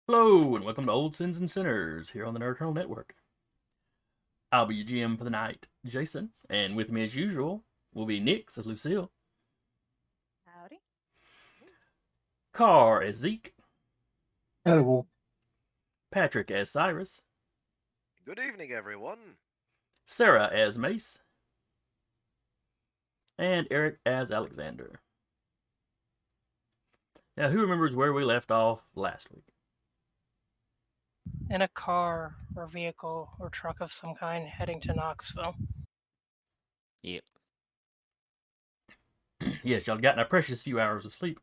Hello, and welcome to Old Sins and Sinners here on the Nerd Eternal Network. I'll be your GM for the night, Jason, and with me as usual will be Nix as Lucille, Howdy. Carr as Zeke, Edible. Patrick as Cyrus, Good evening, everyone. Sarah as Mace, and Eric as Alexander. Now, who remembers where we left off last week? In a car or vehicle or truck of some kind heading to Knoxville. Yep. Yes, y'all gotten a precious few hours of sleep.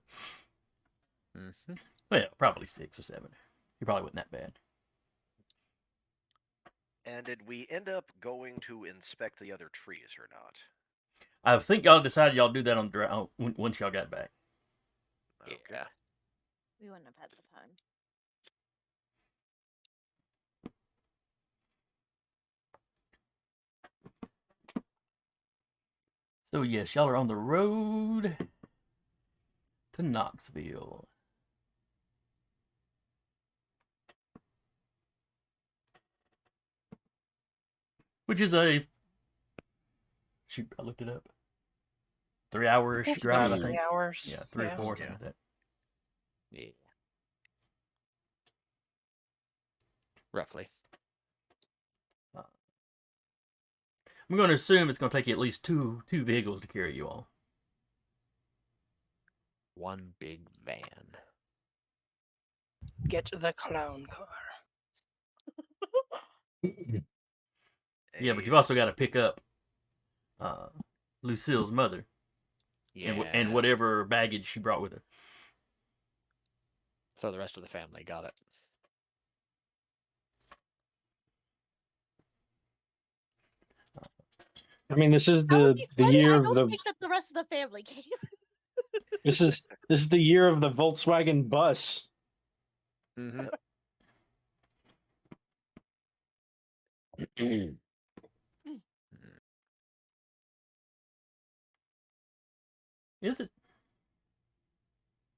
Mm-hmm. Well, probably 6 or 7. You probably wasn't that bad. And did we end up going to inspect the other trees or not? I think y'all decided y'all do that on once y'all got back. Okay. Yeah. We wouldn't have had the time. So yes, y'all are on the road to Knoxville. Which is I looked it up. 3-hour-ish drive, I 3 think. hours. Yeah, 3 or 4, something like that. Yeah. Roughly. I'm going to assume it's going to take you at least two vehicles to carry you all. One big van. Get the clown car. Yeah, but you've also got to pick up Lucille's mother Yeah. and whatever baggage she brought with her. So the rest of the family got it. I mean, this is That would the be funny. year I of don't the think that the rest of the family came. this is the year of the Volkswagen bus. Mm-hmm. Is it?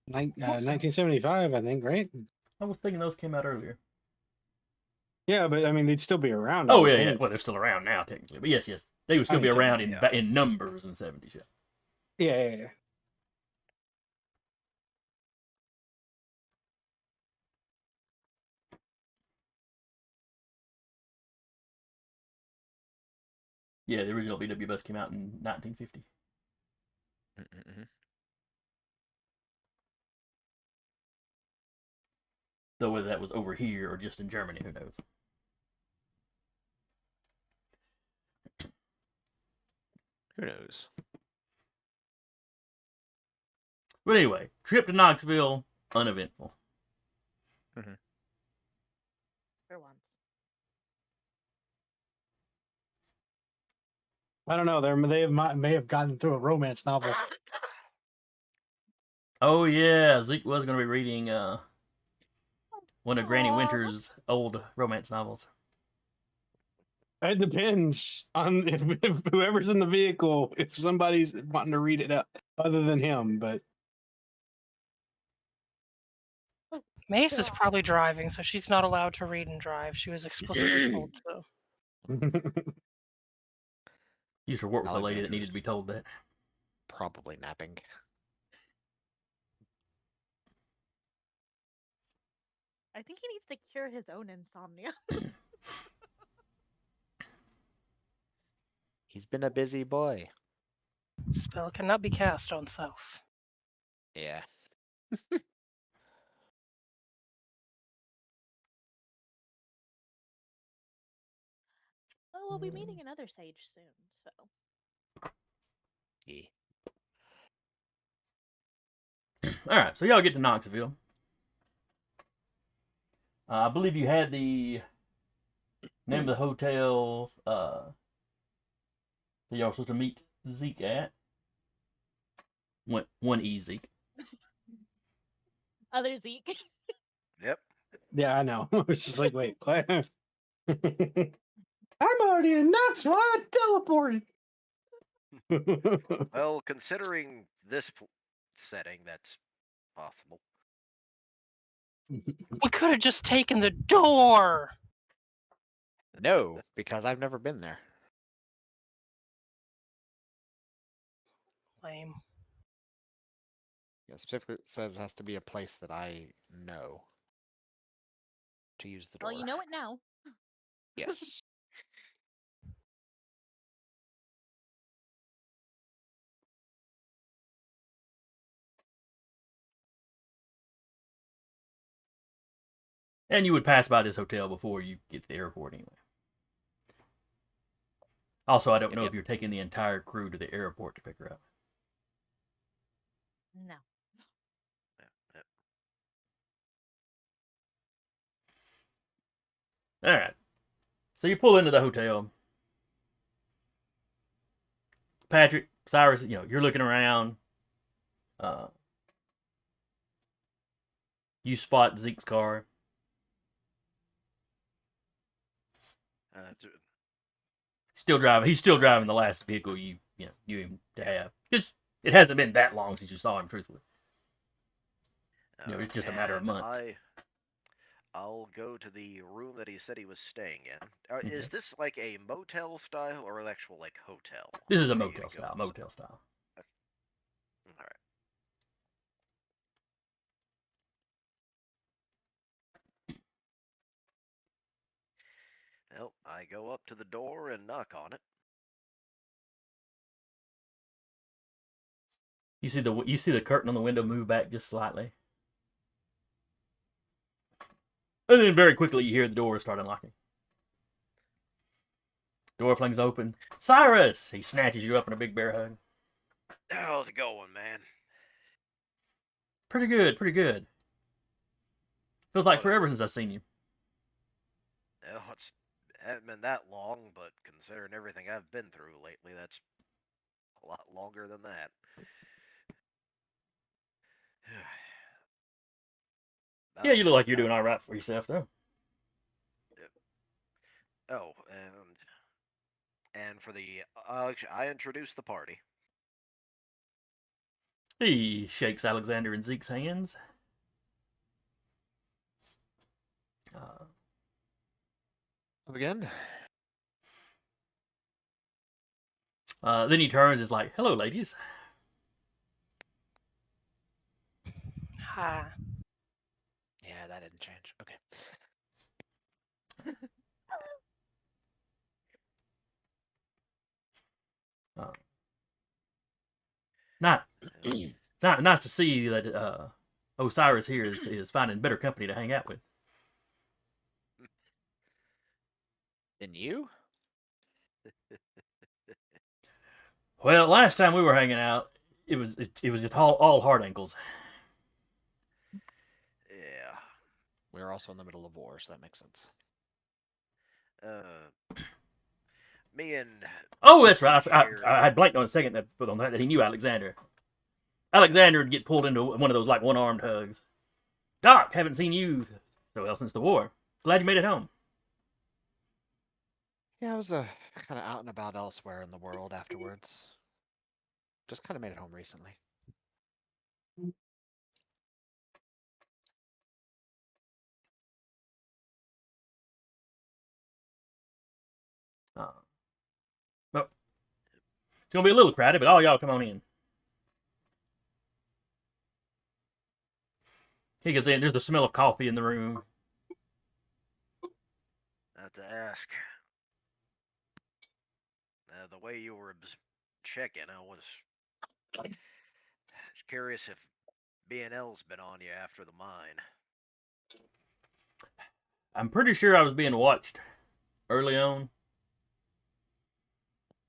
1975, I think, right? I was thinking those came out earlier. Yeah, but I mean, they'd still be around. Oh, I yeah, think. yeah. Well, they're still around now, technically. But yes, they would still I be mean, around technically, in numbers in the 70s, yeah. Yeah. Yeah, the original VW bus came out in 1950. Mm-hmm. Though whether that was over here or just in Germany, who knows? Who knows? But anyway, trip to Knoxville, uneventful. For once. I don't know. They may have gotten through a romance novel. Oh yeah, Zeke was going to be reading one of Granny Winter's old romance novels. It depends on if whoever's in the vehicle, if somebody's wanting to read it up other than him. But Mace is probably driving, so she's not allowed to read and drive. She was explicitly told so. Used to work with a lady that Alexander's needed to be told that. Probably napping. I think he needs to cure his own insomnia. He's been a busy boy. Spell cannot be cast on self. Yeah. Well, we'll be meeting another sage soon, so. Yeah. All right, so y'all get to Knoxville. I believe you had the name of the hotel that y'all were supposed to meet Zeke at. One E Zeke. Other Zeke. Yep. yeah, I know. It's just like, wait, what? I'm already in Knoxville. I teleported. Well, considering this setting, that's possible. We could have just taken the door. No, because I've never been there. Lame. Yeah, specifically it says it has to be a place that I know to use the door. Well, you know it now. Yes. And you would pass by this hotel before you get to the airport anyway. Also, I don't know if you're taking the entire crew to the airport to pick her up. No. All right. So you pull into the hotel. Patrick, Cyrus, you're looking around. You spot Zeke's car. Still driving. He's still driving the last vehicle you knew him to have. It hasn't been that long since you saw him, truthfully. It's just a matter of months. I'll go to the room that he said he was staying in. Is this like a motel style or an actual like hotel? This is a motel style. Motel style. Okay. All right. Well, I go up to the door and knock on it. You see the curtain on the window move back just slightly. And then very quickly you hear the door start unlocking. Door flings open. Cyrus! He snatches you up in a big bear hug. How's it going, man? Pretty good, pretty good. Feels like forever since I've seen you. Well, it hasn't been that long, but considering everything I've been through lately, that's a lot longer than that. Yeah, you look like you're doing all right for yourself, though. Oh, and for the I introduced the party. He shakes Alexander and Zeke's hands. Again? Then he turns and is like, "Hello, ladies." Ha. Yeah, that didn't change. Okay. Nice to see that Osiris here is finding better company to hang out with. And you? Well, last time we were hanging out, it was just all hard ankles. Yeah. We're also in the middle of war, so that makes sense. Me and Oh, that's right. I had blanked on a second that he knew Alexander. Alexander would get pulled into one of those like one-armed hugs. Doc, haven't seen you so well since the war. Glad you made it home. Yeah, I was kind of out and about elsewhere in the world afterwards. Just kind of made it home recently. Well, it's gonna be a little crowded, but all y'all come on in. He goes in. There's the smell of coffee in the room. I have to ask. The way you were checking, I was curious if B&L's been on you after the mine. I'm pretty sure I was being watched early on.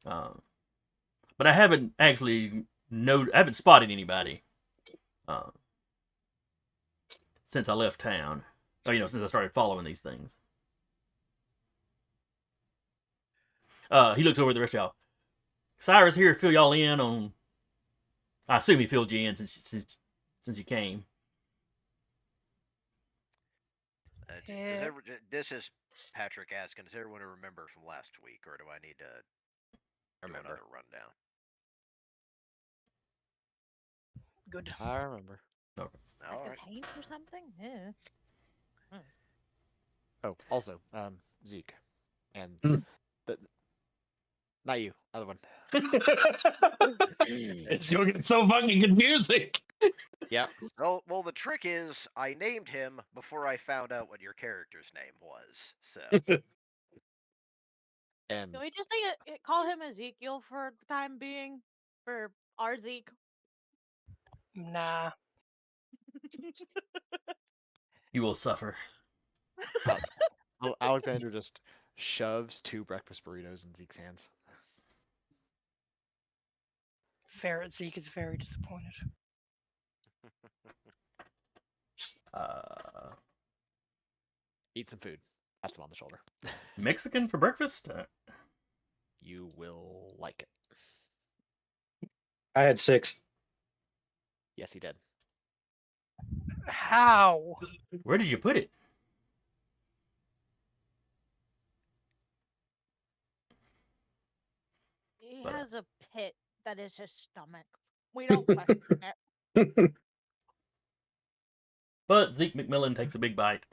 But I haven't actually I haven't spotted anybody since I left town. Or, since I started following these things. He looks over at the rest of y'all. Cyrus here to fill y'all in on. I assume he filled you in since you came. This is Patrick asking, does everyone remember from last week, or do I need to do another rundown? Good. I remember. Okay. All Like right. his hands or something? Yeah. Oh, also, Zeke, and Hmm. the not you, other one. It's gonna get so fucking confusing. Yeah, Well, the trick is I named him before I found out what your character's name was. So and Can we just say call him Ezekiel for the time being? For our Zeke? Nah. You will suffer. Alexander just shoves 2 breakfast burritos in Zeke's hands. Ferret Zeke is very disappointed. Eat some food. Pats him on the shoulder. Mexican for breakfast? You will like it. I had 6. Yes, he did. How? Where did you put it? He But, has a pit that is his stomach. We don't question it. But Zeke McMillan takes a big bite.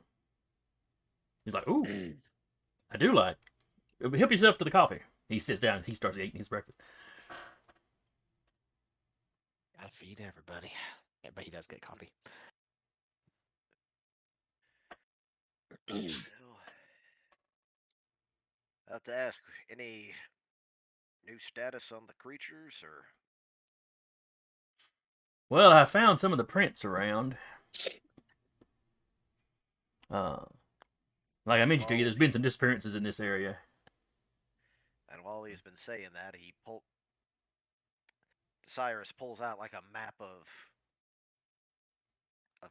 He's like, ooh, I do like. Help yourself to the coffee. He sits down. He starts eating his breakfast. Gotta feed everybody. Yeah, but he does get coffee. well, I have to ask, any new status on the creatures, or Well, I found some of the prints around. Like I mentioned to you, there's been some disappearances in this area. and while he's been saying that, Cyrus pulls out like a map of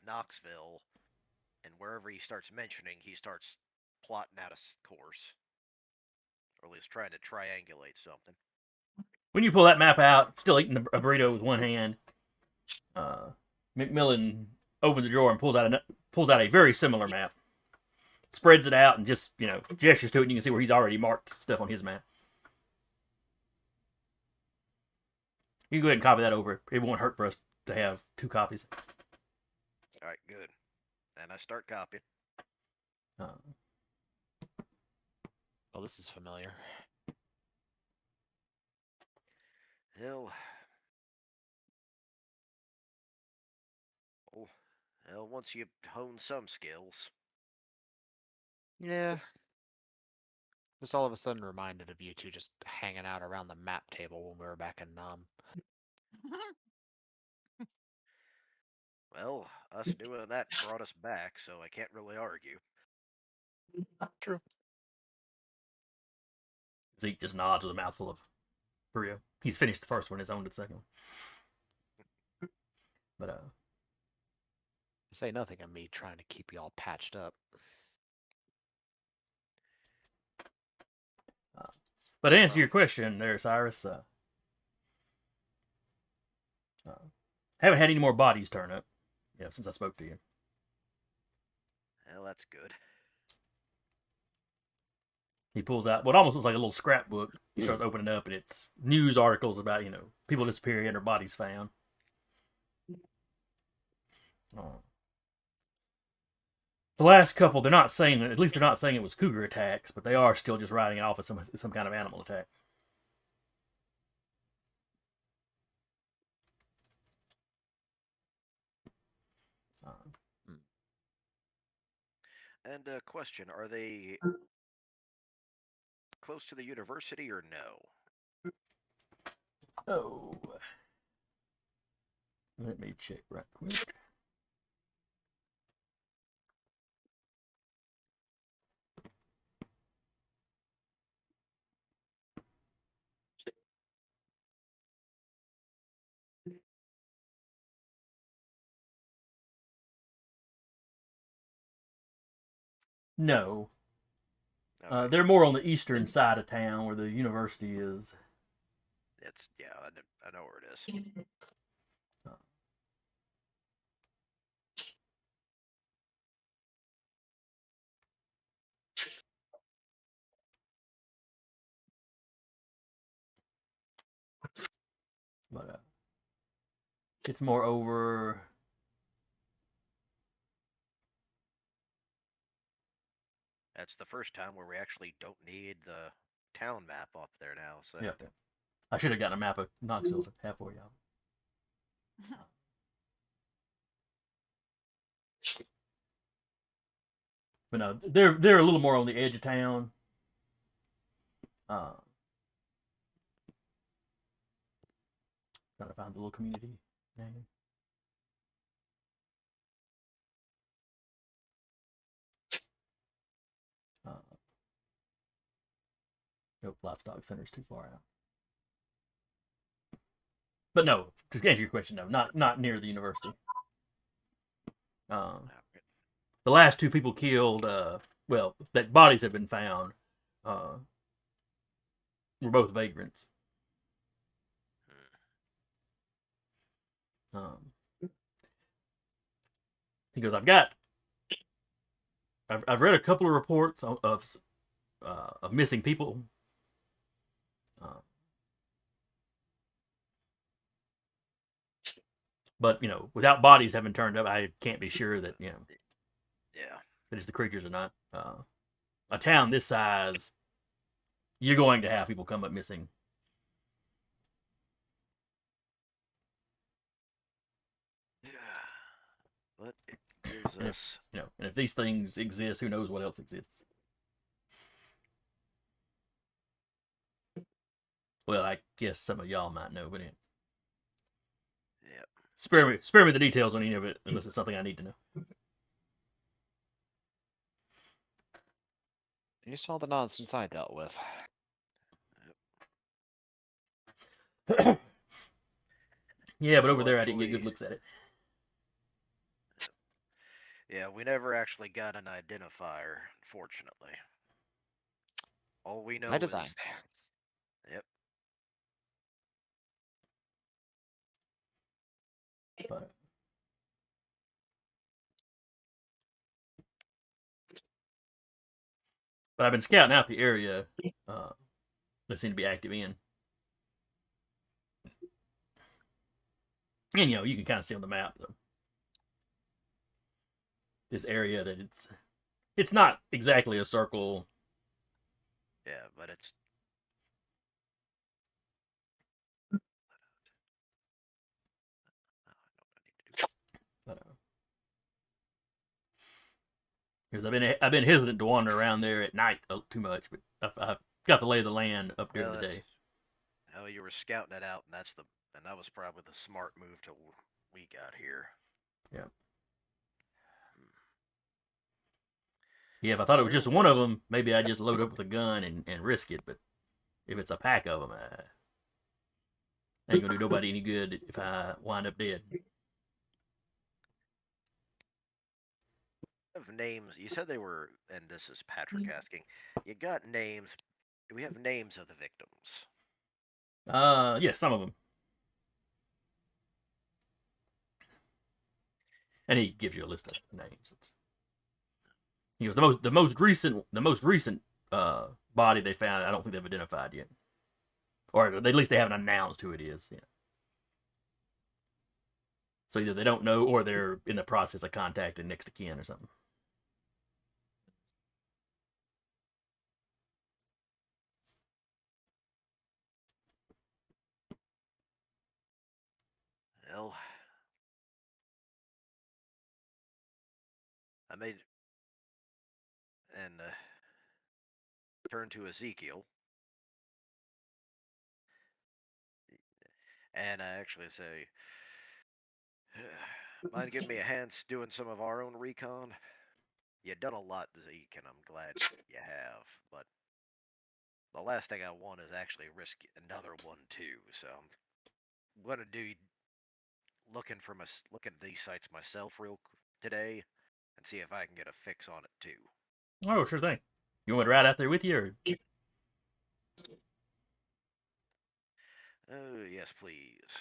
Knoxville, and wherever he starts mentioning, he starts plotting out a course, or at least trying to triangulate something. When you pull that map out, still eating a burrito with one hand, McMillan opens the drawer and pulls out a very similar map. Spreads it out and just, gestures to it, and you can see where he's already marked stuff on his map. You can go ahead and copy that over. It won't hurt for us to have 2 copies. All right, good. And I start copying. Oh, this is familiar. Hell, once you hone some skills, Yeah. Just all of a sudden reminded of you two just hanging out around the map table when we were back in well, us doing that brought us back, so I can't really argue. True. Zeke just nods with a mouthful of burrito. He's finished the first one, he's owned the second one. But, Say nothing of me trying to keep you all patched up. But to answer your question there, Cyrus, haven't had any more bodies turn up, since I spoke to you. Well, that's good. He pulls out what almost looks like a little scrapbook. He starts opening it up, and it's news articles about, people disappearing or bodies found. The last couple, they're not saying it was cougar attacks, but they are still just writing it off as some kind of animal attack. And question, are they close to the university or no? Oh. Let me check right quick. No. Okay. They're more on the eastern side of town where the university is. I know where it is. But it's more over. . That's the first time where we actually don't need the town map up there now. So Yeah. I should have gotten a map of Knoxville to have for y'all. But no, they're a little more on the edge of town. Trying to find the little community name. Nope, livestock center's too far out. But no, to answer your question, no, not near the university. The last two people killed, well, that bodies have been found, were both vagrants. He goes, I've read a couple of reports of missing people. But, you know, without bodies having turned up, I can't be sure that, you know, yeah, that it's the creatures or not. A town this size, you're going to have people come up missing. But it gives us. You know, and if these things exist, who knows what else exists? Well, I guess some of y'all might know, but yeah. Yep. Spare me the details on any of it, unless it's something I need to know. You saw the nonsense I dealt with. Yeah, but over there I didn't get good looks at it. Yeah, we never actually got an identifier, fortunately. All we know My is. design. Yep. But I've been scouting out the area that seem to be active in. And, you know, you can kind of see on the map, though, this area that it's not exactly a circle. Yeah, but it's. Because I've been hesitant to wander around there at night too much, but I've got the lay of the land up during the day. Oh, you were scouting it out, and that was probably the smart move till we got here. Yeah. Yeah, if I thought it was just one of them, maybe I'd just load up with a gun and risk it. But if it's a pack of them, ain't gonna do nobody any good if I wind up dead. Have names. You said they were, and this is Patrick asking. You got names. Do we have names of the victims? Yeah, some of them. And he gives you a list of names. He goes, the most recent body they found, I don't think they've identified yet, or at least they haven't announced who it is. Yeah. So either they don't know, or they're in the process of contacting next of kin or something. Well, I made and turned to Ezekiel, and I actually say, "Mind giving me a hand doing some of our own recon? You've done a lot, Zeke, and I'm glad you have. But the last thing I want is actually risk another one too. So I'm gonna do looking at these sites myself today, and see if I can get a fix on it too." Oh, sure thing. You want to ride out there with you, or? Oh yes, please.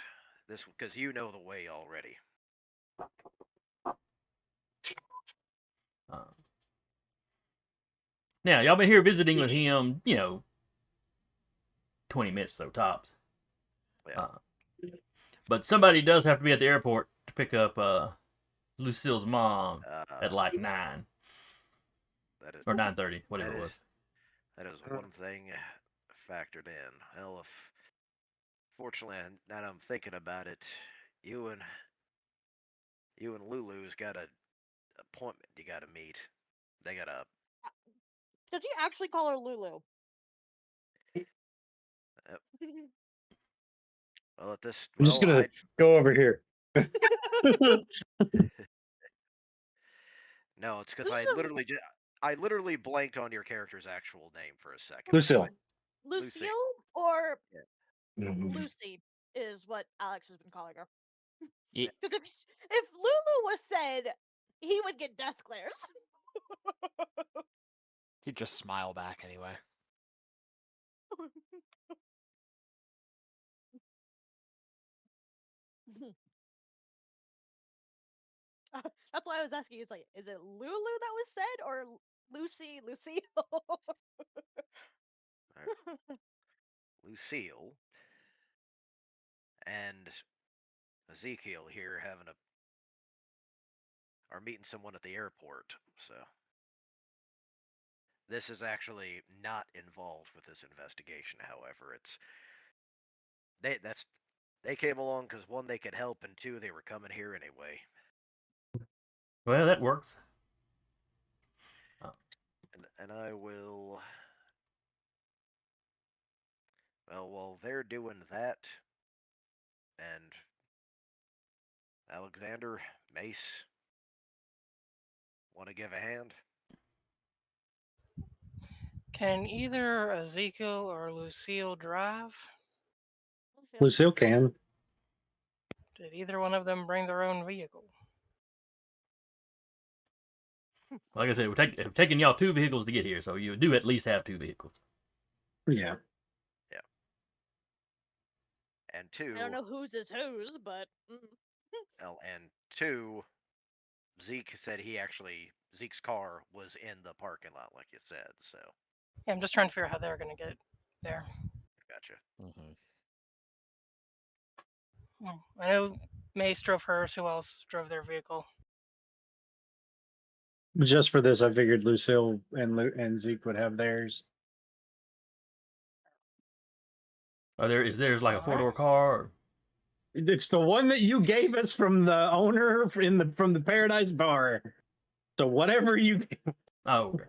This because you know the way already. Now, y'all been here visiting with him, you know, 20 minutes so tops. Yeah. But somebody does have to be at the airport to pick up Lucille's mom at like 9. That is or 9:30, whatever that it is- was. that is one thing factored in. Well, if fortunately, now that I'm thinking about it, you and Lulu's got a appointment you got to meet. They got a Does he actually call her Lulu? well at this. I'm just Well, gonna go over here. no, it's because This I is a- literally blanked on your character's actual name for a second. Lucille. Lucille Lucy. or Mhm. Lucy is what Alex has been calling her. Ye- Because if Lulu was said, he would get death glares. He'd just smile back anyway. That's why I was asking. It's like, is it Lulu that was said or Lucy? Lucille? Lucille and Ezekiel here are meeting someone at the airport. So this is actually not involved with this investigation. However, they came along because one, they could help, and two, they were coming here anyway. Well, that works. And I will. Well, while they're doing that, and Alexander, Mace, want to give a hand? Can either Ezekiel or Lucille drive? Lucille can. Did either one of them bring their own vehicle? Like I said, we're taking y'all 2 vehicles to get here, so you do at least have 2 vehicles. Yeah. And two, I don't know whose is whose, but and two, Zeke said Zeke's car was in the parking lot, like you said. So Yeah, I'm just trying to figure out how they're gonna get there. gotcha. Hmm. I know Mace drove hers. Who else drove their vehicle? Just for this, I figured Lucille and Zeke would have theirs. Is theirs like a Alright. 4-door car? Or... It's the one that you gave us from the owner from the Paradise Bar. So whatever you. Oh, okay.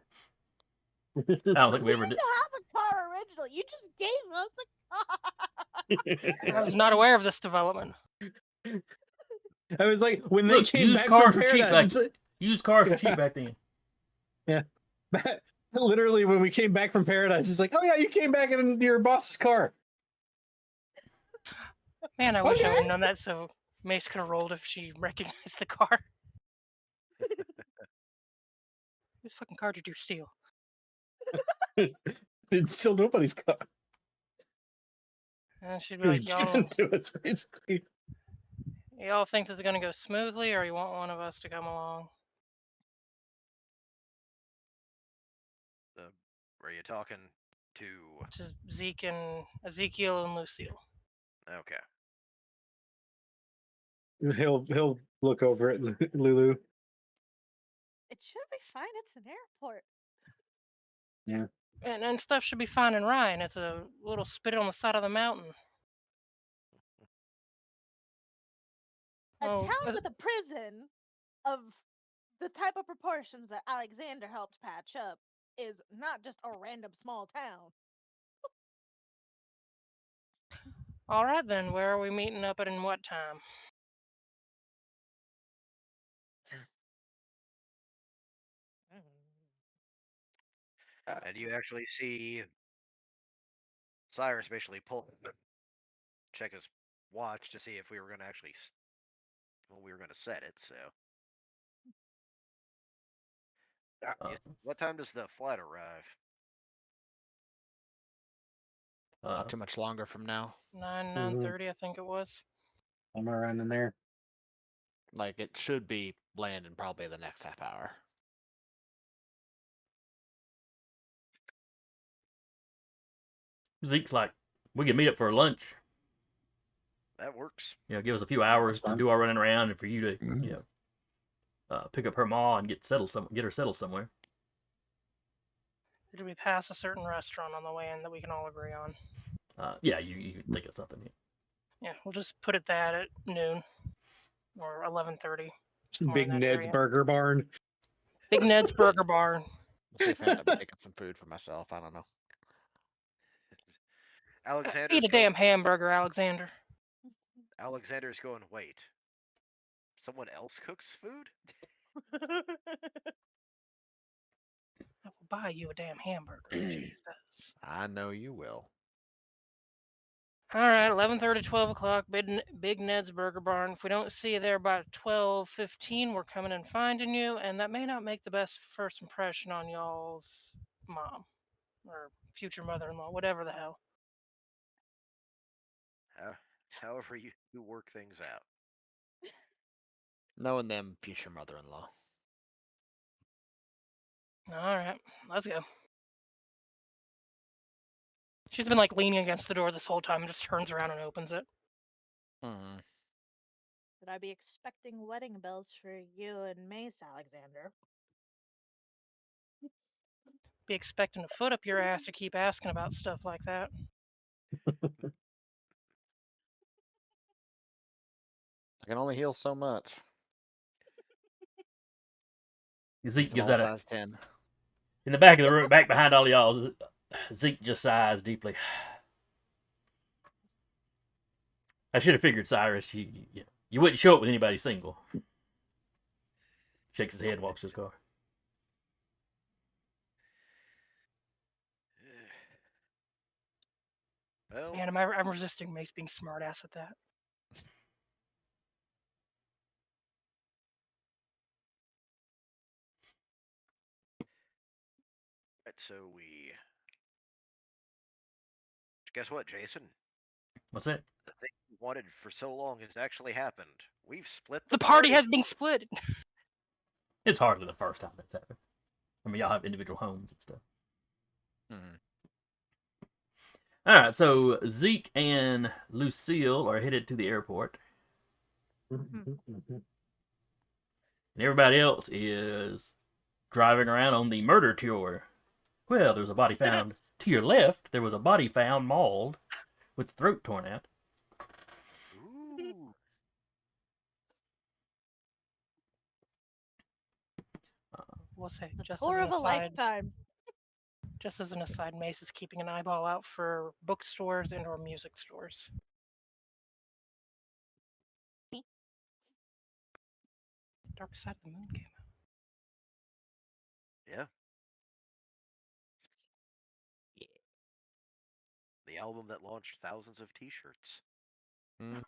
I don't think we ever didn't did. have a car originally. You just gave us a car. I was not aware of this development. I was like, when they Look, came used back cars from were cheap Paradise, back. it's like, Used cars were cheap back then. literally when we came back from Paradise, it's like, oh yeah, you came back in your boss's car. Man, I wish I Okay. would have known that so Mace could have rolled if she recognized the car. Whose fucking car did you steal? It's still nobody's car. And she'd It be was like, y'all, given to us, basically. y'all think this is gonna go smoothly, or you want one of us to come along? Were you talking to? To Zeke and Ezekiel and Lucille. Okay. He'll look over at Lulu. It should be fine. It's an airport. And stuff should be fine in Ryan. It's a little spit on the side of the mountain. A Oh, town with a prison of the type of proportions that Alexander helped patch up is not just a random small town. all right then. Where are we meeting up at and what time? And you actually see Cyrus basically check his watch to see if we were going to actually when we were going to set it. So, what time does the flight arrive? Not too much longer from now. 9:30, I think it was. I'm around in there. Like it should be landing probably the next half hour. Zeke's like, we can meet up for lunch. That works. You know, give us a few hours to fine. do our running around and for you to, pick up her ma and get her settled somewhere. Did we pass a certain restaurant on the way in that we can all agree on? Yeah, you can think of something. Yeah, we'll just put it that at noon or 11:30. Big Ned's Burger Barn. Big Ned's Burger Barn. We'll see if I end up making some food for myself. I don't know. Alexander's Eat a going, damn hamburger, Alexander. Alexander's going, wait. Someone else cooks food? I will buy you a damn hamburger. Jesus. I know you will. All right, 11:30, 12 o'clock, Big Ned's Burger Barn. If we don't see you there by 12:15, we're coming and finding you, and that may not make the best first impression on y'all's mom or future mother-in-law, whatever the hell. However you work things out. Knowing them, future mother-in-law. All right, let's go. She's been like leaning against the door this whole time and just turns around and opens it. Mm-hmm. Should I be expecting wedding bells for you and Mace, Alexander? Be expecting a foot up your ass to keep asking about stuff like that. I can only heal so much. Zeke gives that a size 10. in the back of the room, back behind all y'all. Zeke just sighs deeply. I should have figured, Cyrus, you wouldn't show up with anybody single. Shakes his head, walks to his car. Well, Man, I'm resisting Mace being smartass at that. right, so we. Guess what, Jason? What's that? The thing we wanted for so long has actually happened. We've split The party has been split. It's hardly the first time that's happened. I mean, y'all have individual homes and stuff. Mm-hmm. All right, so Zeke and Lucille are headed to the airport, and everybody else is driving around on the murder tour. Well, there's a body found to your left. There was a body found mauled with the throat torn out. Ooh. We'll say The just tour as of an a aside. lifetime. Just as an aside, Mace is keeping an eyeball out for bookstores and/or music stores. Dark Side of the Moon came out. Yeah. The album that launched thousands of T-shirts. Mm.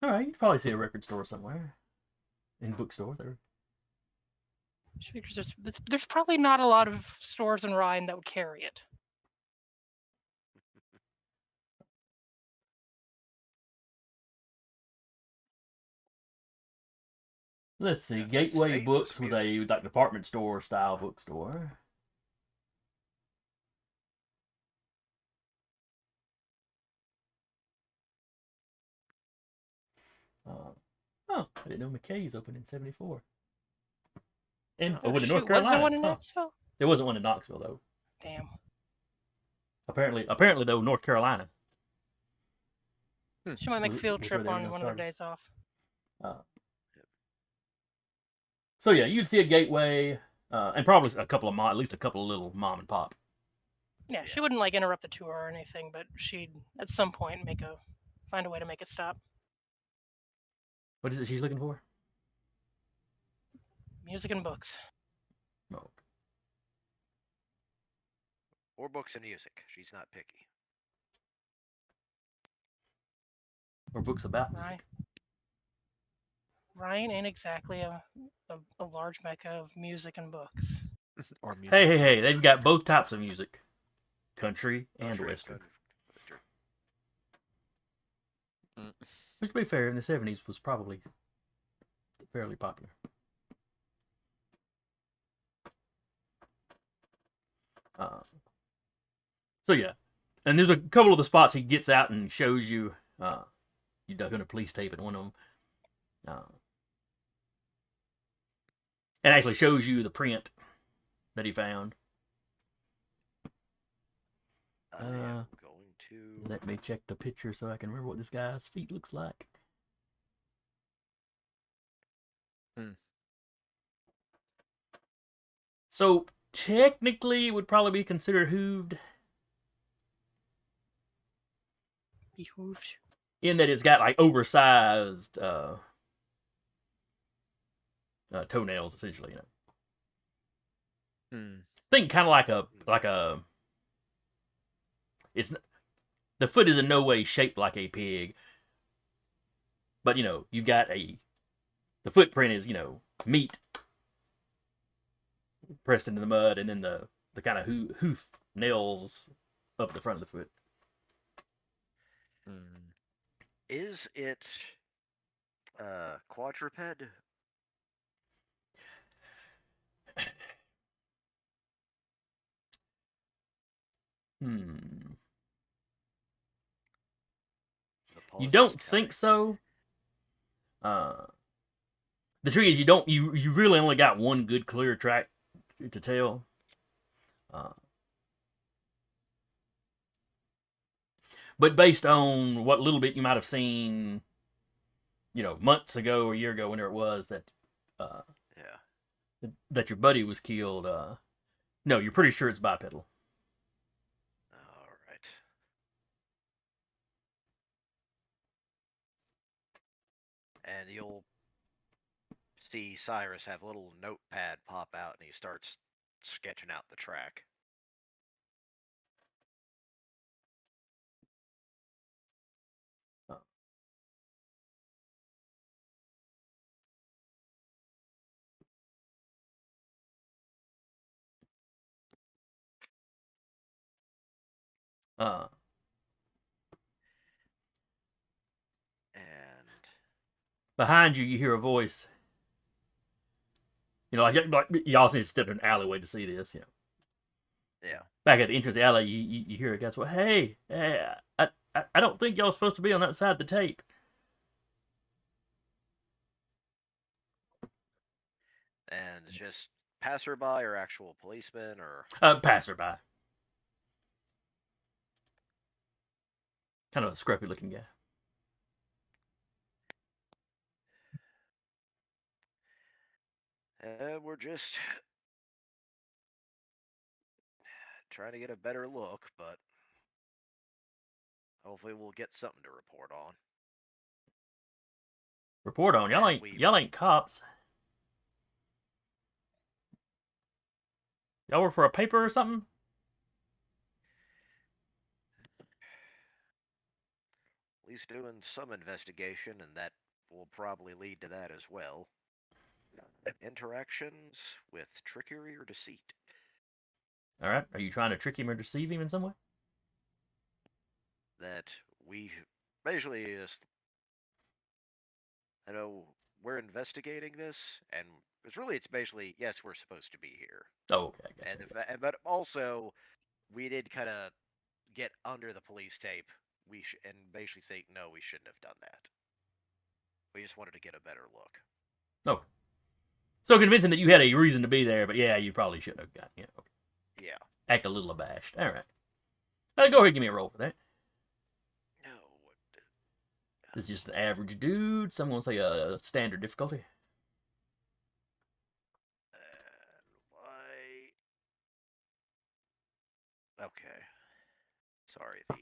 All right, you'd probably see a record store somewhere, in bookstores. There's probably not a lot of stores in Ryan that would carry it. Let's see. Yeah, Gateway Satan's Books was a music. like department store style bookstore. I didn't know McKay's opened in '74. And Oh, opened in shoot, North was there Carolina. one in Huh. Knoxville? There wasn't one in Knoxville though. Damn. Apparently though, North Carolina. She might make a field was trip where they on originally one of her started. days off. So yeah, you'd see a Gateway, and probably at least a couple of little mom and pop. Yeah, she wouldn't like interrupt the tour or anything, but she'd at some point find a way to make it stop. What is it she's looking for? Music and books. Oh. Or books and music. She's not picky. Or books about Right. music. Ryan ain't exactly a large mecca of music and books. Or music. Hey, they've got both types of music. Country and Western. Which, to be fair, in the 70s was probably fairly popular. So yeah, and there's a couple of the spots he gets out and shows you. You dug on a police tape at one of them, and actually shows you the print that he found. I am going to. Let me check the picture so I can remember what this guy's feet looks like. So technically, it would probably be considered hooved Behooved. in that it's got like oversized toenails, essentially. Think kind of like a. It's the foot is in no way shaped like a pig, but you've got the footprint is meat pressed into the mud, and then the kind of hoof nails up the front of the foot. Is it quadruped? You don't think so? The trick is you really only got one good clear track to tell. But based on what little bit you might have seen, months ago or a year ago, whenever it was that that your buddy was killed, no, you're pretty sure it's bipedal. All right. And you'll see Cyrus have a little notepad pop out, and he starts sketching out the track. And behind you, you hear a voice. Like y'all need to step in an alleyway to see this. Yeah. Back at the entrance of the alley, you hear a guy say, "Hey, I don't think y'all supposed to be on that side of the tape." And just passerby or actual policeman or passerby. Kind of a scruffy looking guy. We're just trying to get a better look, but hopefully we'll get something to report on. Report on? Y'all ain't cops. Y'all work for a paper or something? At least doing some investigation, and that will probably lead to that as well. Interactions with trickery or deceit. All right. Are you trying to trick him or deceive him in some way? That we basically just, we're investigating this, and it's basically, yes, we're supposed to be here. Oh, okay. I guess. But also, we did kind of get under the police tape. And basically say, no, we shouldn't have done that. We just wanted to get a better look. Oh. So convincing that you had a reason to be there, but yeah, you probably shouldn't have gotten, Okay. Yeah. Act a little abashed. All right. Go ahead and give me a roll for that. No. This is just an average dude. Some will say a standard difficulty. Okay. Sorry, the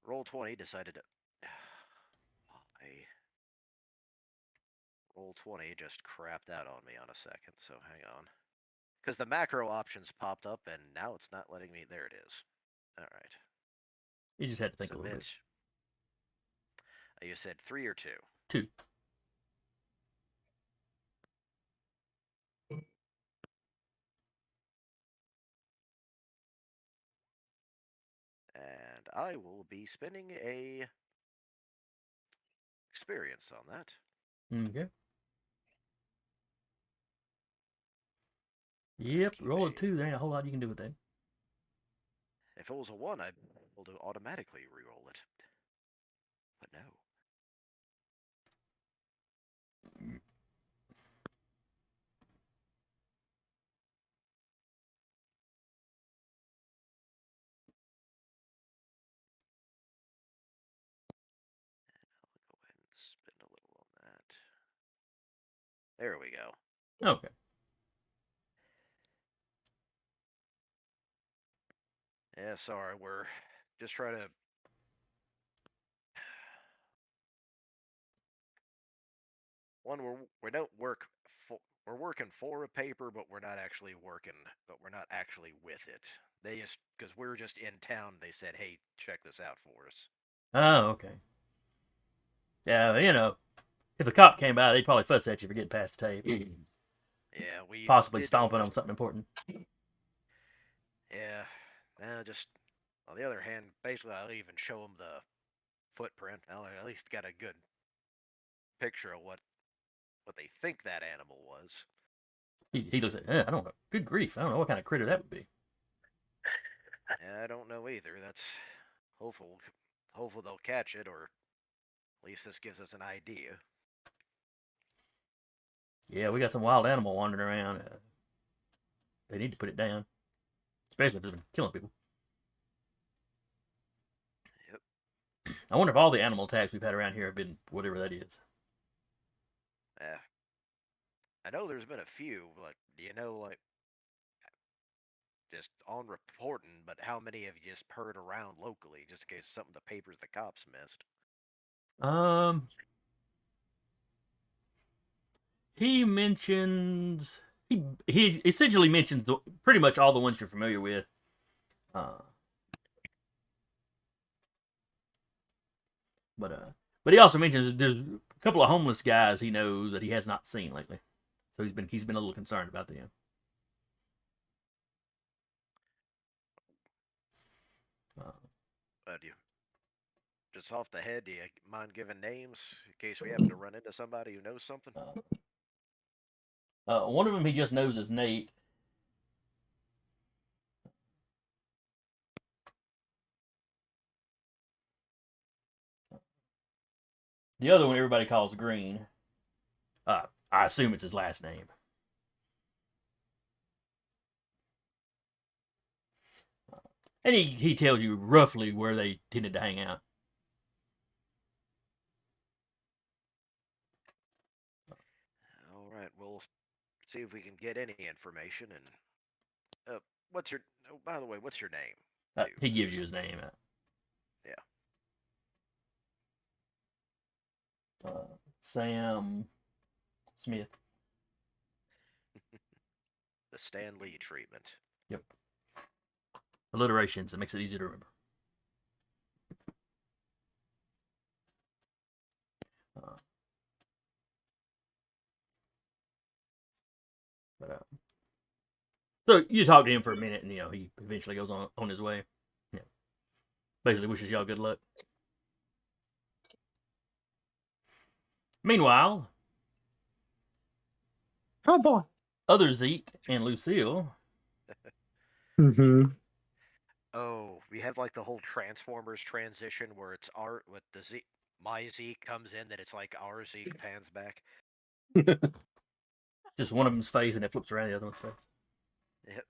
roll 20 decided to. Roll 20 just crapped out on me on a second, so hang on. Because the macro options popped up, and now it's not letting me. There it is. All right. You just had to think a little bit. You said 3 or 2? 2. And I will be spending a experience on that. Okay. Yep, roll a 2. There ain't a whole lot you can do with that. If it was a 1, I'd be able to automatically reroll it. But no. There we go. Okay. Yeah, sorry, we're just trying to. We don't work. We're working for a paper, but we're not actually working. But we're not actually with it. They just because we're just in town. They said, "Hey, check this out for us." Oh, okay. Yeah, you know, if a cop came by, they'd probably fuss at you for getting past the tape. Yeah, we Possibly did stomping notice. on something important. Yeah, just on the other hand, basically, I'll even show them the footprint. I'll at least get a good picture of what they think that animal was. He looks at, I don't know. Good grief. I don't know what kind of critter that would be. I don't know either. That's hopeful. Hopefully they'll catch it, or at least this gives us an idea. Yeah, we got some wild animal wandering around. They need to put it down, especially if it's been killing people. Yep. I wonder if all the animal attacks we've had around here have been whatever that is. I know there's been a few, like, do you know, like, just on reporting, but how many have you just heard around locally, just in case something the papers the cops missed? He mentions he essentially mentions pretty much all the ones you're familiar with. Uh, but he also mentions there's a couple of homeless guys he knows that he has not seen lately, so he's been a little concerned about them. Do you, just off the head, do you mind giving names in case we happen to run into somebody who knows something? One of them he just knows is Nate. The other one everybody calls Green. I assume it's his last name. And he tells you roughly where they tended to hang out. All right, we'll see if we can get any information. And what's your? Oh, by the way, what's your name? He gives you his name. Yeah. Sam Smith. The Stan Lee treatment. Yep. Alliterations. It makes it easy to remember. So you talk to him for a minute, and he eventually goes on his way. Yeah. Basically, wishes y'all good luck. Meanwhile, Oh boy. other Zeke and Lucille. Mm-hmm. Oh, we have like the whole Transformers transition where it's with the Zeke. My Zeke comes in, that it's like our Zeke pans back. Just one of them's face, and it flips around the other one's face. Yep.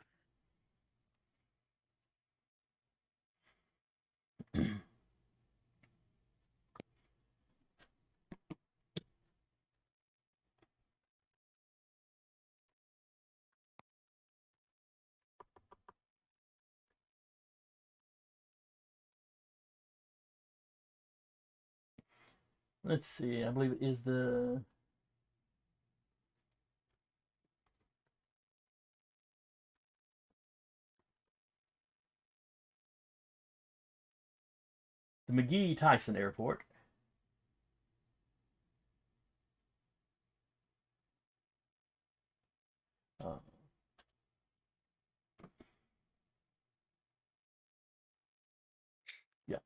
Let's see. I believe it is the McGee Tyson Airport. Yeah.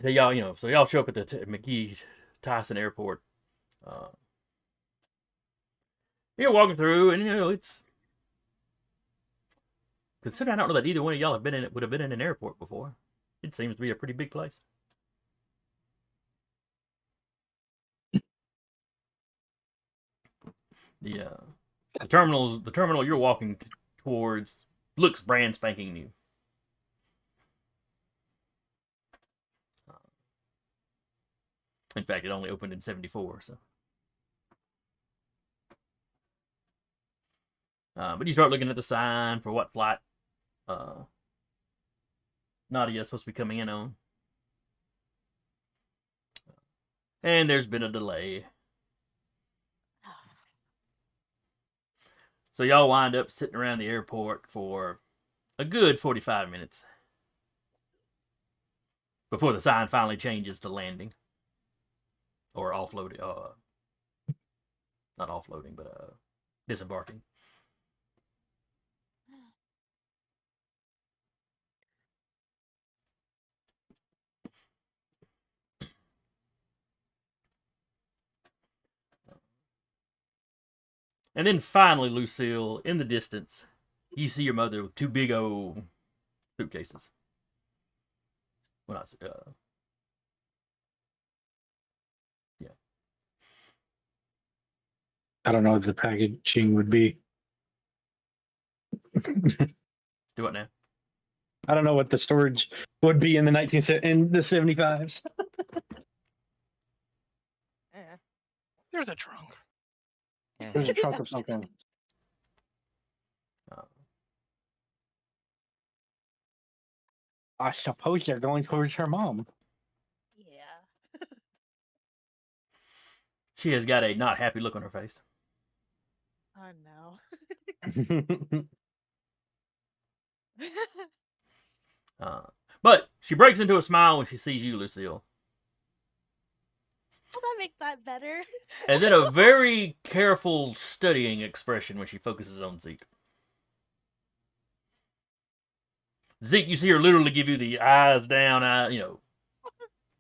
So y'all show up at the McGee Tyson Airport. You're walking through, and it's. Considering I don't know that either one of y'all would have been in an airport before. It seems to be a pretty big place. The terminal you're walking towards looks brand spanking new. In fact, it only opened in '74, so. But you start looking at the sign for what flight Nadia's supposed to be coming in on. And there's been a delay. So y'all wind up sitting around the airport for a good 45 minutes before the sign finally changes to landing. Or offloading. Not offloading, but disembarking. And then finally, Lucille, in the distance, you see your mother with two big old suitcases. Well, not, yeah. I don't know what the packaging would be. Do what now? I don't know what the storage would be in the 75s. Eh. There's a trunk. There's a trunk of something. I suppose they're going towards her mom. Yeah. She has got a not happy look on her face. Oh no. But she breaks into a smile when she sees you, Lucille. Well, that makes that better. And then a very careful studying expression when she focuses on Zeke. Zeke, you see her literally give you the eyes down,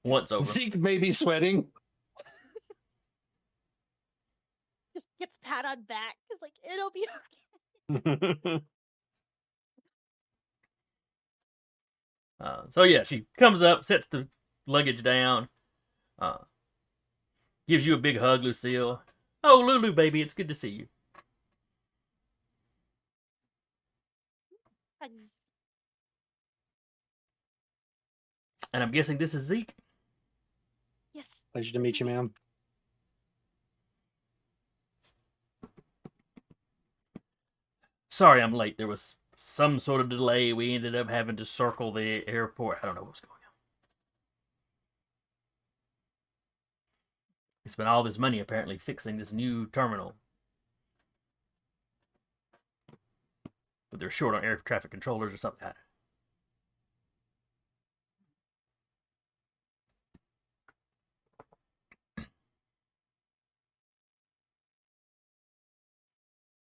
once over. Zeke may be sweating. Just gets pat on back. It's like, it'll be okay. So yeah, she comes up, sets the luggage down, gives you a big hug, Lucille. Oh, Lulu, baby, it's good to see you. Hugs. And I'm guessing this is Zeke. Yes. Pleasure to meet you, ma'am. Sorry I'm late. There was some sort of delay. We ended up having to circle the airport. I don't know what's going on. They spent all this money apparently fixing this new terminal. But they're short on air traffic controllers or something.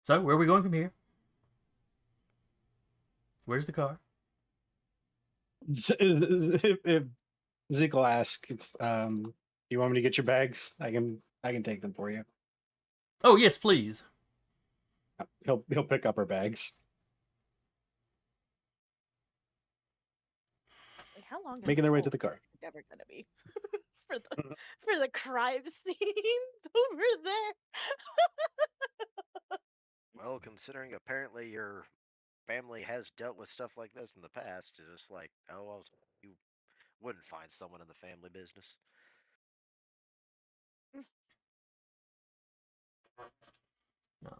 So, where are we going from here? Where's the car? If Zeke will ask, you want me to get your bags? I can take them for you. Oh, yes, please. He'll pick up her bags. Like, how long? Making their way to the car. Ever gonna be for the crime scenes over there? Well, considering apparently your family has dealt with stuff like this in the past, it's just like, oh, well, you wouldn't find someone in the family business. No.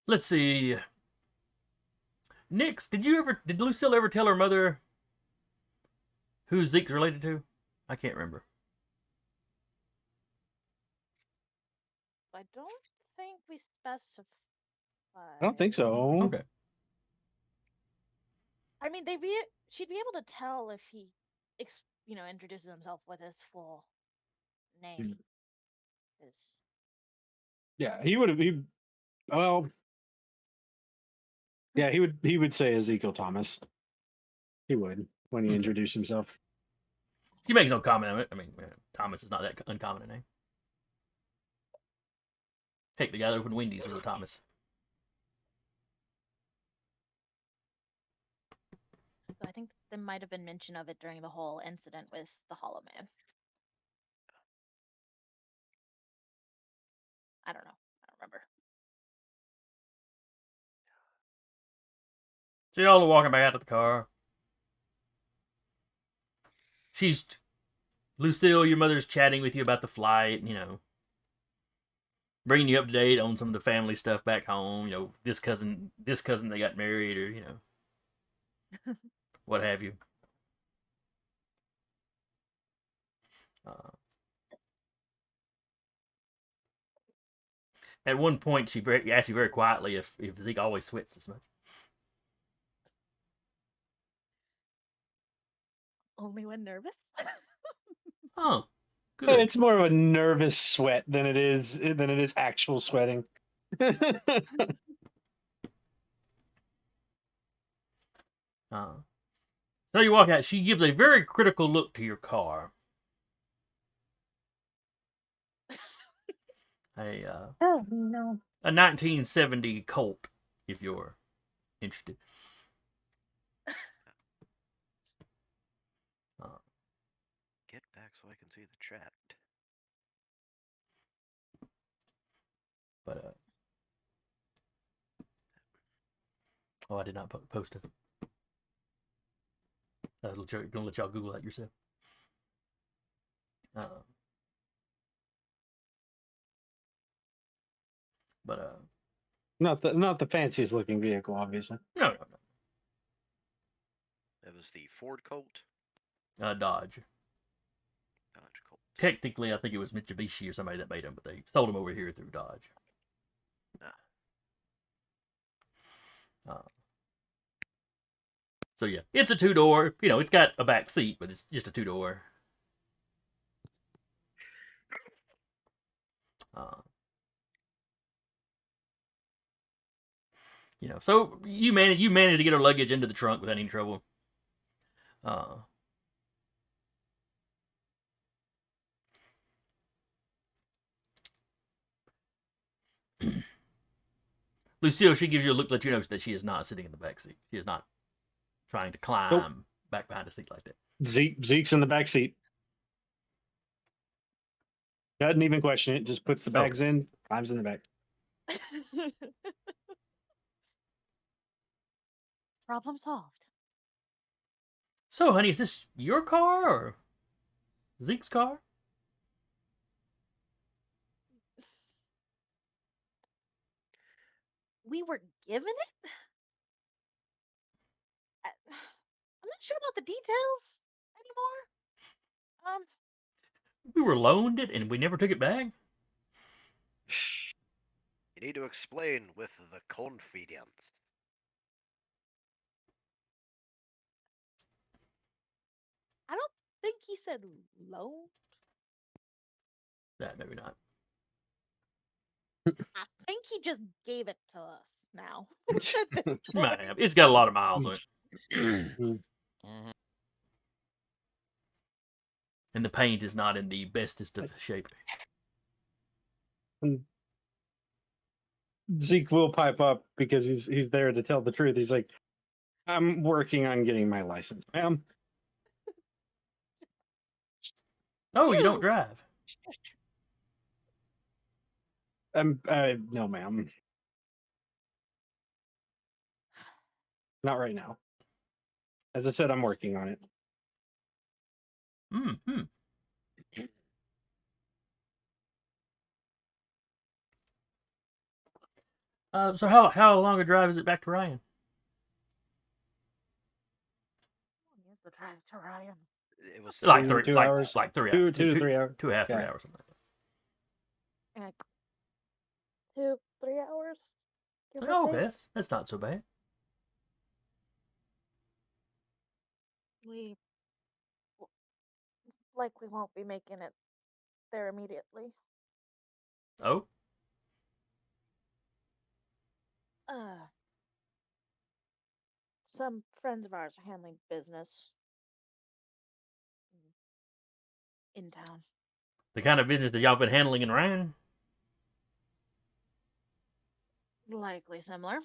Let's see. Nix, did Lucille ever tell her mother who Zeke's related to? I can't remember. I don't think we specified. I don't think so. Okay. I mean, she'd be able to tell if he, introduces himself with his full name. Yeah, he would have. Well, yeah, he would say Ezekiel Thomas. He would when he introduced himself. She makes no comment on it. I mean, Thomas is not that uncommon a name. Heck, the guy that opened Wendy's was a Thomas. So I think there might have been mention of it during the whole incident with the Hollow Man. I don't know. I don't remember. So y'all are walking back out to the car. She's Lucille, your mother's chatting with you about the flight, bringing you up to date on some of the family stuff back home. This cousin, they got married, or what have you. At one point, she asked you very quietly if Zeke always sweats this much. Only when nervous. Oh, good. It's more of a nervous sweat than it is actual sweating. So you walk out. She gives a very critical look to your car. Oh no. A 1970 Colt, if you're interested. Get back so I can see the chat. But I did not post it. I was gonna let y'all Google that yourself. But Not the fanciest looking vehicle, obviously. no. That was the Ford Colt. Dodge. Dodge Colt. Technically, I think it was Mitsubishi or somebody that made them, but they sold them over here through Dodge. So yeah, it's a 2-door. It's got a back seat, but it's just a 2-door. So you managed to get her luggage into the trunk without any trouble. Lucille, she gives you a look to let you know that she is not sitting in the back seat. She is not trying to climb back behind a seat like that. Zeke's in the back seat. Doesn't even question it. Just puts the bags in, climbs in the back. Problem solved. So, honey, is this your car or Zeke's car? We were given it? I'm not sure about the details anymore. We were loaned it and we never took it back? You need to explain with the confidence. I don't think he said loan. That maybe not. I think he just gave it to us now. Might have. It's got a lot of miles on it. Mhm. And the paint is not in the bestest of shape. Zeke will pipe up because he's there to tell the truth. He's like, I'm working on getting my license, ma'am. Oh, you don't drive. No, ma'am. Not right now. As I said, I'm working on it. Mm-hmm. So how long a drive is it back to Ryan? Here's the drive to Ryan. It was Like Two- 3 2 like, hours? like 3 Two hours. to 3 hours. 2.5, 3 Yeah. hours, something like that. 2-3 hours. Give or Oh, take. okay, that's not so bad. We likely won't be making it there immediately. Oh, Some friends of ours are handling business in town. the kind of business that y'all been handling in Ryan? Likely similar.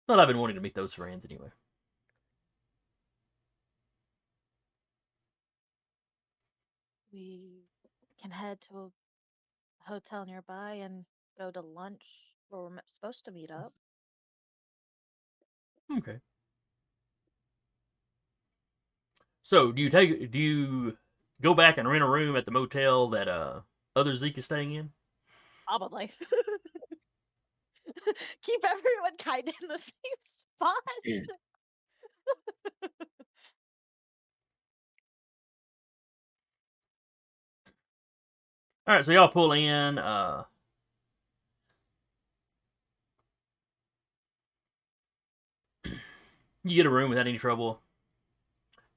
Well, I've been wanting to meet those friends anyway. We can head to a hotel nearby and go to lunch where we're supposed to meet up. Okay. So do you go back and rent a room at the motel that other Zeke is staying in? Probably. Keep everyone kind of in the same spot. All right, so y'all pull in. You get a room without any trouble.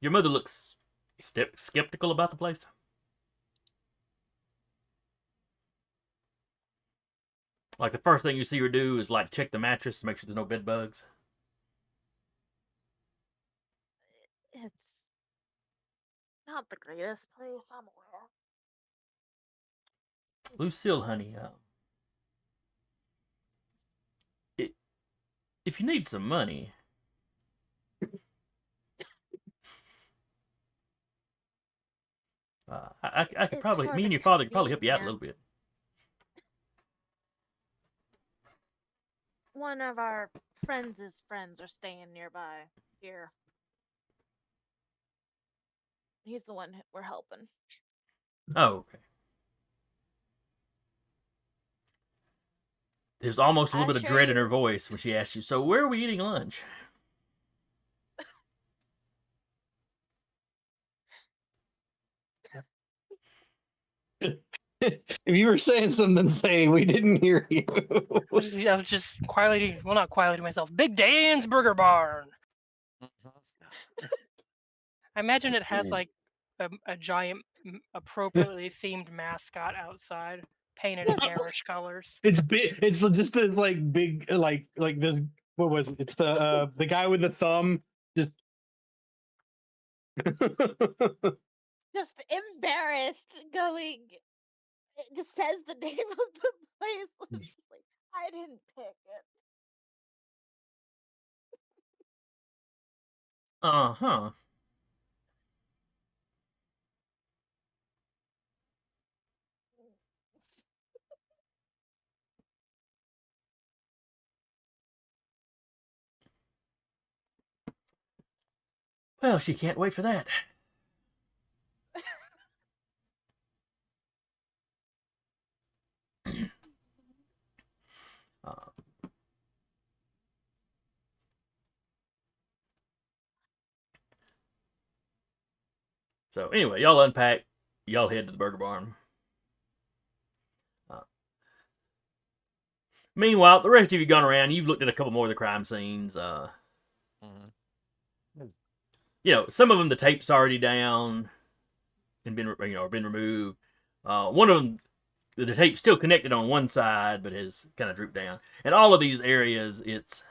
Your mother looks skeptical about the place. Like the first thing you see her do is like check the mattress to make sure there's no bed bugs. It's not the greatest place, I'm aware. Lucille, honey, if you need some money, I could It's probably, for me the and your father could probably help you out a little convenience. bit. One of our friends' friends are staying nearby here. He's the one we're helping. Oh, okay. There's almost a little I bit of assure dread in her you, voice when she asks you, so where are we eating lunch? If you were saying something, say we didn't hear you. I was just quietly, well, not quietly to myself. Big Dan's Burger Barn. I imagine it has like a giant, appropriately themed mascot outside, painted in garish colors. It's big. It's just this like big, like this. What was it? It's the guy with the thumb. Just just embarrassed, going. It just says the name of the place. It's just like, I didn't pick it. Uh-huh. Well, she can't wait for that. Uh, so anyway, y'all unpack. Y'all head to the Burger Barn. Meanwhile, the rest of you gone around. You've looked at a couple more of the crime scenes. You know, some of them the tape's already down and been removed. One of them, the tape's still connected on one side, but has kind of drooped down. And all of these areas, it's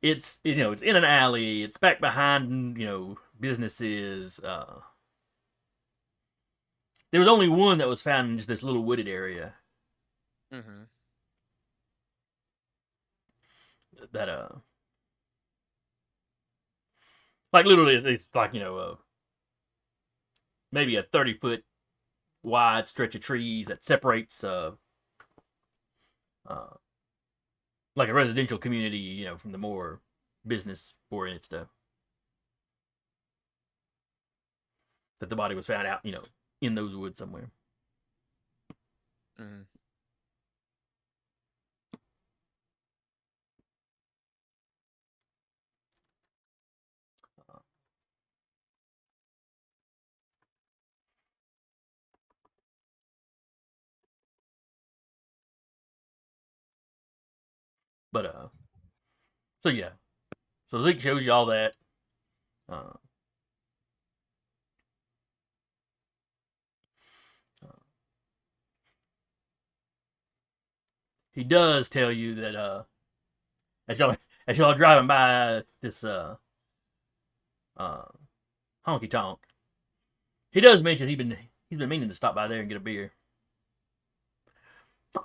it's in an alley. It's back behind businesses. There was only one that was found in just this little wooded area. Mm-hmm. That like literally, it's like maybe a 30-foot wide stretch of trees that separates like a residential community, from the more business oriented stuff. That the body was found out, in those woods somewhere. Mm-hmm. But so yeah, so Zeke shows you all that. Uh, he does tell you that as y'all are driving by this honky tonk, he does mention he's been meaning to stop by there and get a beer,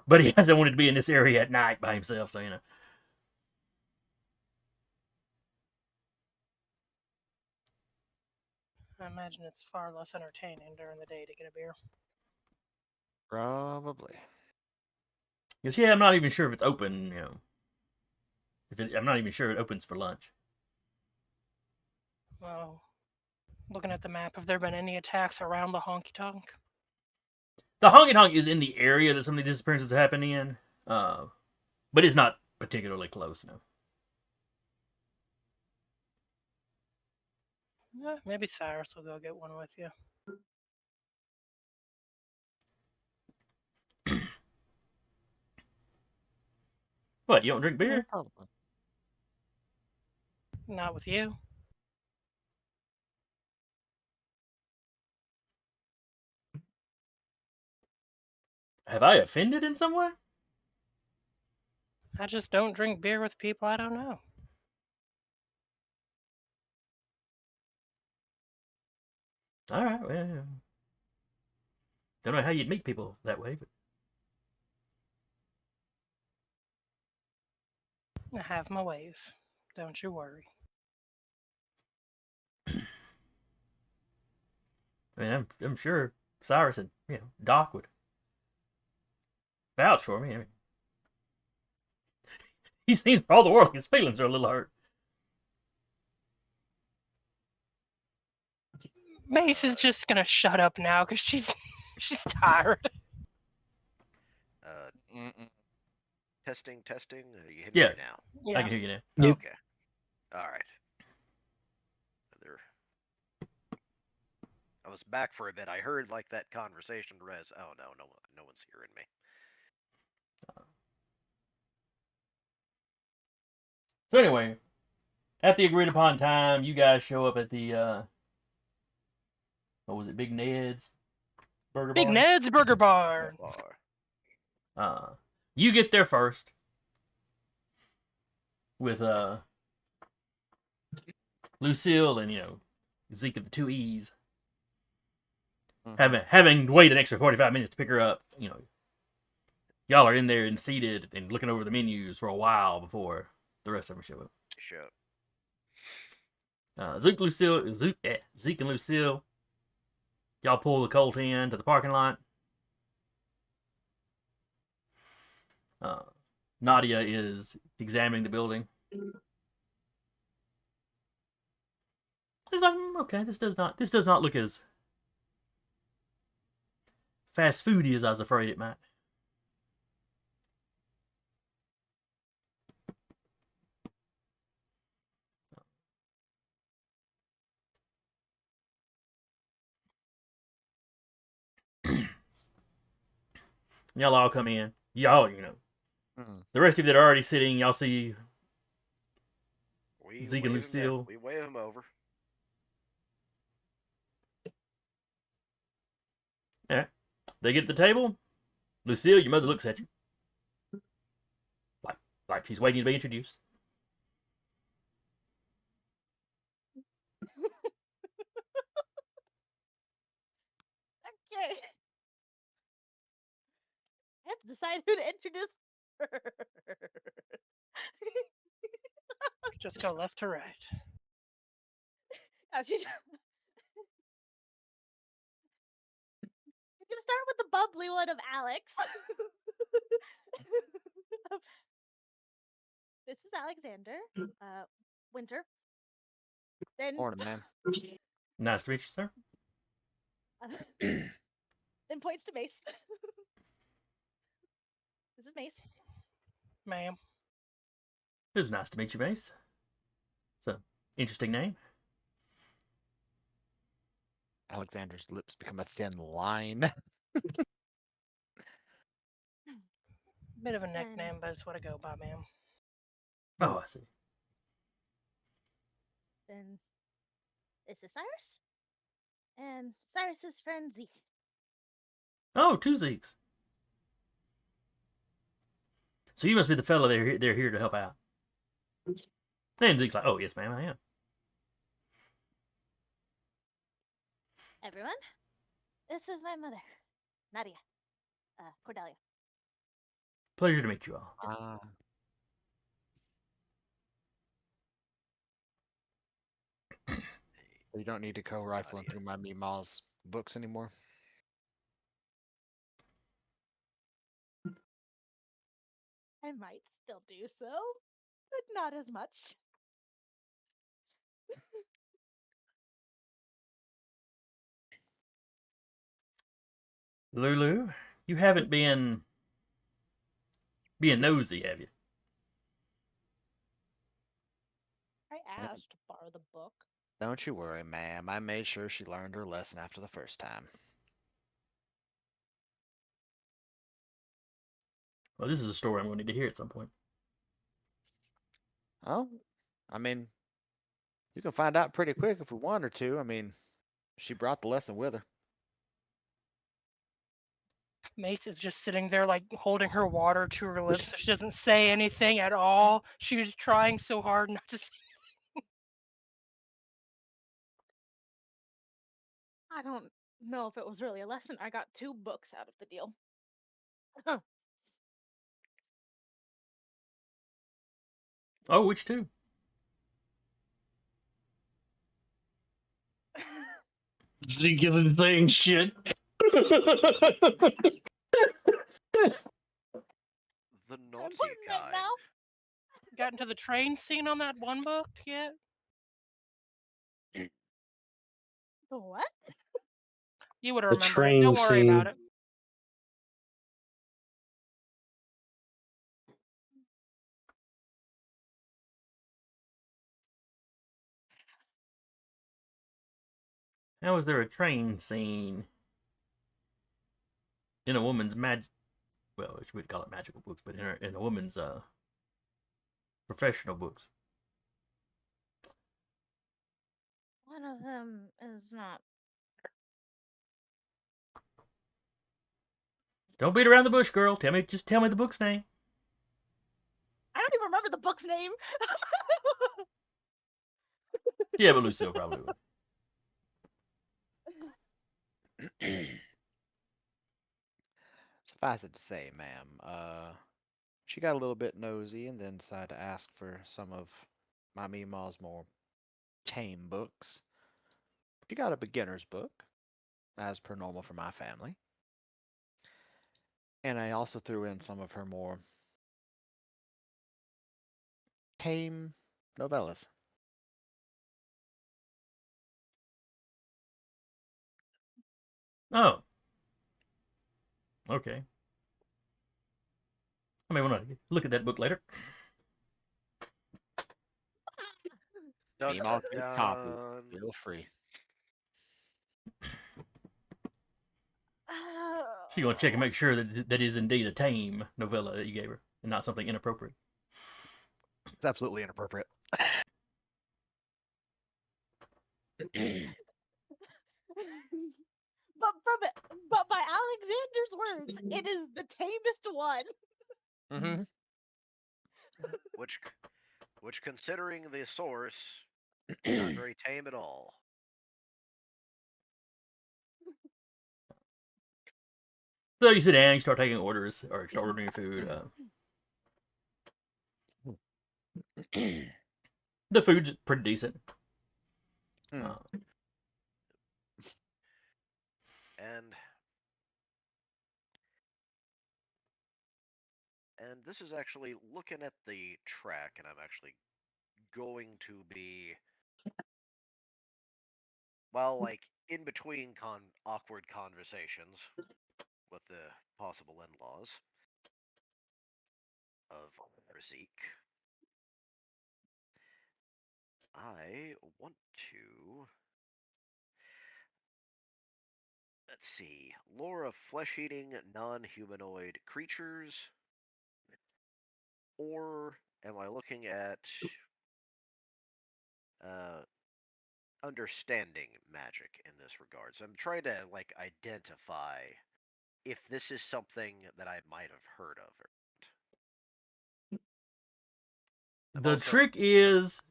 but he hasn't wanted to be in this area at night by himself. So I imagine it's far less entertaining during the day to get a beer. Probably. Because yeah, I'm not even sure if it's open. I'm not even sure it opens for lunch. Well, Looking at the map, have there been any attacks around the honky tonk? The honky tonk is in the area that some of these disappearances happen in, but it's not particularly close. No. Maybe Cyrus will go get one with you. What? You don't drink Yeah, beer? probably. Not with you. Have I offended in some way? I just don't drink beer with people I don't know. All right. Well, don't know how you'd meet people that way, but I have my ways. Don't you worry. I mean, I'm sure Cyrus and Doc would vouch for me. I mean, he seems for all the world his feelings are a little hurt. Mace is just gonna shut up now because she's tired. Mm-mm. Testing. You hear Yeah. me now? I Yeah. can hear you now. Yep. Okay. All right. I was back for a bit. I heard like that conversation. Oh no one's hearing me. So anyway, at the agreed upon time, you guys show up at the what was it, Big Ned's Burger Big Bar? Ned's Burger Bar. You get there first with Lucille and Zeke of the two E's. Mhm. Having waited an extra 45 minutes to pick her up, y'all are in there and seated and looking over the menus for a while before the rest of them show up. Shut. Zeke and Lucille, y'all pull the Colt in to the parking lot. Nadia is examining the building. It's like, okay, this does not look as fast foody as I was afraid it might. Y'all all come in. Y'all, Mm. the rest of you that are already sitting, y'all see We Zeke and wave 'em down. Lucille. We wave him over. Yeah. They get to the table. Lucille, your mother looks at you. Like she's waiting to be introduced. Okay. I have to decide who to introduce first. Just go left to right. She's gonna start with the bubbly one of Alex. This is Alexander. Winter. Then Morning, man. Nice to meet you, sir. then points to Mace. This is Mace. Ma'am. It was nice to meet you, Mace. It's an interesting name. Alexander's lips become a thin line. Bit of a nickname, but it's what I go by, ma'am. Oh, I see. Then this is Cyrus. And Cyrus's friend Zeke. Oh, two Zekes. So you must be the fellow they're here to help out. And Zeke's like, oh, yes, ma'am, I am. Everyone, this is my mother, Nadia. Cordelia. Pleasure to meet you all. Ah. So you don't need to go rifling through my Meemaw's books anymore? I might still do so, but not as much. Lulu, you haven't been being nosy, have you? I asked to borrow the book. Don't you worry, ma'am. I made sure she learned her lesson after the first time. Well, this is a story I'm going to need to hear at some point. Oh, I mean, you can find out pretty quick if we want her to. I mean, she brought the lesson with her. Mace is just sitting there, like holding her water to her lips, so she doesn't say anything at all. She was trying so hard not to say. I don't know if it was really a lesson. I got 2 books out of the deal. Oh, which two? Singular saying shit. The naughty putting it kind. now. Got into the train scene on that one book yet? The what? You would have The remembered it. train Don't worry about scene. it. How is there a train scene in a woman's well, she would call it magical books, but in a woman's professional books? One of them is not. Don't beat around the bush, girl. Just tell me the book's name. I don't even remember the book's name. Yeah, but Lucille probably would. Suffice it to say, ma'am, she got a little bit nosy and then decided to ask for some of my Meemaw's more tame books. She got a beginner's book, as per normal for my family. And I also threw in some of her more tame novellas. Oh. Okay. I may want to look at that book later. Dun, Meemaw dun, copies. dun. Feel free. She's gonna check and make sure that is indeed a tame novella that you gave her, and not something inappropriate. It's absolutely inappropriate. But by Alexander's words, it is the tamest one. Mm-hmm. Which considering the source, not very tame at all. So you sit down, you start taking orders, or start ordering your food. The food's pretty decent. Hmm. And this is actually looking at the track, and I'm actually going to be, well, like in between awkward conversations with the possible in-laws of Zeke. I want to, let's see, lore of flesh-eating non-humanoid creatures, or am I looking at understanding magic in this regard? So I'm trying to like identify if this is something that I might have heard of. The trick is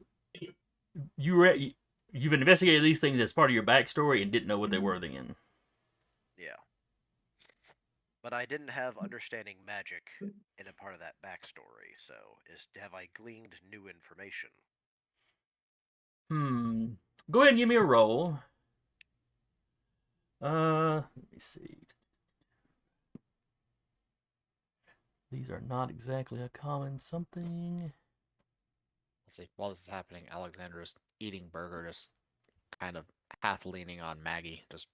you've investigated these things as part of your backstory and didn't know what they were then. Yeah. But I didn't have understanding magic in a part of that backstory, so have I gleaned new information? Go ahead and give me a roll. Let me see. These are not exactly a common something. Let's see. While this is happening, Alexander is eating burger, just kind of half leaning on Maggie. Just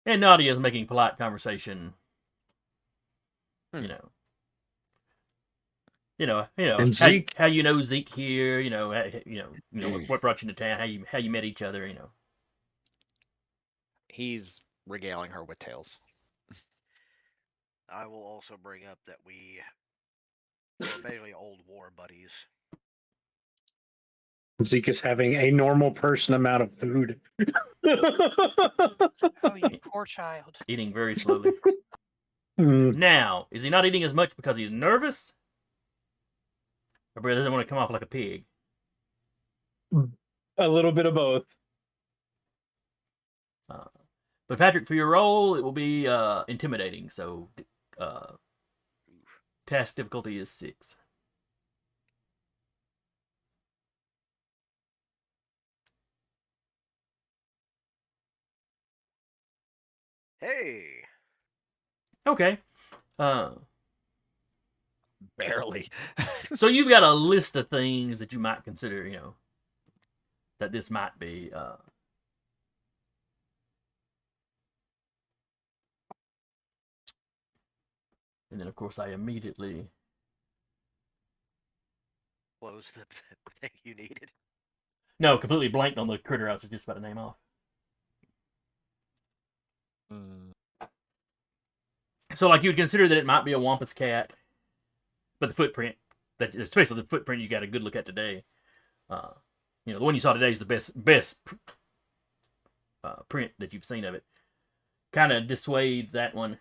And Nadia's making polite conversation. Hmm. And Zeke- how you know Zeke here. What brought you to town. How you met each other. He's regaling her with tales. I will also bring up that we were basically old war buddies. Zeke is having a normal person amount of food. Oh, you poor child. Eating very slowly. Hmm. Now, is he not eating as much because he's nervous? Or because he doesn't want to come off like a pig? A little bit of both. But Patrick, for your role, it will be intimidating. So, task difficulty is 6. Hey, Okay. Barely. So you've got a list of things that you might consider, that this might be. And then, of course, I immediately. close the thing you needed. No, completely blanked on the critter I was just about to name off. Mm, So, like, you would consider that it might be a Wampus cat, but the footprint, especially the footprint you got a good look at today, the one you saw today is the best print that you've seen of it. Kind of dissuades that one.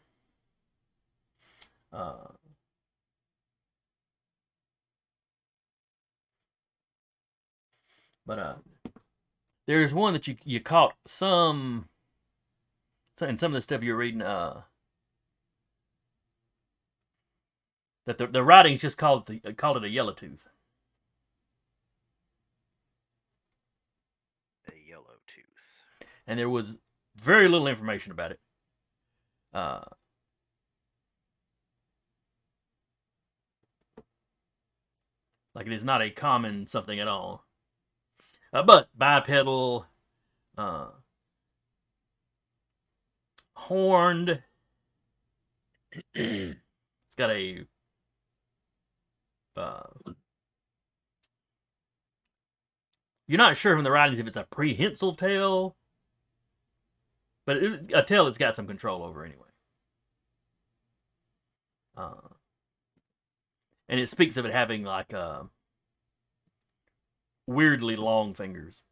But there's one that you caught in some of the stuff you're reading. That the writings just called it a Yellatooth. A Yellatooth. And there was very little information about it. Like it is not a common something at all. But bipedal, horned. It's got a you're not sure from the writings if it's a prehensile tail, but a tail it's got some control over anyway. And it speaks of it having like weirdly long fingers.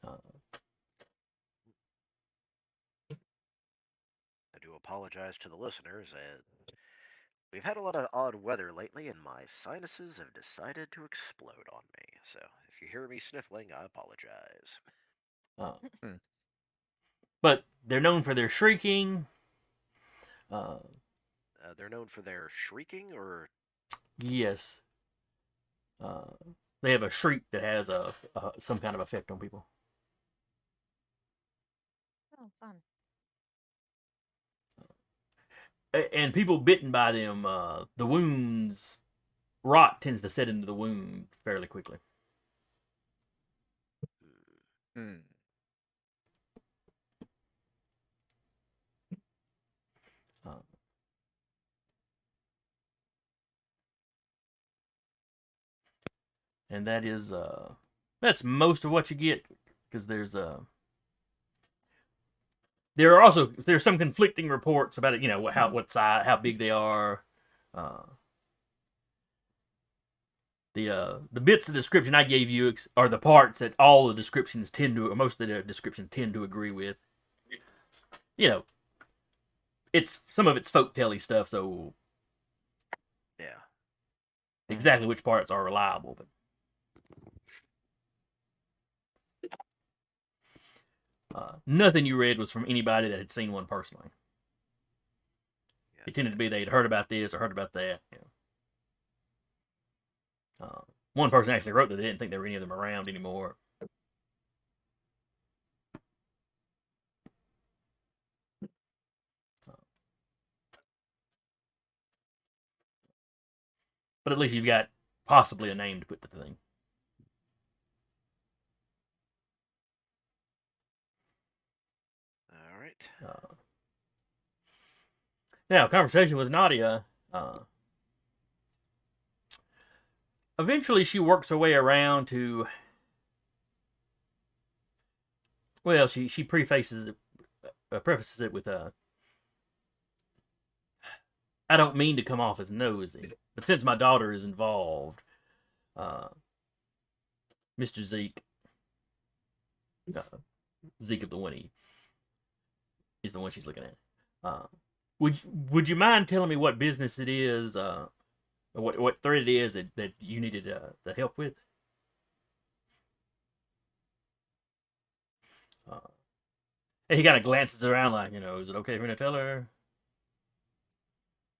I do apologize to the listeners. We've had a lot of odd weather lately, and my sinuses have decided to explode on me. So if you hear me sniffling, I apologize. But they're known for their shrieking. They're known for their shrieking, or Yes. They have a shriek that has some kind of effect on people. Oh, fun. And people bitten by them, the wounds, rot tends to set into the wound fairly quickly. mm. And that's most of what you get, because there's some conflicting reports about it. What size, how big they are. The bits of description I gave you are the parts that all the descriptions most of the descriptions tend to agree with. It's some of it's folktale-y stuff, so yeah. exactly which parts are reliable, but nothing you read was from anybody that had seen one personally. It tended to be they'd heard about this or heard about that. One person actually wrote that they didn't think there were any of them around anymore. But at least you've got possibly a name to put to the thing. All right. Now, conversation with Nadia. Eventually, she works her way around to. Well, she prefaces it, prefaces it with I don't mean to come off as nosy, but since my daughter is involved, Mr. Zeke, Zeke of the Winnie, is the one she's looking at. Would you mind telling me what business it is, what thread it is that you needed the help with? And he kind of glances around like, is it okay for me to tell her?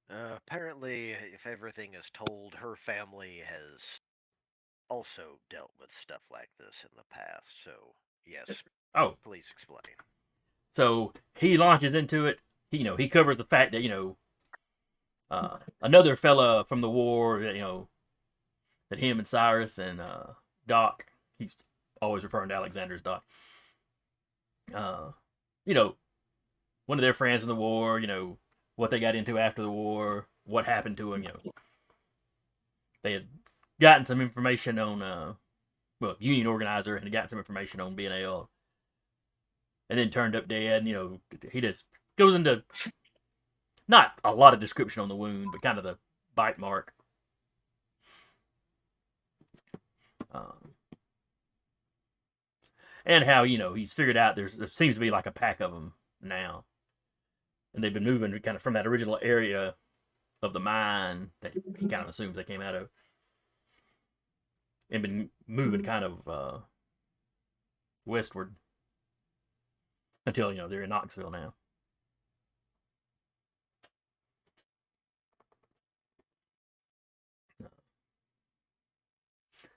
Apparently, if everything is told, her family has also dealt with stuff like this in the past. So, yes, Oh, please explain. so he launches into it. He covers the fact that another fella from the war, that him and Cyrus and Doc, he's always referring to Alexander as Doc. One of their friends from the war, what they got into after the war, what happened to him, they had gotten some information on, union organizer, and had gotten some information on BNL, and then turned up dead. He just goes into not a lot of description on the wound, but kind of the bite mark. And how, he's figured out there seems to be like a pack of them now. And they've been moving kind of from that original area of the mine that he kind of assumes they came out of. And been moving kind of westward until, they're in Knoxville now.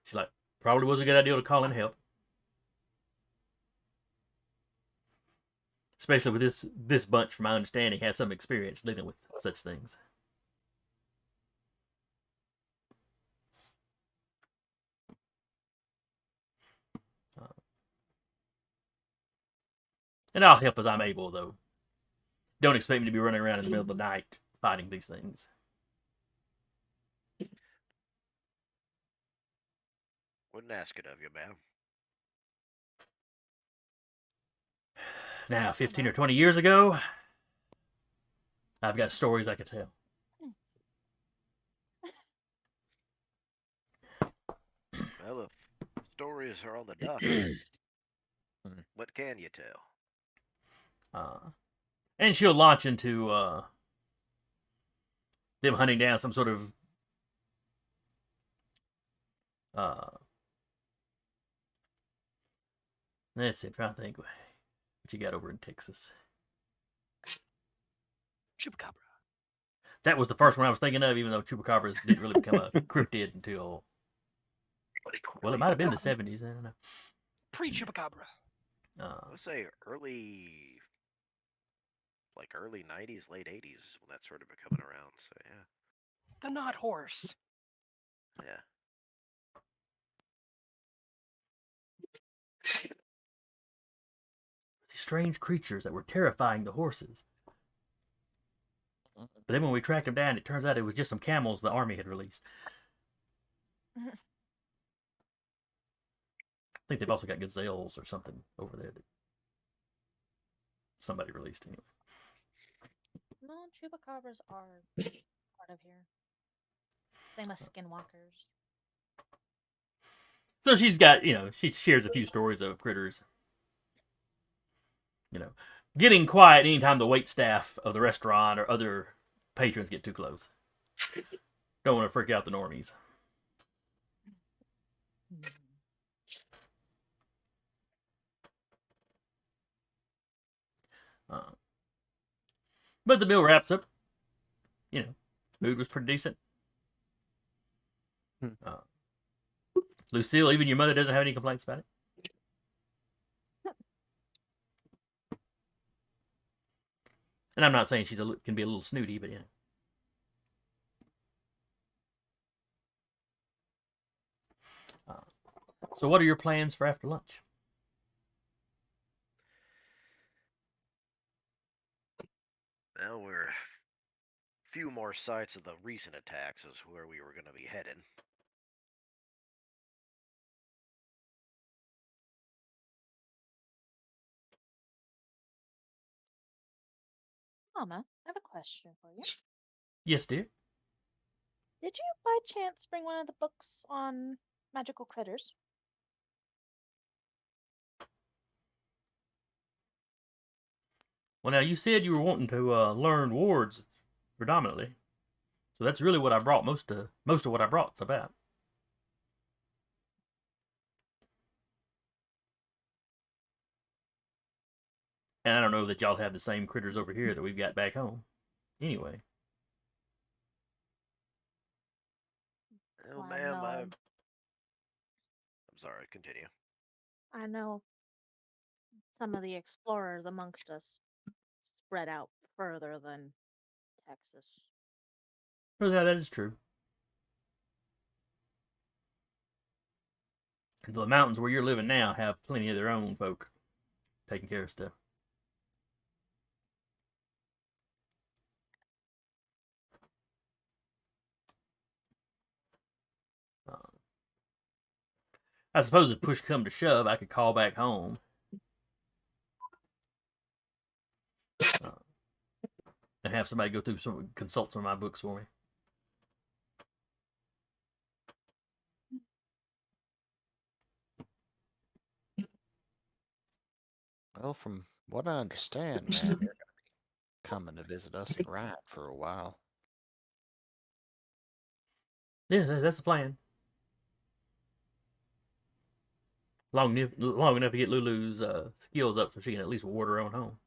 She's like, probably was a good idea to call in help. Especially with this bunch, from my understanding, has some experience dealing with such things. And I'll help as I'm able, though. Don't expect me to be running around in the middle of the night fighting these things. Wouldn't ask it of you, ma'am. Now, 15 or 20 years ago, I've got stories I could tell. Well, if stories are on the docket, what can you tell? And she'll launch into them hunting down some sort of let's see, I'm trying to think what you got over in Texas. Chupacabra. That was the first one I was thinking of, even though chupacabras didn't really become a cryptid until, well, it might have been the 70s. I don't know. Pre-Chupacabra. Let's say early 90s, late 80s is when that started becoming around. So yeah. The Knot Horse. Yeah. These strange creatures that were terrifying the horses. But then when we tracked them down, it turns out it was just some camels the army had released. I think they've also got gazelles or something over there that somebody released anyway. No, chupacabras are part of here. Same as skinwalkers. So she's got, she shares a few stories of critters. Getting quiet anytime the wait staff of the restaurant or other patrons get too close. Don't want to freak out the normies. But the meal wraps up. Food was pretty decent. Lucille, even your mother doesn't have any complaints about it. And I'm not saying can be a little snooty, but So, what are your plans for after lunch? Well, we're a few more sites of the recent attacks is where we were going to be headed. Mama, I have a question for you. Yes, dear. Did you by chance bring one of the books on magical critters? Well, now you said you were wanting to learn wards predominantly, so that's really what I brought. Most of what I brought's about. And I don't know that y'all have the same critters over here that we've got back home. Anyway. Oh, Well, ma'am, no. I'm sorry, continue. I know some of the explorers amongst us spread out further than Texas. Well, that is true. The mountains where you're living now have plenty of their own folk taking care of stuff. I suppose if push come to shove, I could call back home. And have somebody go through consult some of my books for me. Well, from what I understand, ma'am, you're going to be coming to visit us and ride for a while. Yeah, that's the plan. Long enough to get Lulu's skills up so she can at least ward her own home.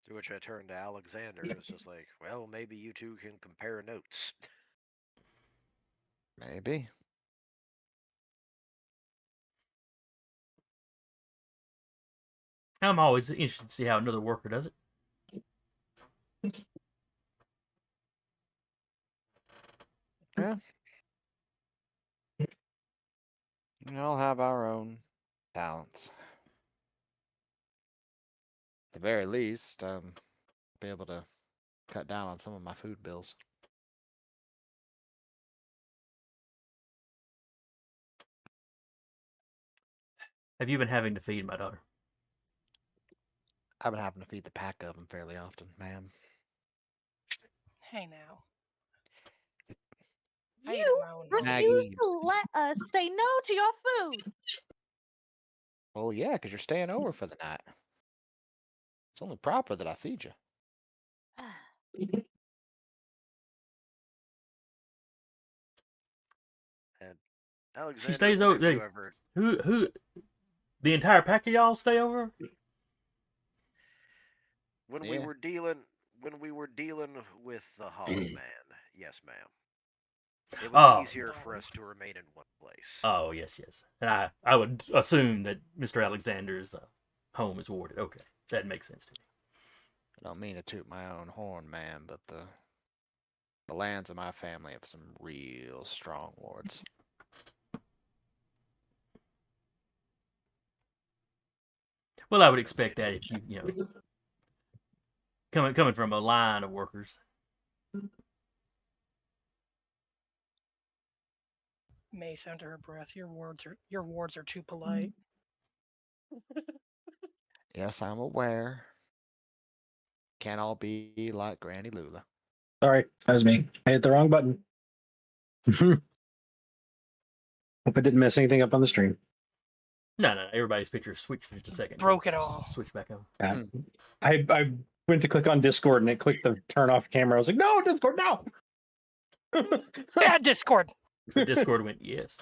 To which I turned to Alexander. It's just like, well, maybe you two can compare notes. Maybe. I'm always interested to see how another worker does it. Yeah. We all have our own talents. At the very least, be able to cut down on some of my food bills. Have you been having to feed my daughter? I've been having to feed the pack of them fairly often, ma'am. Hey now. I eat You at my own refuse Maggie. to let us say no to your food. Well, yeah, because you're staying over for the night. It's only proper that I feed you. And Alexander, She stays when over. have you ever Who? The entire pack of y'all stay over? when we Yeah. were dealing with the Hollow Man? Yes, ma'am. It was Oh. easier for us to remain in one place. Oh, yes. And I would assume that Mr. Alexander's home is warded. Okay, that makes sense to me. I don't mean to toot my own horn, ma'am, but the lands of my family have some real strong wards. Well, I would expect that if you know, coming from a line of workers. Mace under her breath. Your wards are too polite. Yes, I'm aware. Can't all be like Granny Lulu. Sorry, that was me. I hit the wrong button. Hope I didn't mess anything up on the stream. No. Everybody's picture switched for just a second. Broke it all. Switch back over. Yeah. I went to click on Discord and it clicked the turn off camera. I was like, no, Discord, no. Bad Discord. The Discord went yes.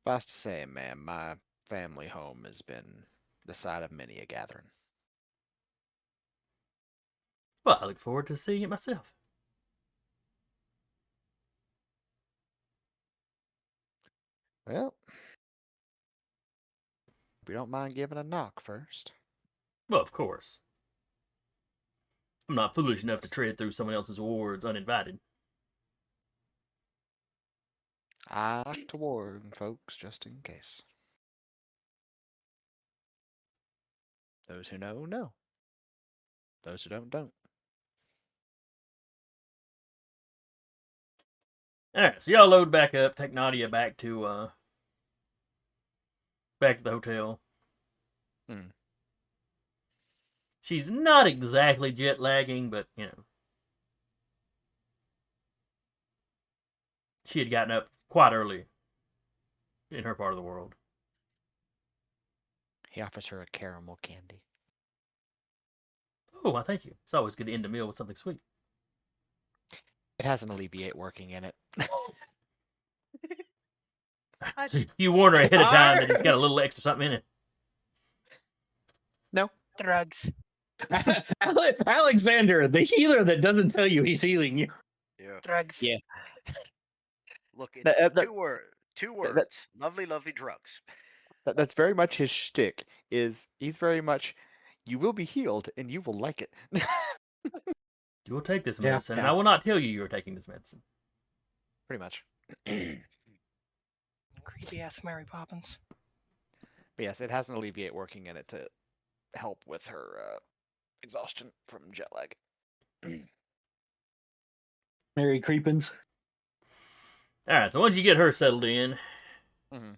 Fast to say, ma'am, my family home has been the site of many a gathering. Well, I look forward to seeing it myself. Well, we don't mind giving a knock first. Well, of course. I'm not foolish enough to tread through someone else's wards uninvited. I like to warn folks just in case. Those who know, know. Those who don't, don't. Alright, so y'all load back up, take Nadia back to the hotel. Hmm. She's not exactly jet lagging, but you know. She had gotten up quite early in her part of the world. He offers her a caramel candy. Oh, well, thank you. It's always good to end a meal with something sweet. It has an alleviate working in it. So you warn her ahead of time that it's got a little extra something in it. No. Drugs. Alexander, the healer that doesn't tell you he's healing you. Yeah. Drugs. Yeah. Look, it's That- two words. Lovely, lovely drugs. That's very much his shtick. He's very much, you will be healed and you will like it. You will take this Yeah, medicine, and yeah. I will not tell you are taking this medicine. Pretty much. Creepy ass Mary Poppins. But yes, it has an alleviate working in it to help with her exhaustion from jet lag. Mary Creepins. Alright, so once you get her settled in, Mhm.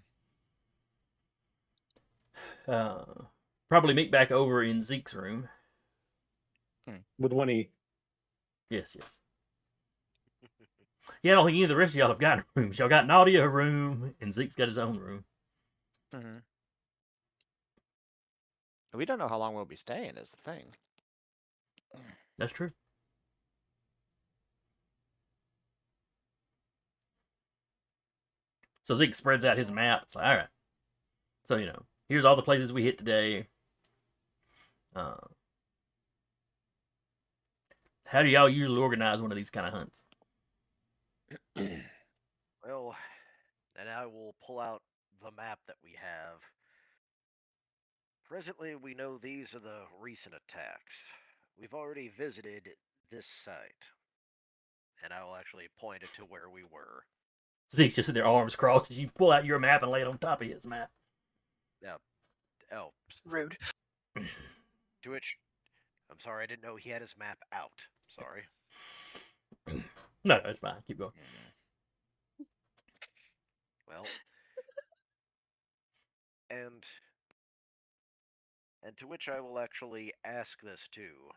probably meet back over in Zeke's room. With one E. Yes. Yeah, I don't think any of the rest of y'all have got rooms. Y'all got Nadia her room, and Zeke's got his own room. Mhm. We don't know how long we'll be staying, is the thing. That's true. So Zeke spreads out his map. It's like, all right. So, you know, here's all the places we hit today. How do y'all usually organize one of these kind of hunts? Well, then I will pull out the map that we have. Presently, we know these are the recent attacks. We've already visited this site. And I will actually point it to where we were. Zeke's just in their arms crossed as you pull out your map and lay it on top of his map. Oh, Rude. to which, I'm sorry, I didn't know he had his map out. Sorry. No, it's fine. Keep going. Well, and to which I will actually ask this too.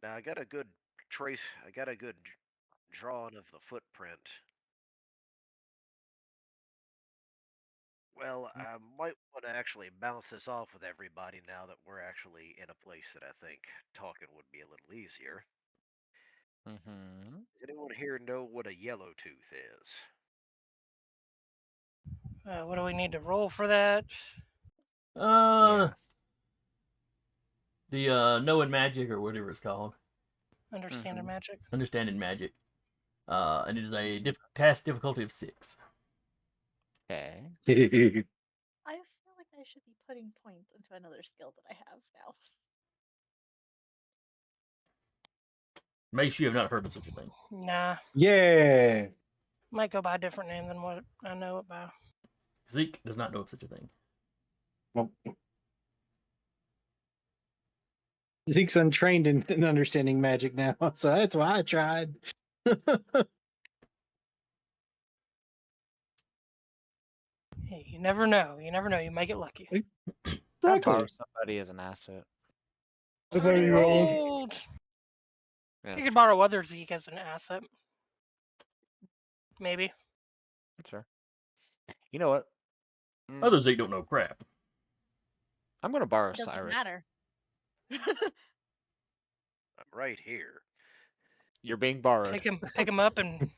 Now I got a good drawing of the footprint. Well, I might want to actually bounce this off with everybody now that we're actually in a place that I think talking would be a little easier. Mm-hmm. Does anyone here know what a Yellatooth is? What do we need to roll for that? Yeah. The knowing magic or whatever it's called. Understanding magic. Understanding magic. And it is a task difficulty of 6. Okay. I feel like I should be putting points into another skill that I have now. Make sure you have not heard of such a thing. Nah. Yeah. Might go by a different name than what I know it by. Zeke does not know of such a thing. Well, Zeke's untrained in understanding magic now, so that's why I tried. Hey, you never know. You never know. You make it lucky. I'll borrow Exactly. somebody as an asset. Okay, you rolled. Rolled. Yeah, You that's could borrow other Zeke as an asset. Maybe. That's fair. You know what? Other Zeke don't know crap. I'm going to borrow Doesn't Cyrus. matter. I'm right here. You're being borrowed. Pick him up and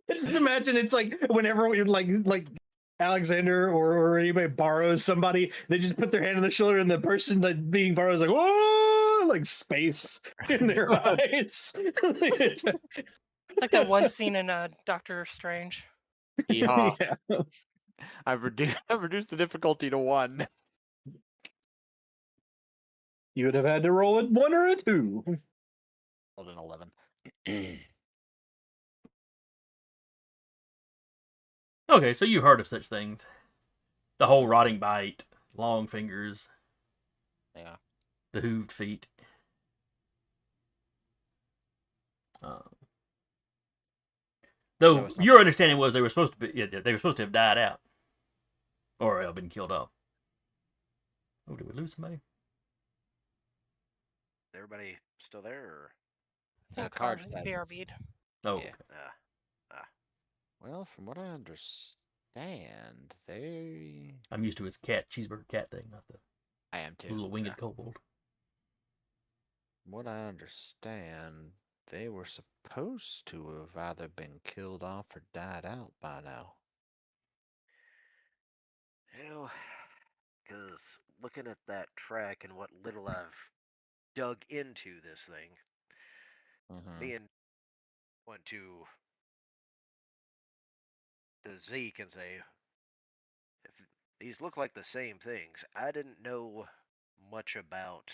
Just imagine it's like whenever you're like Alexander or anybody borrows somebody, they just put their hand on the shoulder and the person that being borrowed is like, whoa, like space in their eyes. it's like that one scene in Doctor Strange. Yeehaw. Yeah. I've reduced the difficulty to 1. You would have had to roll a 1 or a 2. Rolled an 11. Okay, so you heard of such things. The whole rotting bite, long fingers, Yeah. the hooved feet. Though it's your understanding was they were supposed to be, they were supposed to have died out, or been killed off. Oh, did we lose somebody? Everybody still there? Or? I think card Card says it's- BRB'd. Oh, Yeah. okay. Well, from what I understand, they. I'm used to his cat cheeseburger cat thing, not the I am too. little winged kobold. From what I understand, they were supposed to have either been killed off or died out by now. Hell, because looking at that track and what little I've dug into this thing, me and went to Zeke and say, if these look like the same things, I didn't know much about,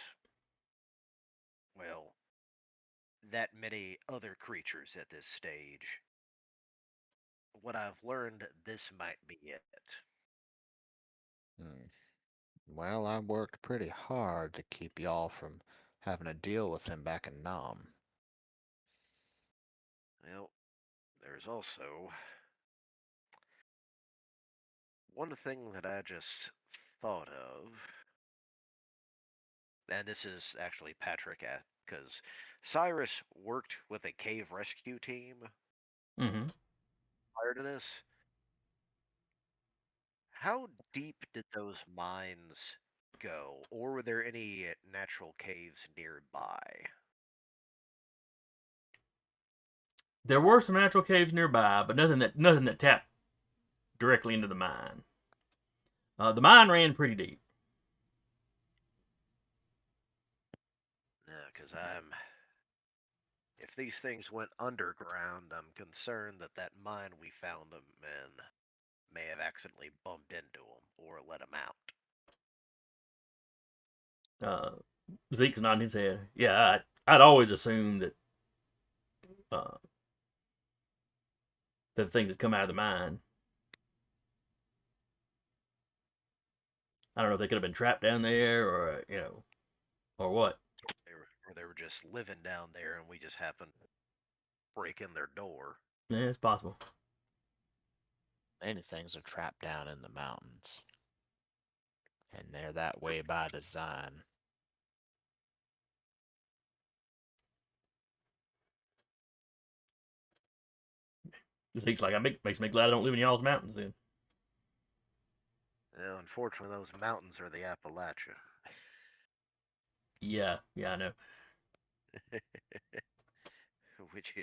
well, that many other creatures at this stage. What I've learned, this might be it. Well, I worked pretty hard to keep y'all from having to deal with him back in Nam. Well, there's also one thing that I just thought of, and this is actually Patrick, because Cyrus worked with a cave rescue team Mm-hmm. prior to this. How deep did those mines go, or were there any natural caves nearby? There were some natural caves nearby, but nothing that tapped directly into the mine. The mine ran pretty deep. Because if these things went underground, I'm concerned that that mine we found them in may have accidentally bumped into them or let them out. Zeke's nodding his head. Yeah, I'd always assumed that the things that come out of the mine. I don't know if they could have been trapped down there, or or what. They were just living down there, and we just happened to break in their door. Yeah, it's possible. Many things are trapped down in the mountains. And they're that way by design. Zeke's like, makes me glad I don't live in y'all's mountains then. Well, unfortunately, those mountains are the Appalachia. Yeah, I know. Which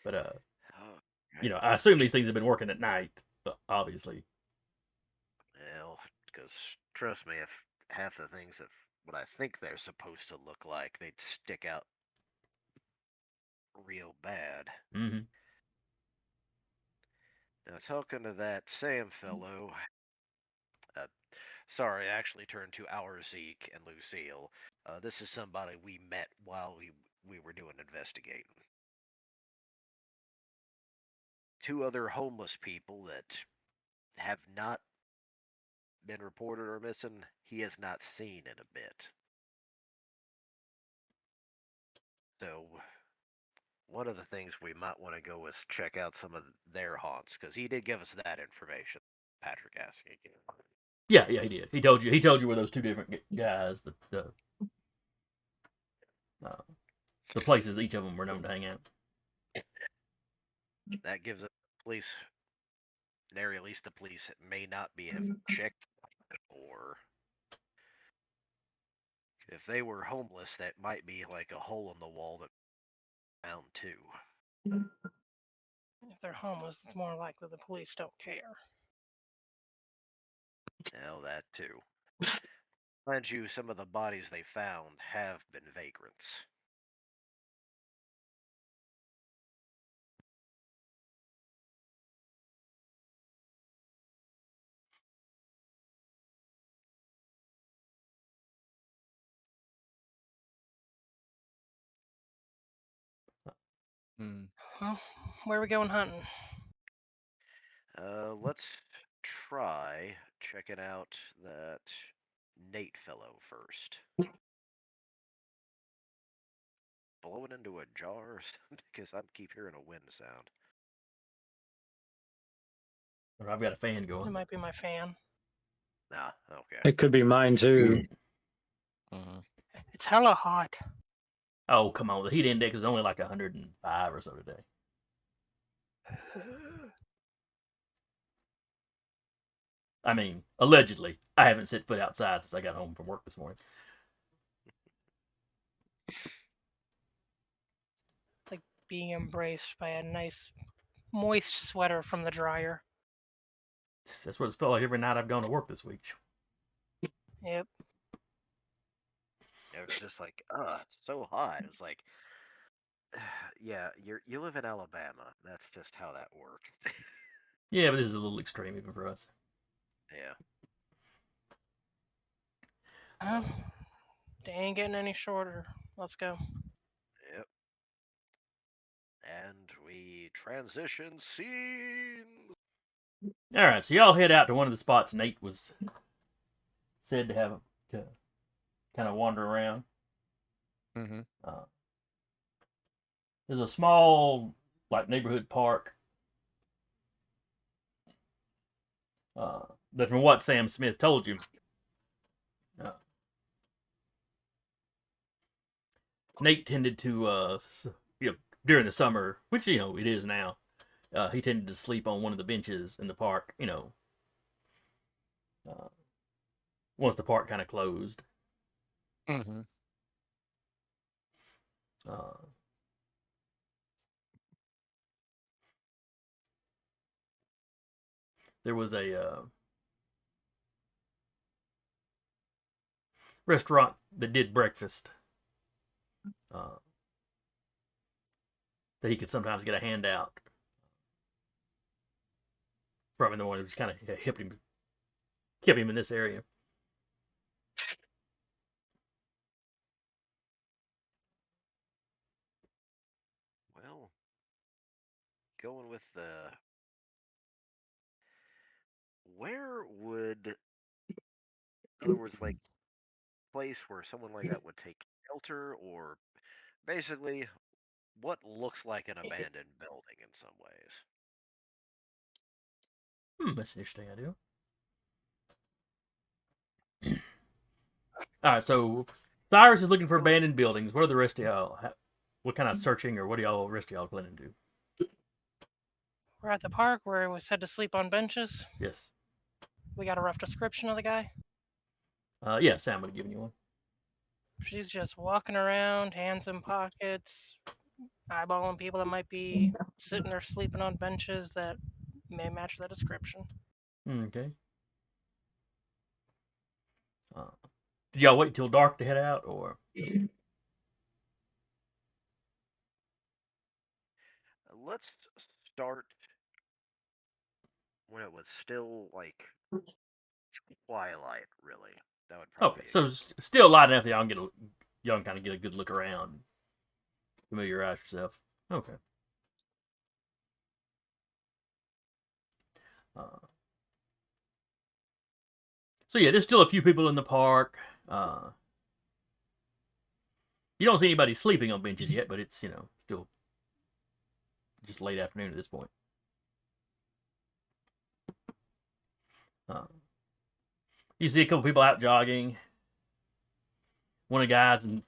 But oh, I assume these things have been working at night, obviously. well, because trust me, if half the things of what I think they're supposed to look like, they'd stick out real bad. Mm-hmm. Now, talking to that Sam fellow, sorry, I actually turned to our Zeke and Lucille. This is somebody we met while we were doing investigating. Two other homeless people that have not been reported or missing, he has not seen in a bit. So, one of the things we might want to go is check out some of their haunts, because he did give us that information. Patrick asking again. Yeah, he did. He told you where those two different guys, the places each of them were known to hang out. That gives us the police, or at least the police may not be have checked, or if they were homeless, that might be like a hole in the wall that found too. If they're homeless, it's more likely the police don't care. Well, that too. Mind you, some of the bodies they found have been vagrants. Well, where are we going hunting? Let's try checking out that Nate fellow first. Blowing into a jar or something? Because I keep hearing a wind sound. Or I've got a fan It going. might be my fan. Ah, okay. It could be mine too. It's hella hot. Oh, come on. The heat index is only like 105 or so today. I mean, allegedly. I haven't set foot outside since I got home from work this morning. Like being embraced by a nice, moist sweater from the dryer. That's what it's felt like every night I've gone to work this week. Yep. It was just like, it's so hot. It was like, yeah, you live in Alabama. That's just how that works. Yeah, but this is a little extreme even for us. Yeah. They ain't getting any shorter. Let's go. Yep. And we transition scenes. All right, so y'all head out to one of the spots Nate was said to have to kind of wander around. Mm-hmm. There's a small, like, neighborhood park that, from what Sam Smith told you, Nate tended to, during the summer, which, it is now, he tended to sleep on one of the benches in the park, once the park kind of closed. Mm-hmm. There was a restaurant that did breakfast that he could sometimes get a handout from in the morning. It just kind of kept him in this area. Well, going with the. Where would, in other words, like, place where someone like that would take shelter, or basically what looks like an abandoned building in some ways? That's an interesting idea. All right, so Cyrus is looking for Really? abandoned buildings. What are the rest of y'all? What kind of searching, or what do y'all rest of y'all planning to do? We're at the park where it was said to sleep on benches. Yes. We got a rough description of the guy. Yeah, Sam would have given you one. She's just walking around, hands in pockets, eyeballing people that might be sitting or sleeping on benches that may match that description. Okay. Did y'all wait till dark to head out, or? Let's start when it was still like twilight. Really, that would probably. Okay, so it's still light enough that y'all can kind of get a good look around, familiarize yourself. Okay. So yeah, there's still a few people in the park. You don't see anybody sleeping on benches yet, but it's still just late afternoon at this point. You see a couple people out jogging. One of the guys, and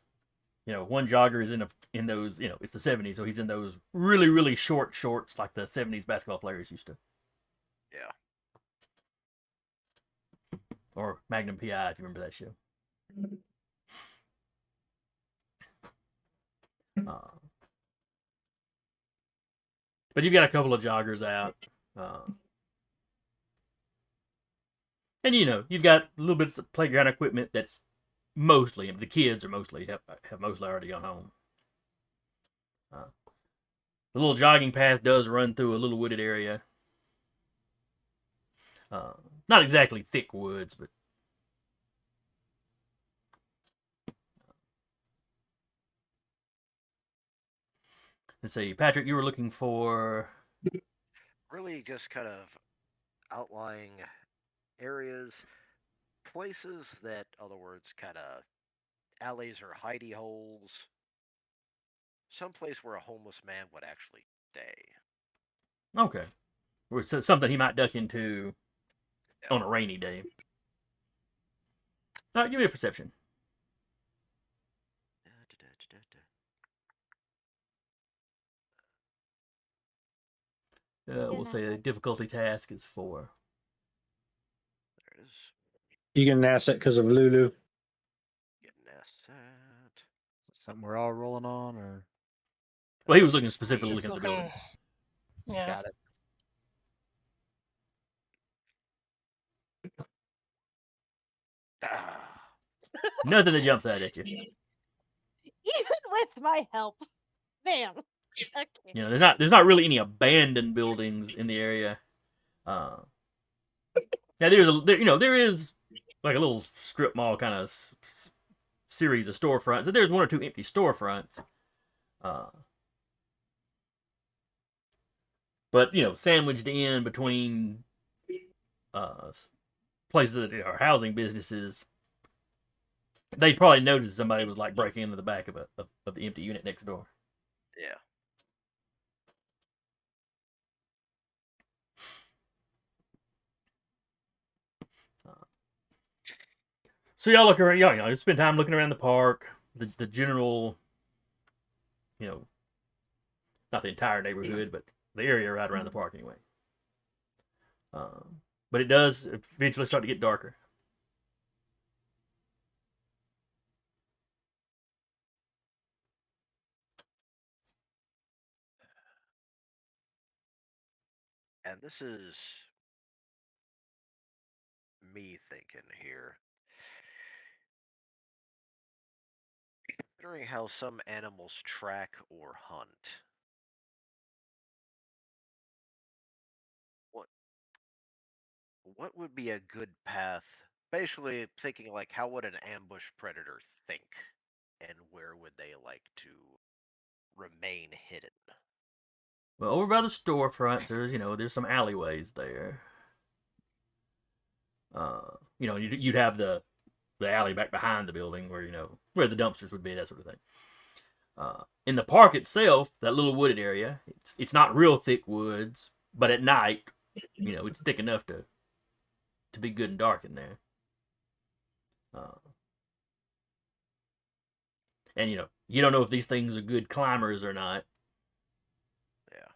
one jogger is in those, it's the '70s, so he's in those really, really short shorts like the '70s basketball players used to. Yeah. Or Magnum PI, if you remember that show. But you've got a couple of joggers out. And you've got a little bit of playground equipment that's mostly, the kids are mostly, have mostly already gone home. The little jogging path does run through a little wooded area. Not exactly thick woods, but Let's see, Patrick, you were looking for. Really just kind of outlying areas, places that, other words, kind of alleys or hidey holes, someplace where a homeless man would actually stay. Okay. Or something he might duck into Yeah. on a rainy day. All right, give me a perception. We'll say the difficulty task is 4. There it is. You get an asset because of Lulu. Get an asset. Something we're all rolling on, or Well, he was This looking is specifically Just looking at the looking. buildings. Yeah. got it. Ah, Nothing that jumps out at you. Even with my help. Damn. Okay. You know, there's not really any abandoned buildings in the area. Now there is like a little strip mall kind of series of storefronts. And there's 1 or 2 empty storefronts. But sandwiched in between places that are housing businesses, they'd probably notice somebody was like breaking into the back of the empty unit next door. yeah. So y'all look around. You spend time looking around the park, the general, not the entire neighborhood, but the area right around the park anyway. But it does eventually start to get darker. And this is me thinking here. Considering how some animals track or hunt, what what would be a good path? Basically, thinking like, how would an ambush predator think, and where would they like to remain hidden? Well, over by the storefronts, there's some alleyways there. You'd have the alley back behind the building where the dumpsters would be, that sort of thing. In the park itself, that little wooded area, it's not real thick woods, but at night, it's thick enough to be good and dark in there. And you don't know if these things are good climbers or not. Yeah.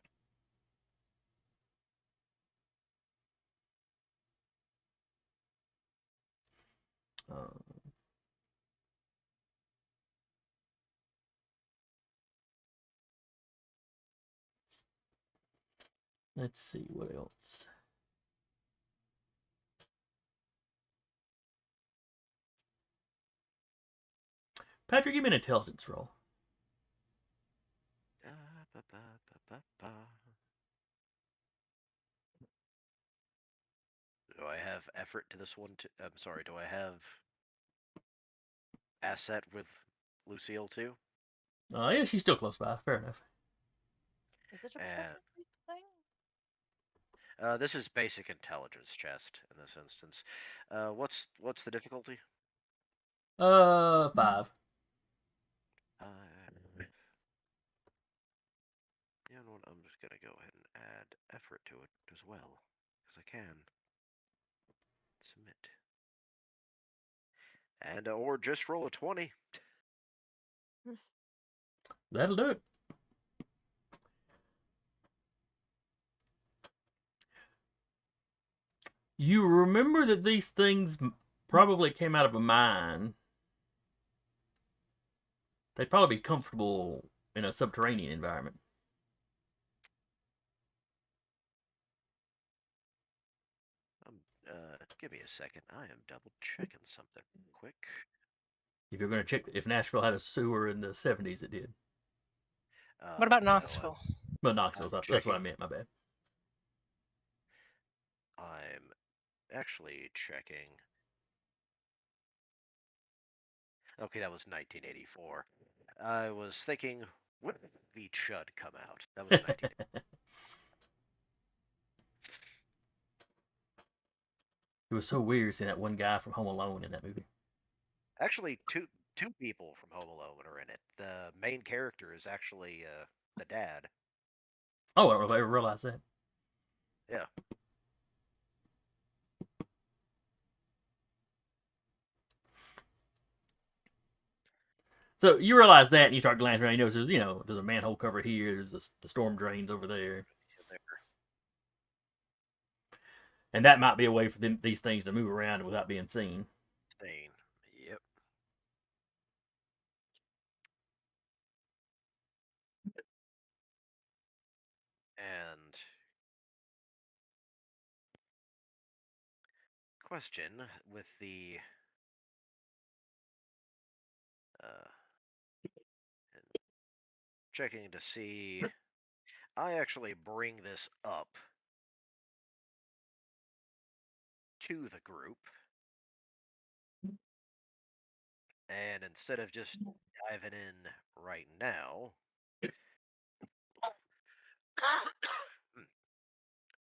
Let's see what else. Patrick, give me an intelligence roll. Do I have effort to this one? I'm sorry. Do I have asset with Lucille too? Yeah, she's still close by. Fair enough. Is it a And perfect thing? this is basic intelligence chest in this instance. What's the difficulty? 5. You know what? I'm just gonna go ahead and add effort to it as well, because I can. Submit. And or just roll a 20. That'll do it. You remember that these things probably came out of a mine. They'd probably be comfortable in a subterranean environment. Give me a second. I am double checking something quick. If you're going to check if Nashville had a sewer in the 70s, it did. What about No, Knoxville? Well, Knoxville, I'm that's what I checking. meant, my bad. I'm actually checking. Okay, that was 1984. I was thinking When did the Chud come out? That was 1980. It was so weird seeing that one guy from Home Alone in that movie. Actually, two people from Home Alone are in it. The main character is actually the dad. Oh, I don't know if I ever realized that. Yeah. So you realize that, and you start glancing around. You notice there's a manhole cover here. There's the storm drains over there, and that might be a way for these things to move around without being seen. Yep. And question with the checking to see. I actually bring this up to the group, and instead of just diving in right now,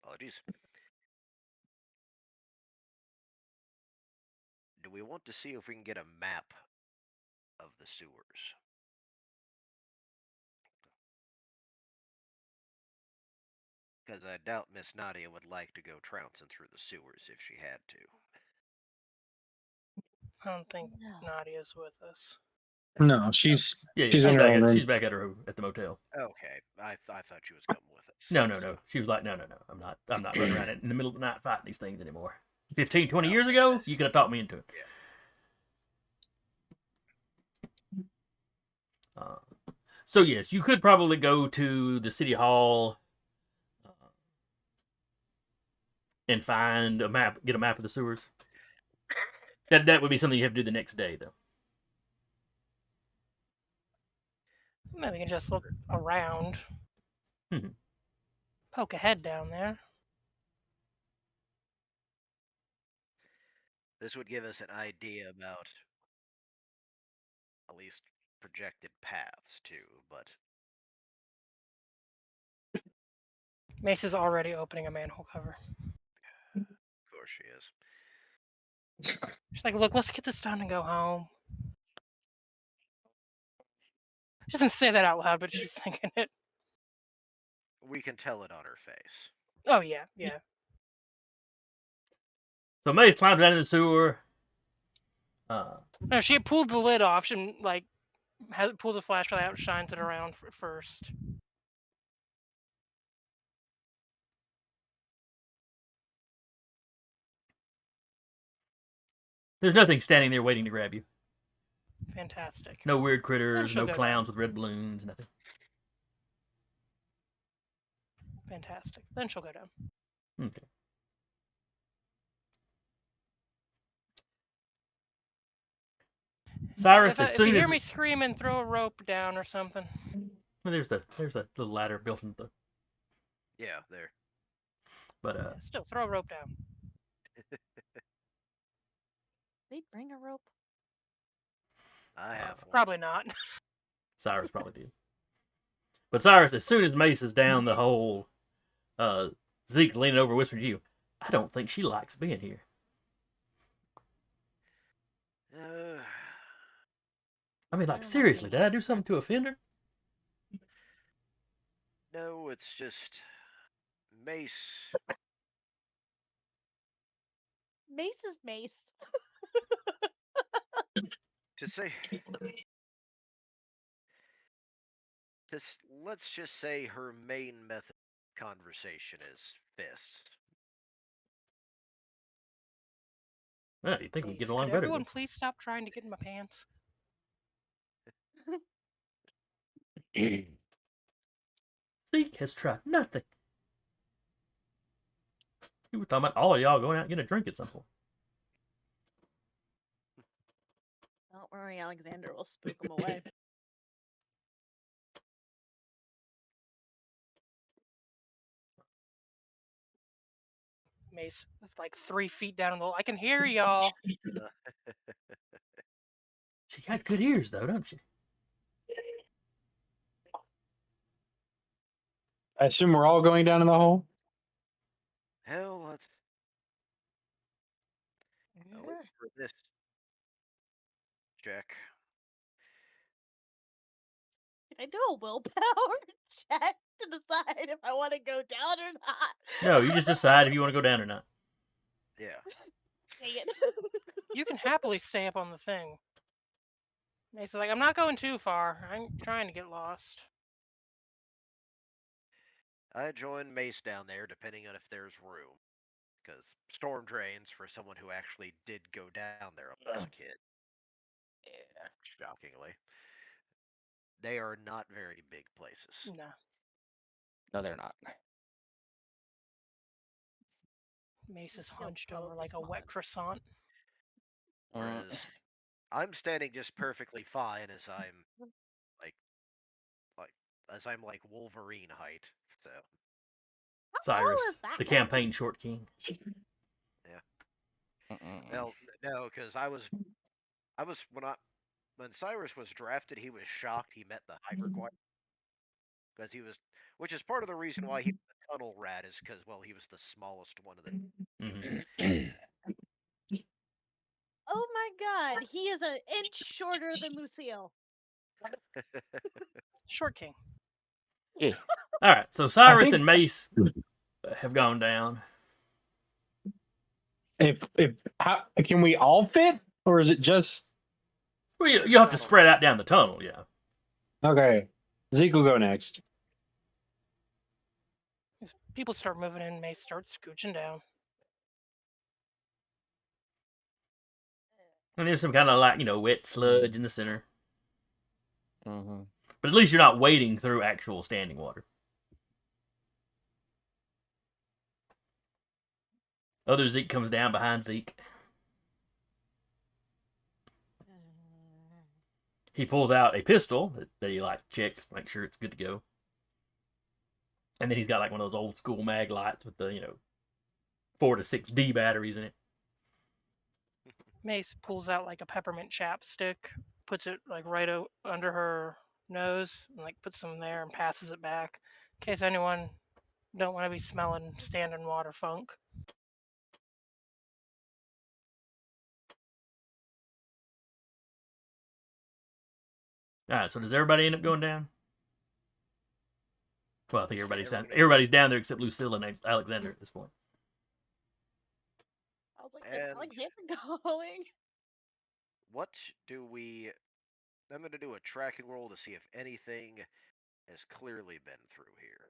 apologies. Do we want to see if we can get a map of the sewers? Because I doubt Miss Nadia would like to go trouncing through the sewers if she had to. I don't think No. Nadia's with us. No, she's Yeah, she's in her own room. she's back at the motel. Okay, I thought she was coming with us. No. She was like, no. I'm not running around in the middle of the night fighting these things anymore. 15, 20 years ago, you could have talked me into it. Yeah. So yes, you could probably go to the city hall and find a map, get a map of the sewers. That would be something you have to do the next day, though. Maybe we can just look around. Mhm. Poke a head down there. This would give us an idea about at least projected paths too, but Mace is already opening a manhole cover. of course she is. She's like, look, let's get this done and go home. She doesn't say that out loud, but she's thinking it. We can tell it on her face. Oh, yeah. So May climbs down in the sewer. No, she had pulled the lid off and, like, pulls a flashlight out and shines it around first. There's nothing standing there waiting to grab you. Fantastic. No weird critters, she'll no go clowns with red balloons, nothing. Fantastic. Then she'll go down. Okay. Cyrus, as If soon you as hear me screaming, throw a rope down or something. well, there's a little ladder built into the. Yeah, there. But Yeah, still, throw a rope down. They bring a rope. I have one. Probably not. Cyrus probably did. But Cyrus, as soon as Mace is down the hole, Zeke's leaning over, whispering to you, "I don't think she likes being here." I mean, like, seriously, did I do something to offend her? No, it's just Mace. Mace is Mace. To say, let's just say her main method of conversation is fists. Yeah, you'd think we'd get Mace, along could better. everyone please stop trying to get in my pants? Zeke has tried nothing. You were talking about all of y'all going out and getting a drink at some point. Don't worry, Alexander will spook him away. Mace, it's like 3 feet down in the hole. I can hear y'all. She got good ears, though, don't she? I assume we're all going down in the hole. Hell, let's wait for this check. Can I do a willpower check to decide if I want to go down or not? No, you just decide if you want to go down or not. Yeah. Dang it. You can happily stay up on the thing. Mace is like, I'm not going too far. I'm trying to get lost. I join Mace down there, depending on if there's room. Because storm drains, for someone who actually did go down there as a kid, shockingly, they are not very big places. No. No, they're not. Mace is Feels hunched probably over like a wet small. croissant. Whereas I'm standing just perfectly fine as I'm like as I'm like Wolverine height. So How tall Cyrus, is that? the campaign short king. well, no, because I was when Cyrus was drafted, he was shocked he met the height requirement because which is part of the reason why he was a tunnel rat is because he was the smallest one of the. Mhm. Oh my god, he is an inch shorter than Lucille. Short king. Yeah. All right, so Cyrus think- and Mace have gone down. If how can we all fit, or is it just Well, you have to spread out down the tunnel, yeah. okay? Zeke will go next. As people start moving in, Mace starts scooching down. And there's some kind of like wet sludge in the center, Mm-hmm. but at least you're not wading through actual standing water. Other Zeke comes down behind Zeke. He pulls out a pistol that he checks, make sure it's good to go. And then he's got one of those old school mag lights with the 4 to 6 D batteries in it. Mace pulls out like a peppermint chapstick, puts it right under her nose, and puts some there and passes it back in case anyone don't want to be smelling standing water funk. All right, so does everybody end up going down? Well, I think everybody's down there except Lucille and Alexander at this point. I was like, And- Alexander going? What do we? I'm going to do a tracking roll to see if anything has clearly been through here.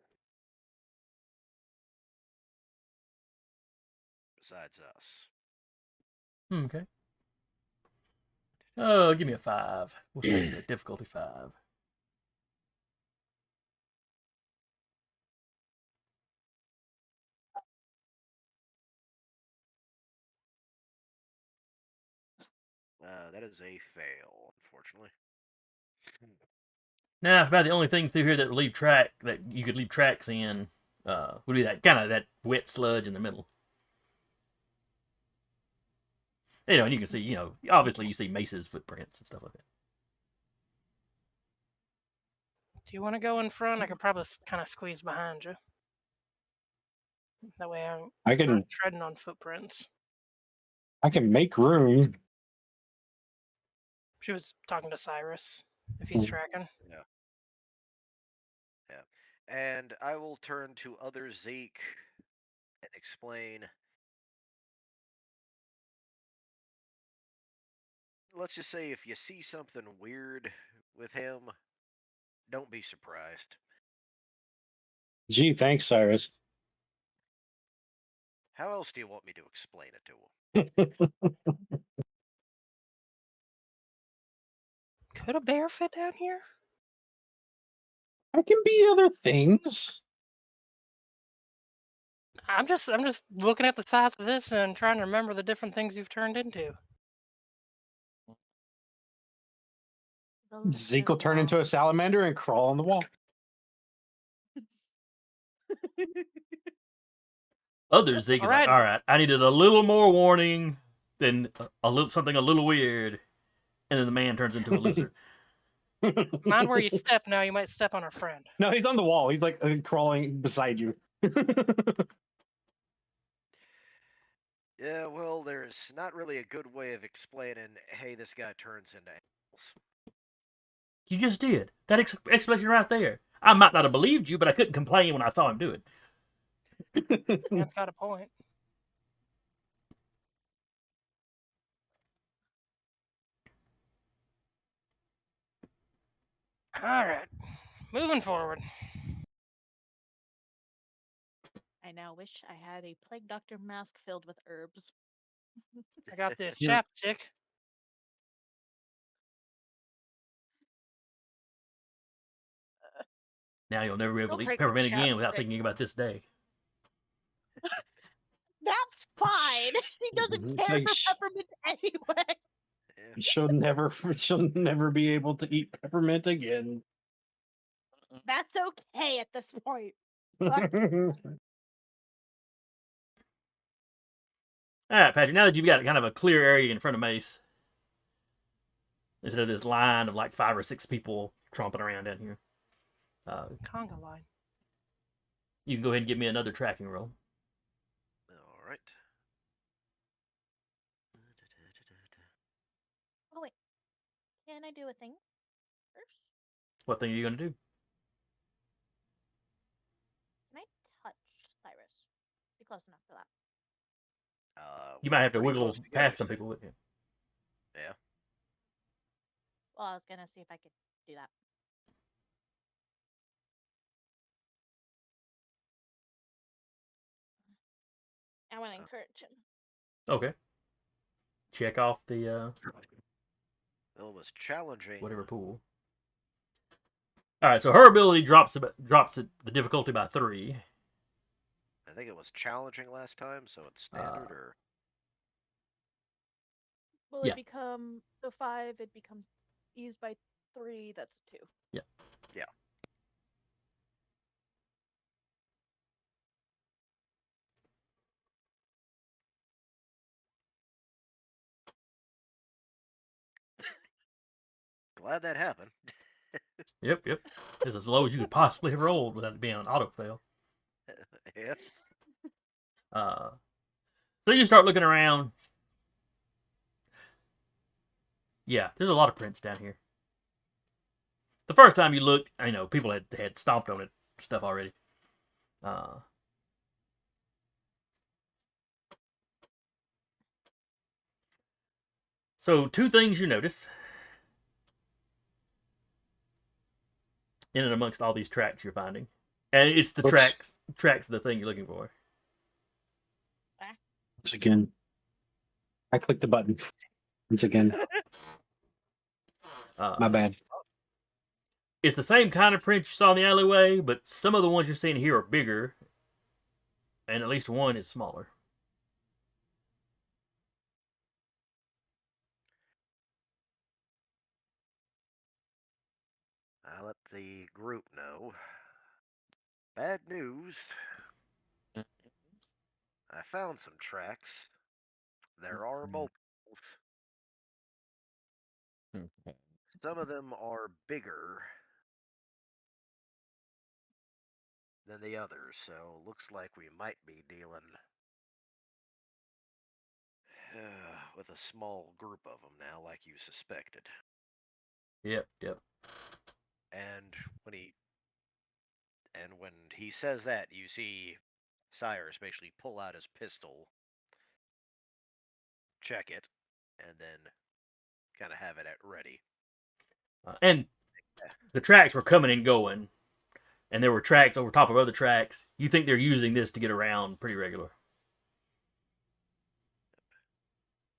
Besides us. Okay. Oh, give me a 5. We'll say the difficulty 5. That is a fail, unfortunately. Now, about the only thing through here that would leave track that you could leave tracks in would be that kind of that wet sludge in the middle. And you can see, obviously you see Mace's footprints and stuff like that. Do you want to go in front? I could probably kind of squeeze behind you. That way I'm I can not treading on footprints. make room. She was talking to Cyrus, if he's tracking. Yeah. And I will turn to other Zeke and explain. Let's just say if you see something weird with him, don't be surprised. Gee, thanks, Cyrus. How else do you want me to explain it to him? Could a bear fit down here? I can be other things. I'm just looking at the size of this and trying to remember the different things you've turned into. Zeke will turn into a salamander and crawl on the wall. Other Zeke is Alright. all right, I needed a little more warning than something a little weird, and then the man turns into a lizard. Mind where you step now. You might step on our friend. No, he's on the wall. He's like crawling beside you. Yeah, well, there's not really a good way of explaining, hey, this guy turns into animals. You just did. That explanation right there. I might not have believed you, but I couldn't complain when I saw him do it. That's got a point. All right, moving forward. I now wish I had a plague doctor mask filled with herbs. I got this Yeah. chapstick. Now you'll never be able Don't to eat drink peppermint again without chapstick. thinking about this day. That's fine. She doesn't It's care like for peppermint anyway. Yeah. she'll never be able to eat peppermint again. That's okay at this point. All right, Patrick. Now that you've got kind of a clear area in front of Mace, instead of this line of like 5 or 6 people tromping around down here, Conga line. you can go ahead and give me another tracking roll. All right. Oh wait, can I do a thing first? What thing are you going to do? Can I touch Cyrus? Be close enough for that. You might have to pretty wiggle close together, past some so- people with you. Yeah. Well, I was gonna see if I could do that. I want to encourage him. Okay. Check off the Well, it was challenging. whatever pool. All right, so her ability drops the difficulty by 3. I think it was challenging last time, so it's standard or. Will Yeah. it become so 5? It becomes eased by 3. That's 2. Yeah. Yeah. Glad that happened. Yep. It's as low as you could possibly have rolled without it being an auto fail. Yeah. So you start looking around. Yeah, there's a lot of prints down here. The first time you looked, I know people had stomped on it stuff already. So 2 things you notice in and amongst all these tracks you're finding, and it's the Oops. tracks of the thing you're looking for. Once again, I clicked the button. Once again, my bad. It's the same kind of print you saw in the alleyway, but some of the ones you're seeing here are bigger, and at least one is smaller. I let the group know. Bad news. I found some tracks. There are multiples. Okay. Some of them are bigger than the others, so looks like we might be dealing with a small group of them now, like you suspected. Yep. And when he says that, you see Cyrus basically pull out his pistol, check it, and then kind of have it at ready. And the tracks were coming and going, and there were tracks over top of other tracks. You think they're using this to get around pretty regular.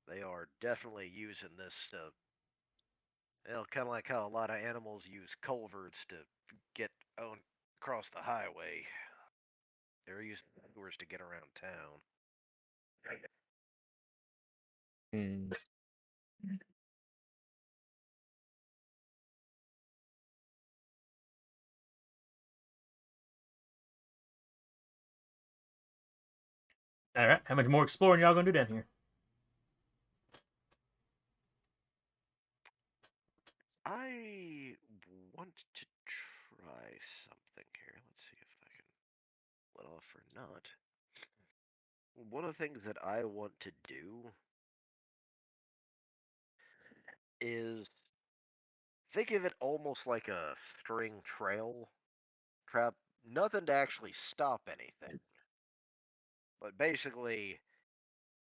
They are definitely using this kind of like how a lot of animals use culverts to get on across the highway. They're using doors to get around town. Mm. All right, how much more exploring y'all gonna do down here? I want to try something here. Let's see if I can let off or not. One of the things that I want to do is think of it almost like a string trail trap. Nothing to actually stop anything. But basically,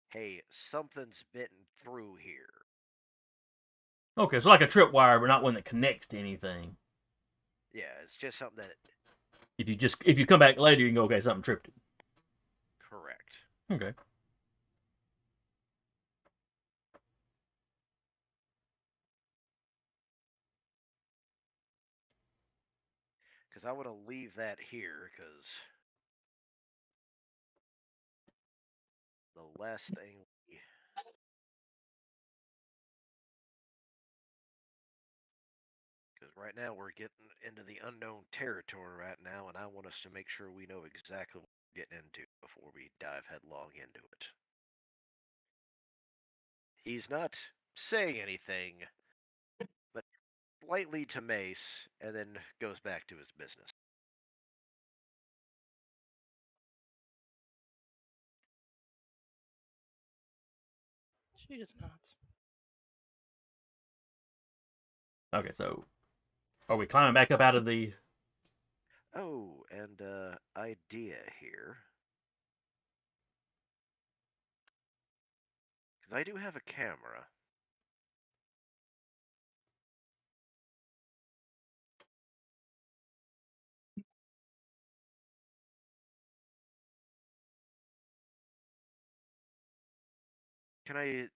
hey, something's bitten through here. Okay, so like a tripwire, but not one that connects to anything. Yeah, it's just something that. If you come back later, you can go, okay, something tripped it. Correct. Okay. Because I want to leave that here, because the last thing we. Because right now we're getting into the unknown territory right now, and I want us to make sure we know exactly what we're getting into before we dive headlong into it. He's not saying anything, but lightly to Mace, and then goes back to his business. She does not. Okay, so are we climbing back up out of the? Oh, and idea here. Because I do have a camera. Can I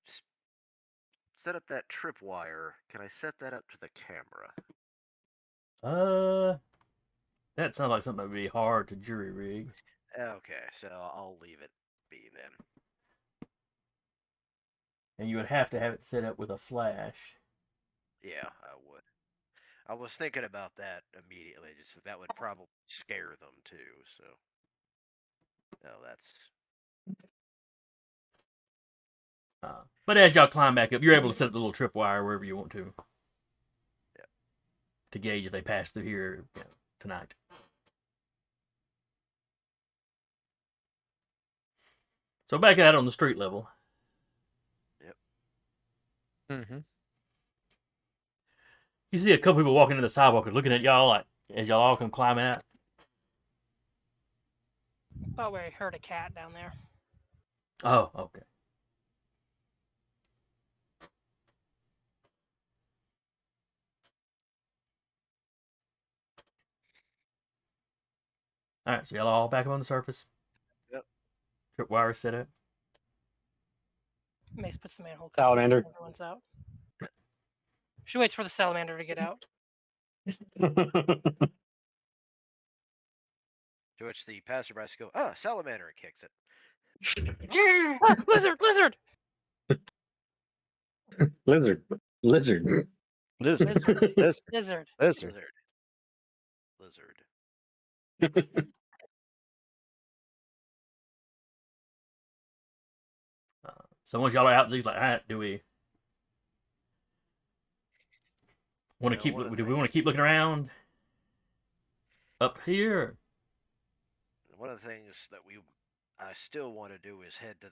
set up that tripwire? Can I set that up to the camera? That sounds like something that would be hard to jury rig. Okay, so I'll leave it be then. And you would have to have it set up with a flash. Yeah, I would. I was thinking about that immediately. Just that would probably scare them too. So, no, that's But as y'all climb back up, you're able to set up the little tripwire wherever you want to. Yeah. To gauge if they pass through here tonight. So back out on the street level. Yep. Mm-hmm. You see a couple people walking in the sidewalk and looking at y'all like as y'all all come climbing out. Thought we heard a cat down there. Oh, okay. All right, so y'all all back up on the surface. Yep. Tripwire set up. Mace puts the manhole cover. Salamander. Everyone's out. She waits for the salamander to get out. To which the passerby go, "Ah, salamander!" and kicks it. Ah, lizard! Lizard! Lizard. Lizard. Lizard. Lizard. Lizard. Lizard. Lizard. Lizard. So once y'all are out, Z's like, all right, do we want to Well, keep? one of the Do we want to keep looking around up here? One of the things that I still want to do is head to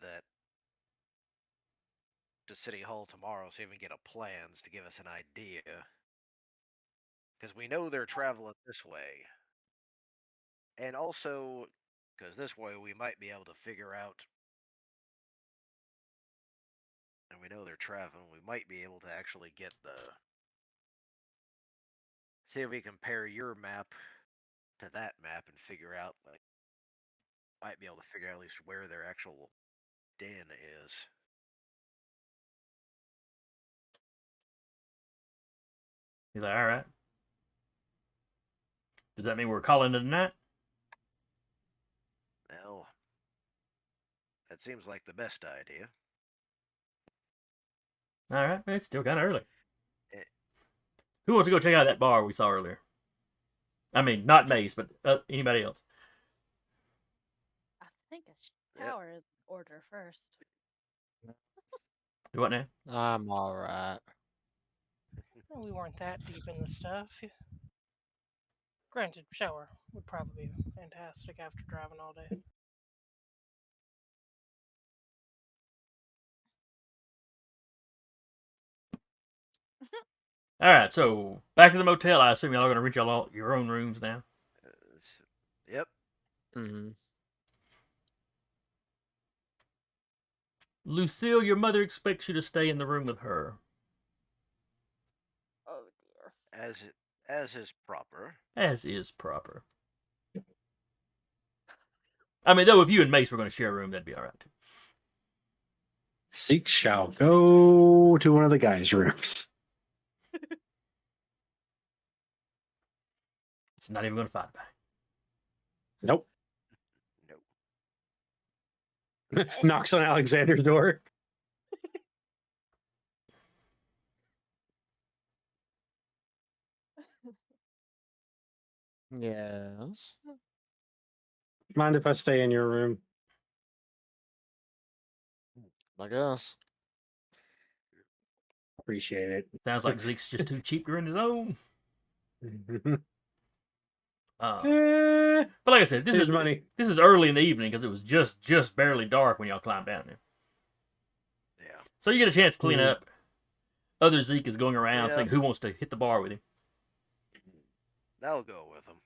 City Hall tomorrow, so even get a plans to give us an idea. Because we know they're traveling this way. And also, because this way we might be able to figure out, and we know they're traveling, we might be able to actually get see if we compare your map to that map and figure out, like, might be able to figure out at least where their actual den is. He's like, all right. Does that mean we're calling it a night? Well, that seems like the best idea. All right, it's still kind of early. Eh. Who wants to go check out that bar we saw earlier? I mean, not Mace, but anybody else. I think a Yep. shower is order first. Do what now? I'm all right. We weren't that deep in the stuff. Granted, shower would probably be fantastic after driving all day. All right, so back to the motel. I assume y'all are going to reach y'all your own rooms now. Yep. Mm-hmm. Lucille, your mother expects you to stay in the room with her. Oh dear. As is proper. As is proper. I mean, though, if you and Mace were going to share a room, that'd be all right, too. Zeke shall go to one of the guys' rooms. It's not even going to fight about it. Nope. Nope. Knocks on Alexander's door. Yes. Mind if I stay in your room? I guess. Appreciate it. Sounds like Zeke's just too cheap to rent his own. But like I said, this Here's is money. This is early in the evening because it was just barely dark when y'all climbed down there. Yeah. So you get a chance to clean up. Other Zeke is going around Yeah. saying who wants to hit the bar with him. That'll go with him.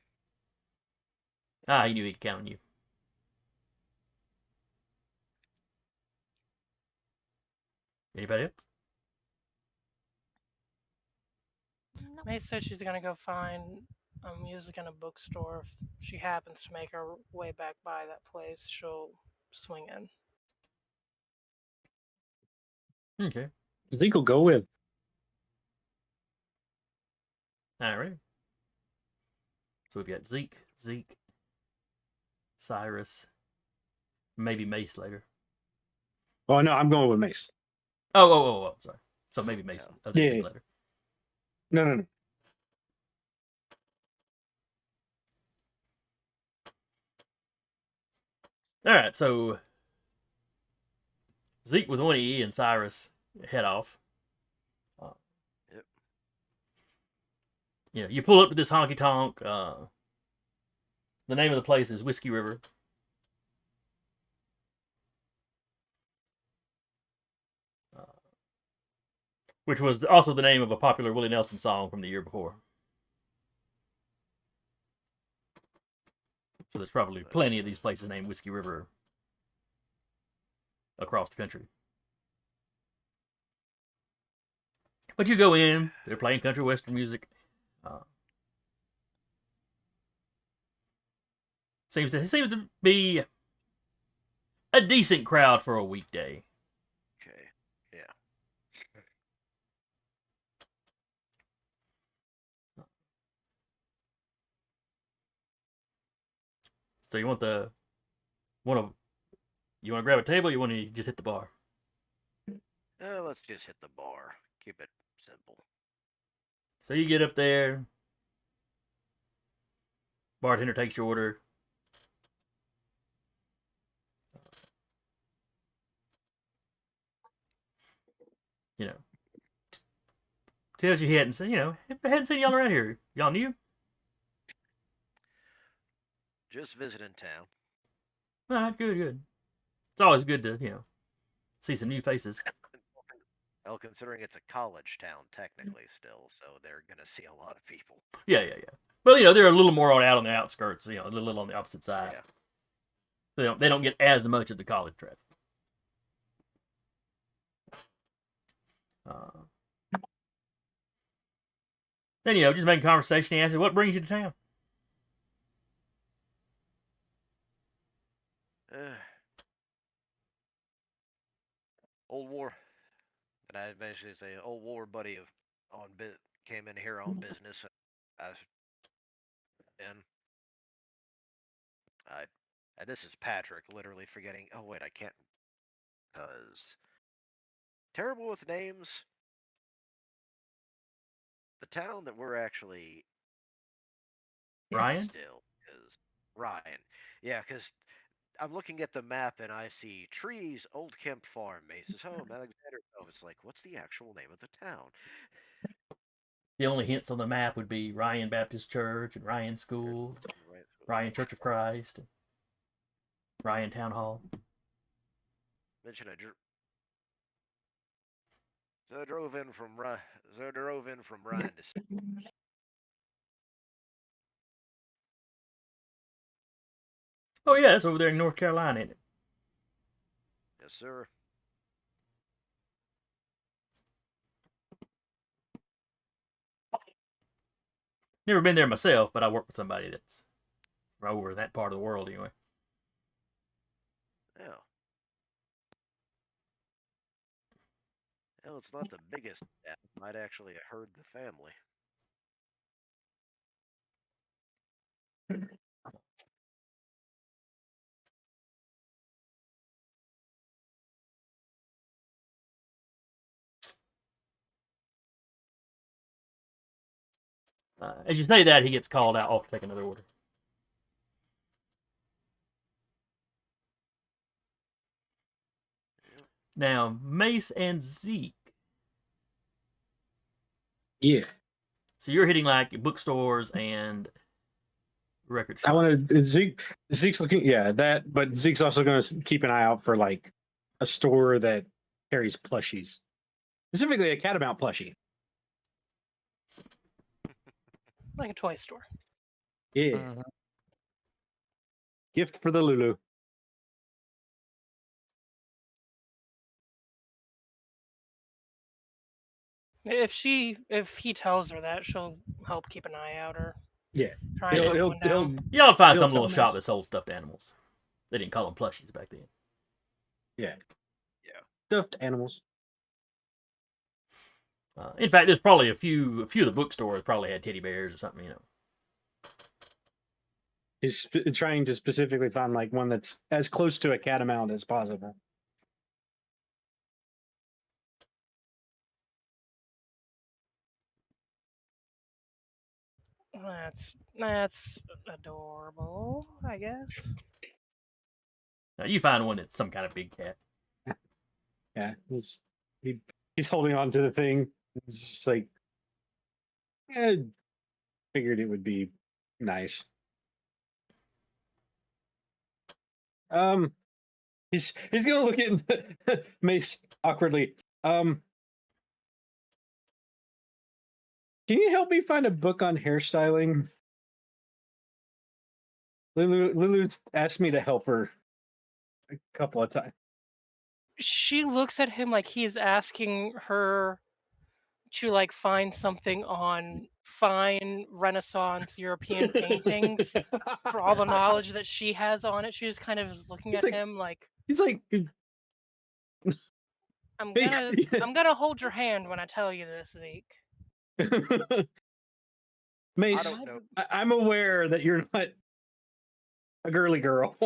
Ah, he knew he could count on you. Anybody else? Nope. May said she's gonna go find music in a bookstore. If she happens to make her way back by that place, she'll swing in. Okay. Zeke will go with. All right. So we've got Zeke, Cyrus, maybe Mace later. Oh no, I'm going with Mace. Oh, sorry. So maybe Mace, other Yeah. Zeke later. No. All right, so Zeke with one E and Cyrus head off. Yep. Yeah, you pull up to this honky tonk. The name of the place is Whiskey River. Which was also the name of a popular Willie Nelson song from the year before. So there's probably plenty of these places named Whiskey River across the country. But you go in, they're playing country western music. Seems to be a decent crowd for a weekday. Okay. Yeah. So you want to grab a table? Or you want to just hit the bar? Let's just hit the bar. Keep it simple. So you get up there. Bartender takes your order. You know, tells you he hadn't seen. If I hadn't seen y'all around here, y'all knew. Just visiting town. All right, good. It's always good to see some new faces. Well, considering it's a college town technically still, so they're gonna see a lot of people. Yeah. But they're a little more out on the outskirts. A little on the opposite side. Yeah. They don't get as much of the college traffic. Then just making conversation. He asks you, "What brings you to town?" Old war. And I basically say old war buddy came in here on business. And this is Patrick literally forgetting. Oh wait, I can't because terrible with names. The town that we're actually Ryan? still is Ryan. Yeah, because I'm looking at the map and I see trees, Old Kemp Farm, Mace's home, Alexander. Oh, it's like, what's the actual name of the town? The only hints on the map would be Ryan Baptist Church and Ryan School, Right. Ryan Church of Christ, and Ryan Town Hall. Mention so I drove in from Ryan to Oh yeah, it's over there in North Carolina, isn't it? yes, sir. Never been there myself, but I work with somebody that's over in that part of the world anyway. Yeah. Hell, it's not the biggest. Might actually herd the family. As you say that, he gets called out off to take another order. Now, Mace and Zeke. Yeah. So you're hitting like bookstores and record shops. I want to Zeke's looking, yeah, that, but Zeke's also going to keep an eye out for like a store that carries plushies, specifically a Catamount plushie. Like a toy store. Yeah. Mhm. Gift for the Lulu. If he tells her that, she'll help keep an eye out or Yeah. try and hunt one down. Y'all find he'll some tell little shop Mace. that sold stuffed animals. They didn't call them plushies back then. Yeah. Yeah. Stuffed animals. In fact, there's probably a few of the bookstores probably had teddy bears or something, you know. He's trying to specifically find like one that's as close to a Catamount as possible. That's adorable, I guess. Now, you find one that's some kind of big cat. Yeah, he's holding on to the thing. It's just like, figured it would be nice. He's gonna look at Mace awkwardly. Can you help me find a book on hairstyling? Lulu's asked me to help her a couple of times. She looks at him like he's asking her to like find something on fine Renaissance European paintings for all the knowledge that she has on it. She just kind of is looking It's at like- him like, He's like, I'm Yeah. gonna hold your hand when I tell you this, Zeke. Mace, I don't know. I'm aware that you're not a girly girl.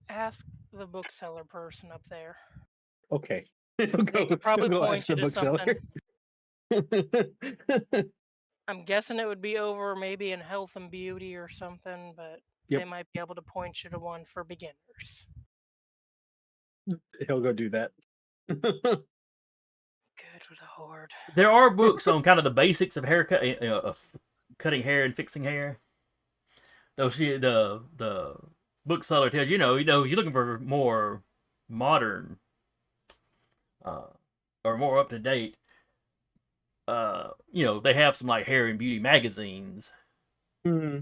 Ask the bookseller person up there. Okay. They could probably go point ask you the to bookseller. something. I'm guessing it would be over maybe in health and beauty or something, but Yep. they might be able to point you to one for beginners. He'll go do that. Good with a horde. There are books on kind of the basics of haircut, of cutting hair and fixing hair. Though the bookseller tells you know you're looking for more modern, or more up to date. They have some like hair and beauty magazines. Hmm.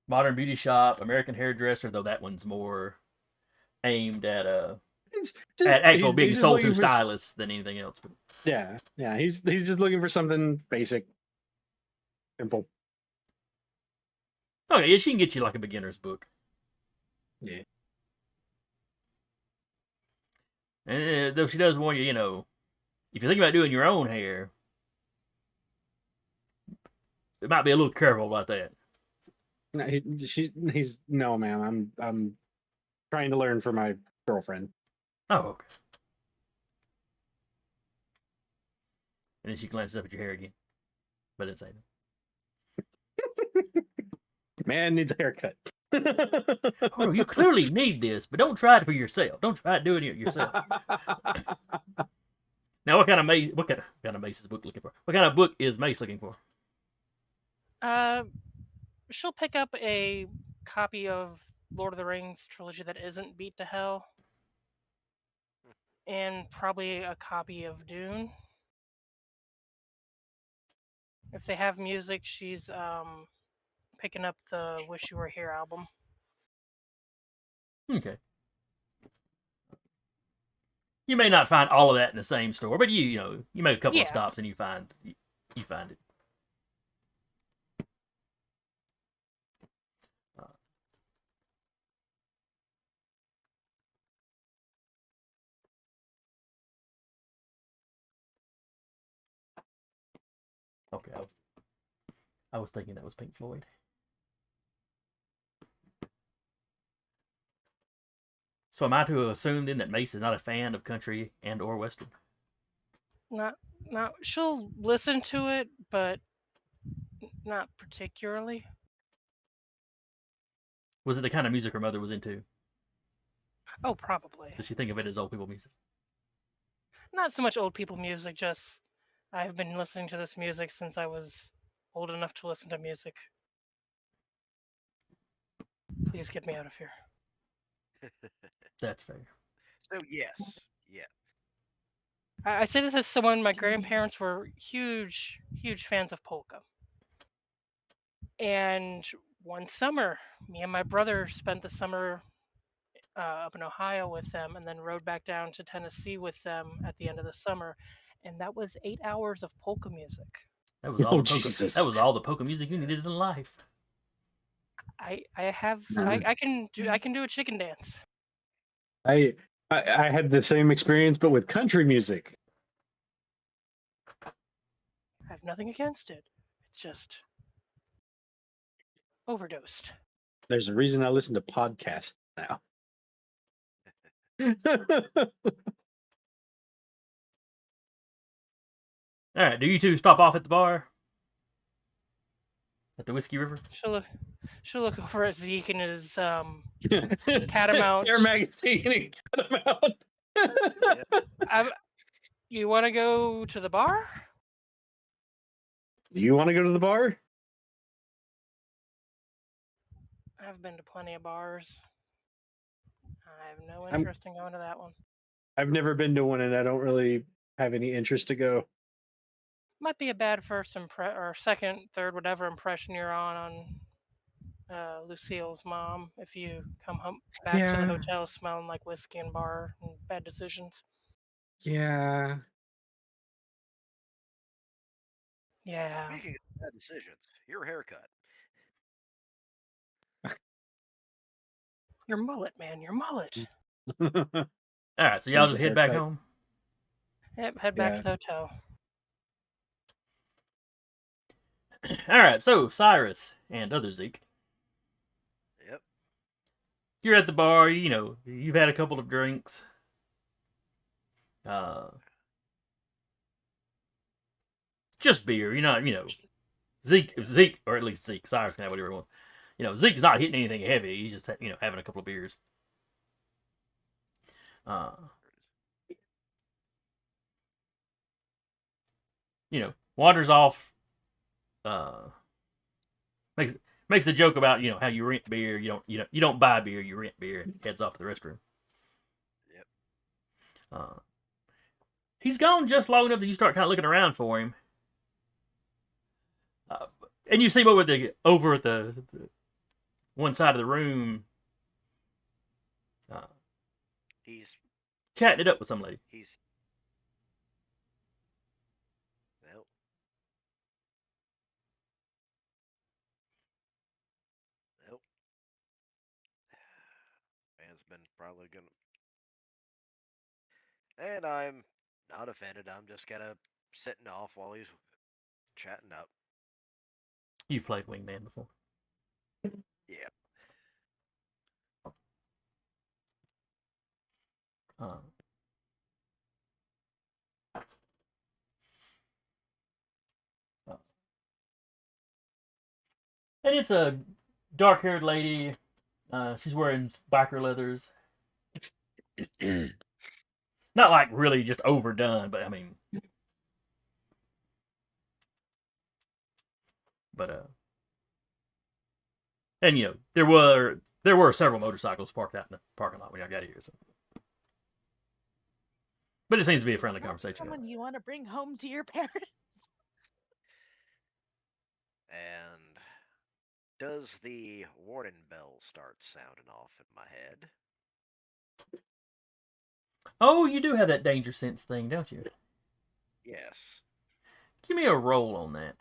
Modern Beauty Shop, American Hairdresser, though that one's more aimed at actual being just sold to looking for stylists than anything else. But Yeah. He's just looking for something basic, simple. okay, yeah, she can get you like a beginner's book. Yeah. And though she does warn you, if you think about doing your own hair, it might be a little careful about that. No, he's no, man. I'm trying to learn for my girlfriend. Oh, okay. And then she glances up at your hair again, but didn't say that. Man needs a haircut. Oh, you clearly need this, but don't try it for yourself. Don't try doing it yourself. Now, what kind of mace? What kind of mace is the book looking for? What kind of book is Mace looking for? She'll pick up a copy of Lord of the Rings trilogy that isn't beat to hell, and probably a copy of Dune. If they have music, she's picking up the Wish You Were Here album. Okay. You may not find all of that in the same store, but you know you make a couple of Yeah. stops and you find it. Okay, I was thinking that was Pink Floyd. So am I to assume then that Mace is not a fan of country and or western? Not she'll listen to it, but not particularly. Was it the kind of music her mother was into? Oh, probably. Does she think of it as old people music? Not so much old people music, just I've been listening to this music since I was old enough to listen to music. Please get me out of here. That's fair. So yes, yeah. I say this as someone, my grandparents were huge fans of polka. And one summer, me and my brother spent the summer up in Ohio with them, and then rode back down to Tennessee with them at the end of the summer, and that was 8 hours of polka music. That was all Oh, the polka. Jesus. That was all the polka music you needed in life. I can do a chicken dance. I had the same experience, but with country music. I have nothing against it. It's just overdosed. There's a reason I listen to podcasts now. All right, do you two stop off at the bar? At the Whiskey River? She'll look over at Zeke and his Catamount. Air magazine and Catamount. You want to go to the bar? Do you want to go to the bar? I've been to plenty of bars. I have no interest in going to that one. I've never been to one, and I don't really have any interest to go. Might be a bad first or second, third, whatever impression you're on Lucille's mom if you come back to the hotel smelling like whiskey and bar and bad decisions. Yeah. Yeah. Speaking of bad decisions, your haircut. Your mullet, man, your mullet. All right, so y'all Needs just a head back haircut. home. Yep, head back to the hotel. All right, so Cyrus and other Zeke, Yep. you're at the bar. You know, you've had a couple of drinks. Just beer. You're not, Zeke, or at least Zeke. Cyrus can have whatever he wants. Zeke's not hitting anything heavy. He's just, having a couple of beers. Wanders off. Makes a joke about how you rent beer. You don't buy beer. You rent beer, and heads off to the restroom. Yep. He's gone just long enough that you start kind of looking around for him. And you see him over at the one side of the room. He's chatting it up with some lady. Well, man's been probably gonna, and I'm not offended. I'm just kind of sitting off while he's chatting up. You've played Wingman before. Yeah. And it's a dark-haired lady. She's wearing biker leathers. Not like really just overdone, but I mean, but and there were several motorcycles parked out in the parking lot when I got here. So. But it seems to be a friendly conversation. Someone you want to bring home to your parents? And does the warning bell start sounding off in my head? Oh, you do have that danger sense thing, don't you? Yes. Give me a roll on that.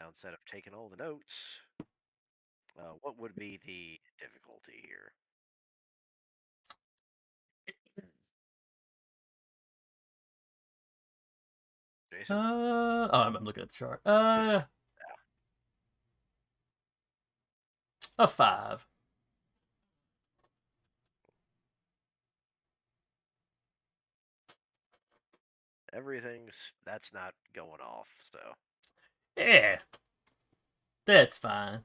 Now, instead of taking all the notes, what would be the difficulty here? Jason? I'm looking at the chart. A 5. That's not going off, so. Yeah, that's fine.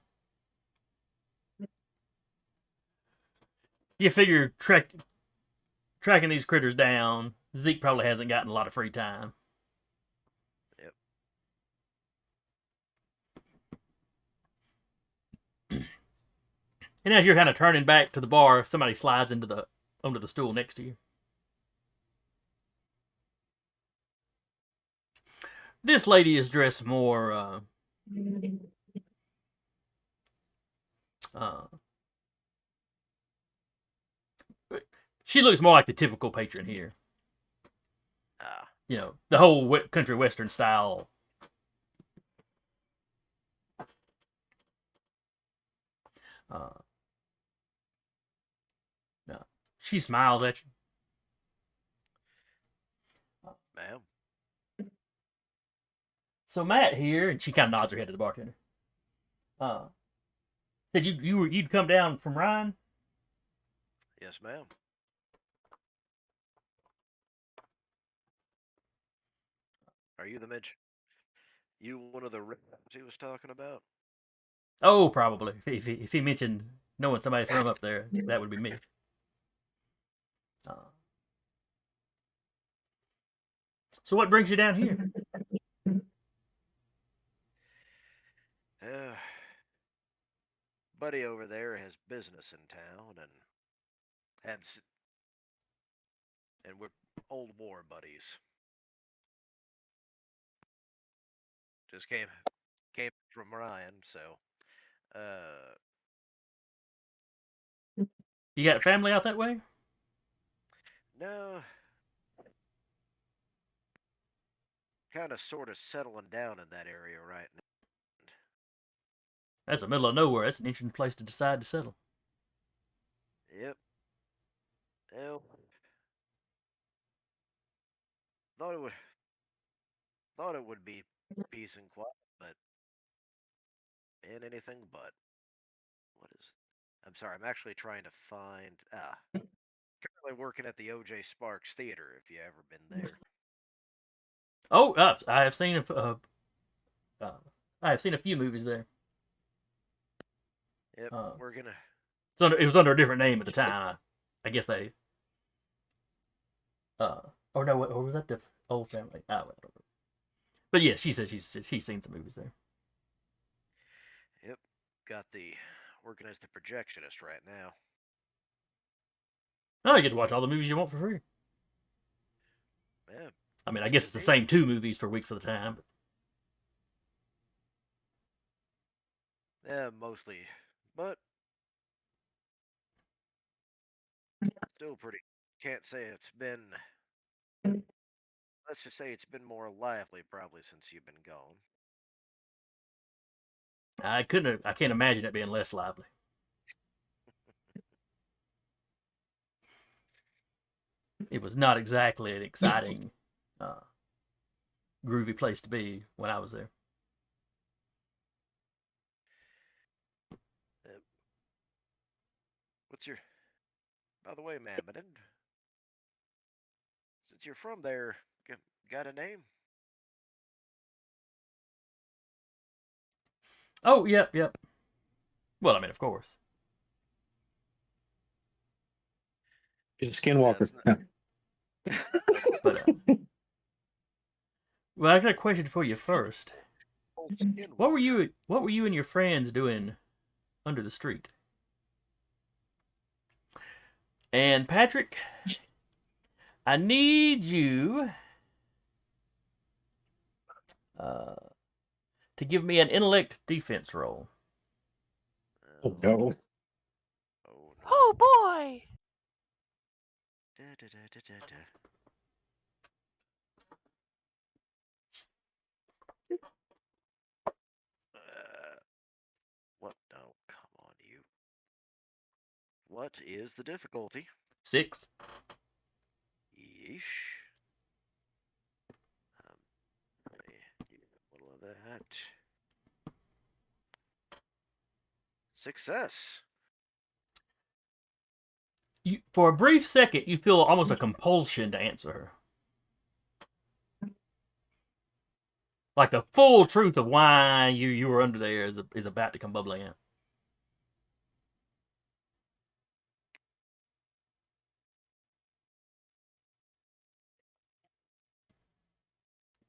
You figure tracking these critters down, Zeke probably hasn't gotten a lot of free time. Yep. And as you're kind of turning back to the bar, somebody slides onto the stool next to you. This lady is dressed more she looks more like the typical patron here. The whole country western style. No. She smiles at you. Ma'am? So Matt here, and she kind of nods her head to the bartender. Said you'd come down from Ryan? Yes, ma'am. Are you the Mitch? You one of the rips he was talking about? Oh, probably. If he mentioned knowing somebody from up there, that would be me. So what brings you down here? Buddy over there has business in town, and we're old war buddies. Just came from Ryan, so You got family out that way? no. Kind of sort of settling down in that area right now. That's the middle of nowhere. That's an interesting place to decide to settle. Yep. Well, thought it would be peace and quiet, but and anything but. What is? I'm sorry. I'm actually trying to find. Currently working at the O.J. Sparks Theater. If you ever been there. Oh, I have seen I have seen a few movies there. Yep, we're gonna. It was under a different name at the time. I guess they. Or no, or was that the old family? Oh, I don't know. But yeah, she said she's seen some movies there. Yep, working as the projectionist right now. Oh, you get to watch all the movies you want for free. Yeah. I mean, I guess it's the same 2 movies for weeks at a time. But... Yeah, mostly, but still pretty. Can't say it's been. Let's just say it's been more lively probably since you've been gone. I can't imagine it being less lively. It was not exactly an exciting, groovy place to be when I was there. What's your? By the way, ma'am, Since you're from there, got a name? Oh, yep. Well, I mean, of course. He's a skinwalker. That's But well, I got a question for you first. What were you and your friends doing under the street? And Patrick, I need you to give me an intellect defense roll. Oh no. Oh, no. Oh boy! Da, da, da, da, da, da. What? No, come on, you. What is the difficulty? 6. Yeesh. Let me get a little of that. Success. You, for a brief second, you feel almost a compulsion to answer her. Like the full truth of why you were under there is about to come bubbling out.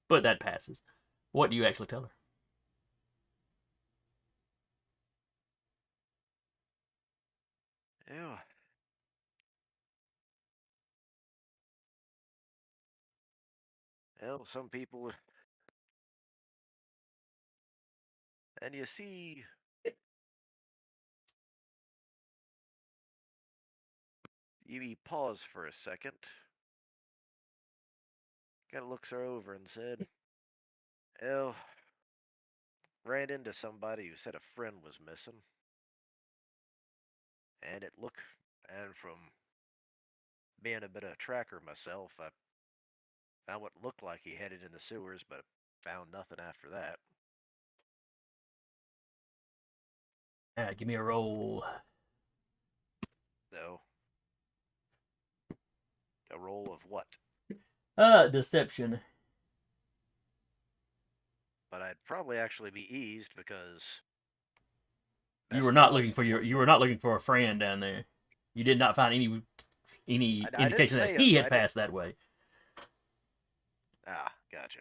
But that passes. What do you actually tell her? Yeah. Well, some people. And you see. You pause for a second. Kind of looks her over and said, well, ran into somebody who said a friend was missing. And from being a bit of a tracker myself, I found what looked like he headed in the sewers, but found nothing after that. Give me a roll. So, a roll of what? Deception. But I'd probably actually be eased because You were not looking for a friend down there. You did not find any I indication that he had passed that way. Ah, gotcha.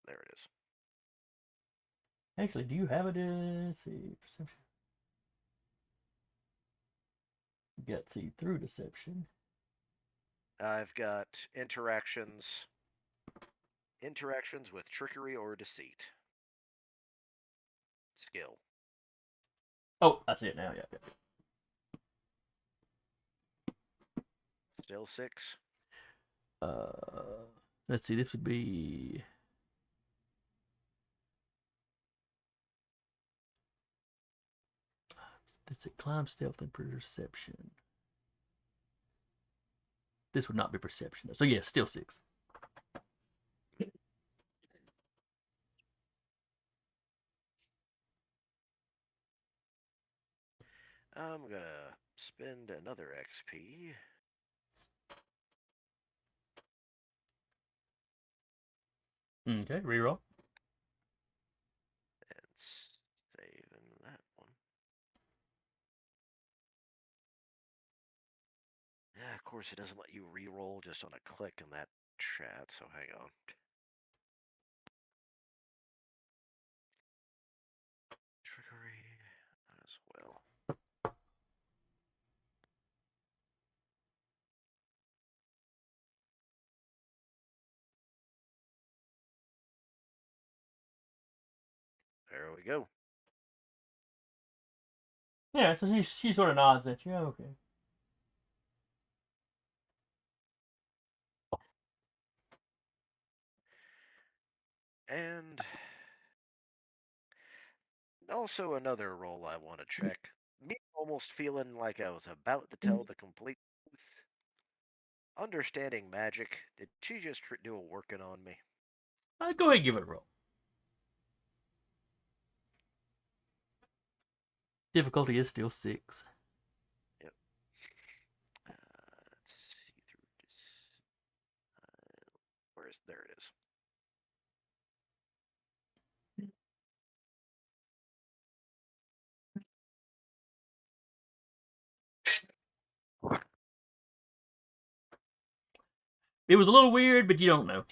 There it is. Actually, do you have it? Let's see, perception. You got see through deception. I've got interactions with trickery or deceit. Skill. Oh, I see it now. Yeah. Still 6. Let's see. This would be. Does it climb stealth and perception? This would not be perception. So yes, still 6. I'm gonna spend another XP. Okay, reroll. And saving that one. Yeah, of course it doesn't let you re-roll just on a click in that chat, so hang on. Trickery as well. There we go. Yeah, so she sort of nods at you. Okay. And also another roll I want to check. Me almost feeling like I was about to tell the complete truth. Understanding magic, did she just do a working on me? Go ahead and give it a roll. Difficulty is still 6. Let's see through this. There it is. It was a little weird, but you don't know.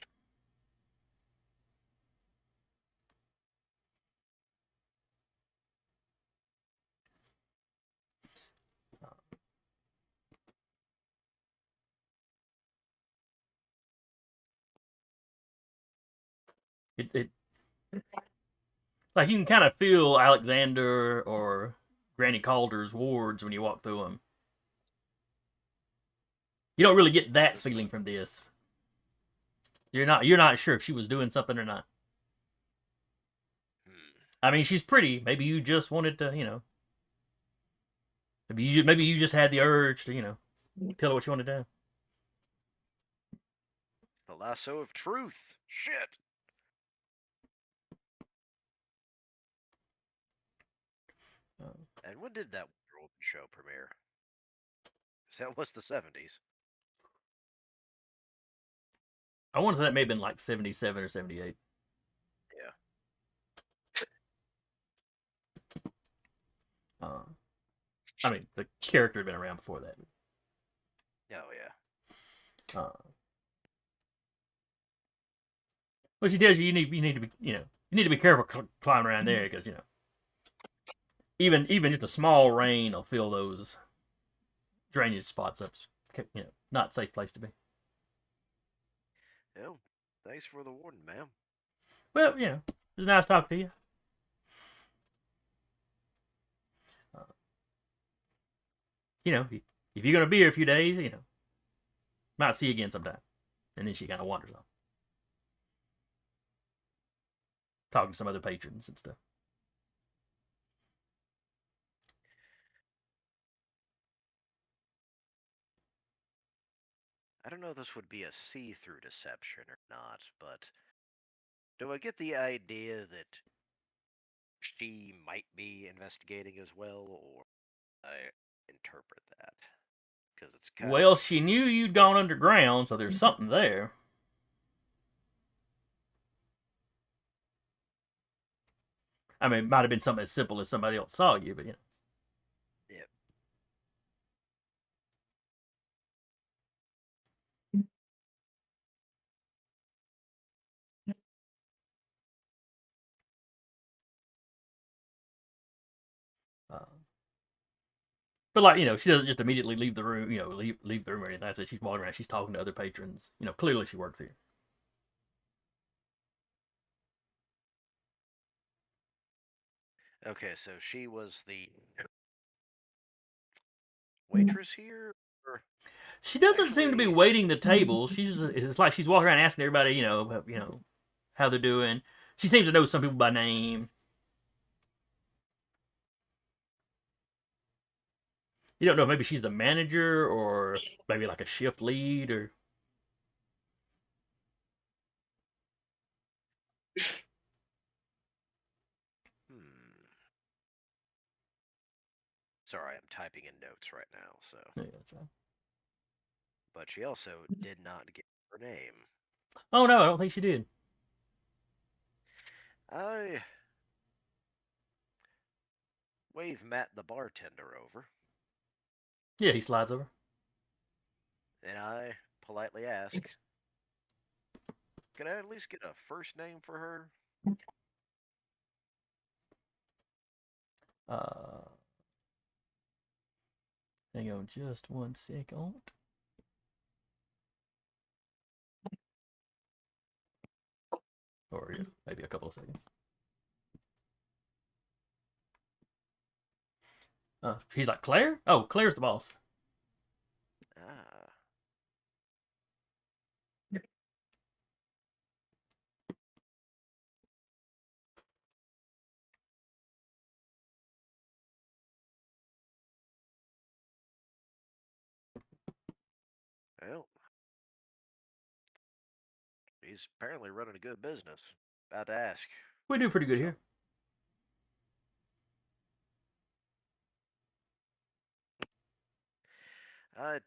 It like you can kind of feel Alexander or Granny Calder's wards when you walk through them. You don't really get that feeling from this. You're not sure if she was doing something or not. I mean, she's pretty. Maybe you just wanted to, maybe you just had the urge to, tell her what you wanted to do. The lasso of truth. Shit. And when did that Wonder Woman show premiere? That was the 70s. I want to say that may have been like 77 or 78. Yeah. I mean, the character had been around before that. Oh yeah. Well, she tells you you need to be you need to be careful climbing around there because even just a small rain will fill those drainage spots up. Not a safe place to be. Well, thanks for the warning, ma'am. Well, it was nice talking to you. If you're gonna be here a few days, might see you again sometime. And then she kind of wanders off, talking to some other patrons and stuff. I don't know if this would be a see-through deception or not, but do I get the idea that she might be investigating as well, or I interpret that? Because it's kind Well, she knew you'd gone underground, so there's something there. I mean, it might have been something as simple as somebody else saw you, but Yep. But like, she doesn't just immediately leave the room, leave the room or anything. I said she's walking around, she's talking to other patrons. Clearly she works here. Okay, so she was the waitress here? Or She doesn't seem to be actually, waiting the table. It's like she's walking around asking everybody, how they're doing. She seems to know some people by name. You don't know if maybe she's the manager or maybe like a shift lead or. Sorry, I'm typing in notes right now, so. Yeah, that's right. But she also did not give her name. Oh no, I don't think she did. I wave Matt the bartender over, Yeah, he slides over. and I politely ask, could I at least get a first name for her? Hang on just 1 second. Or yeah, maybe a couple of seconds. He's like, Claire? Oh, Claire's the boss. Ah. Well, he's apparently running a good business. About to ask. We do pretty good here.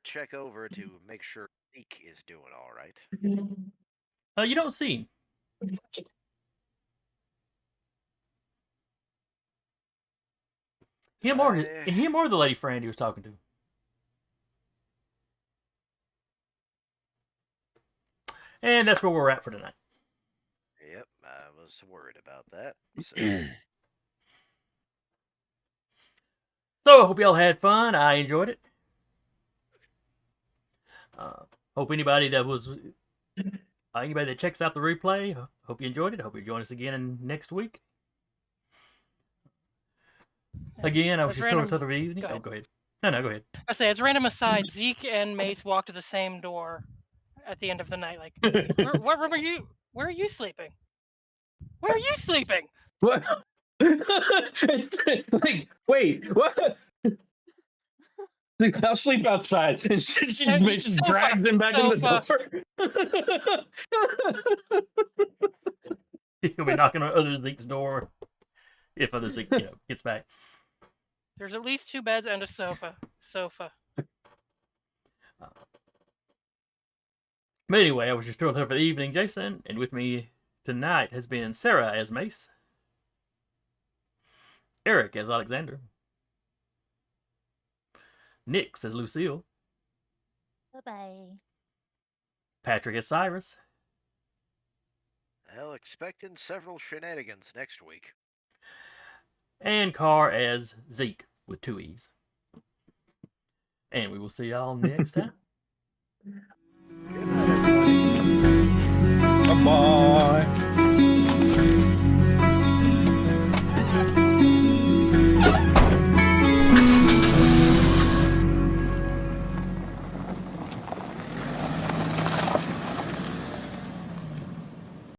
check over to make sure Zeke is doing all right. You don't see him. Him or the lady friend he was talking to. And that's where we're at for tonight. Yep, I was worried about that. So. So I hope y'all had fun. I enjoyed it. Hope anybody that checks out the replay, hope you enjoyed it. Hope you join us again next week. Again, I was just told the evening. Go ahead. No, go ahead. I say, as random aside, Zeke and Mace walked to the same door at the end of the night. Like, what room are you? Where are you sleeping? Where are you sleeping? What? It's like, wait, what? I'll sleep outside. And she drags them back in the door. He'll be knocking on other Zeke's door if other Zeke gets back. There's at least 2 beds and a sofa. But anyway, I was just thrilled for the evening, Jason, and with me tonight has been Sarah as Mace, Eric as Alexander, Nix as Lucille, Bye-bye. Patrick as Cyrus, Well, expecting several shenanigans next week. and Carr as Zeke with 2 E's. And we will see y'all next time. Bye-bye.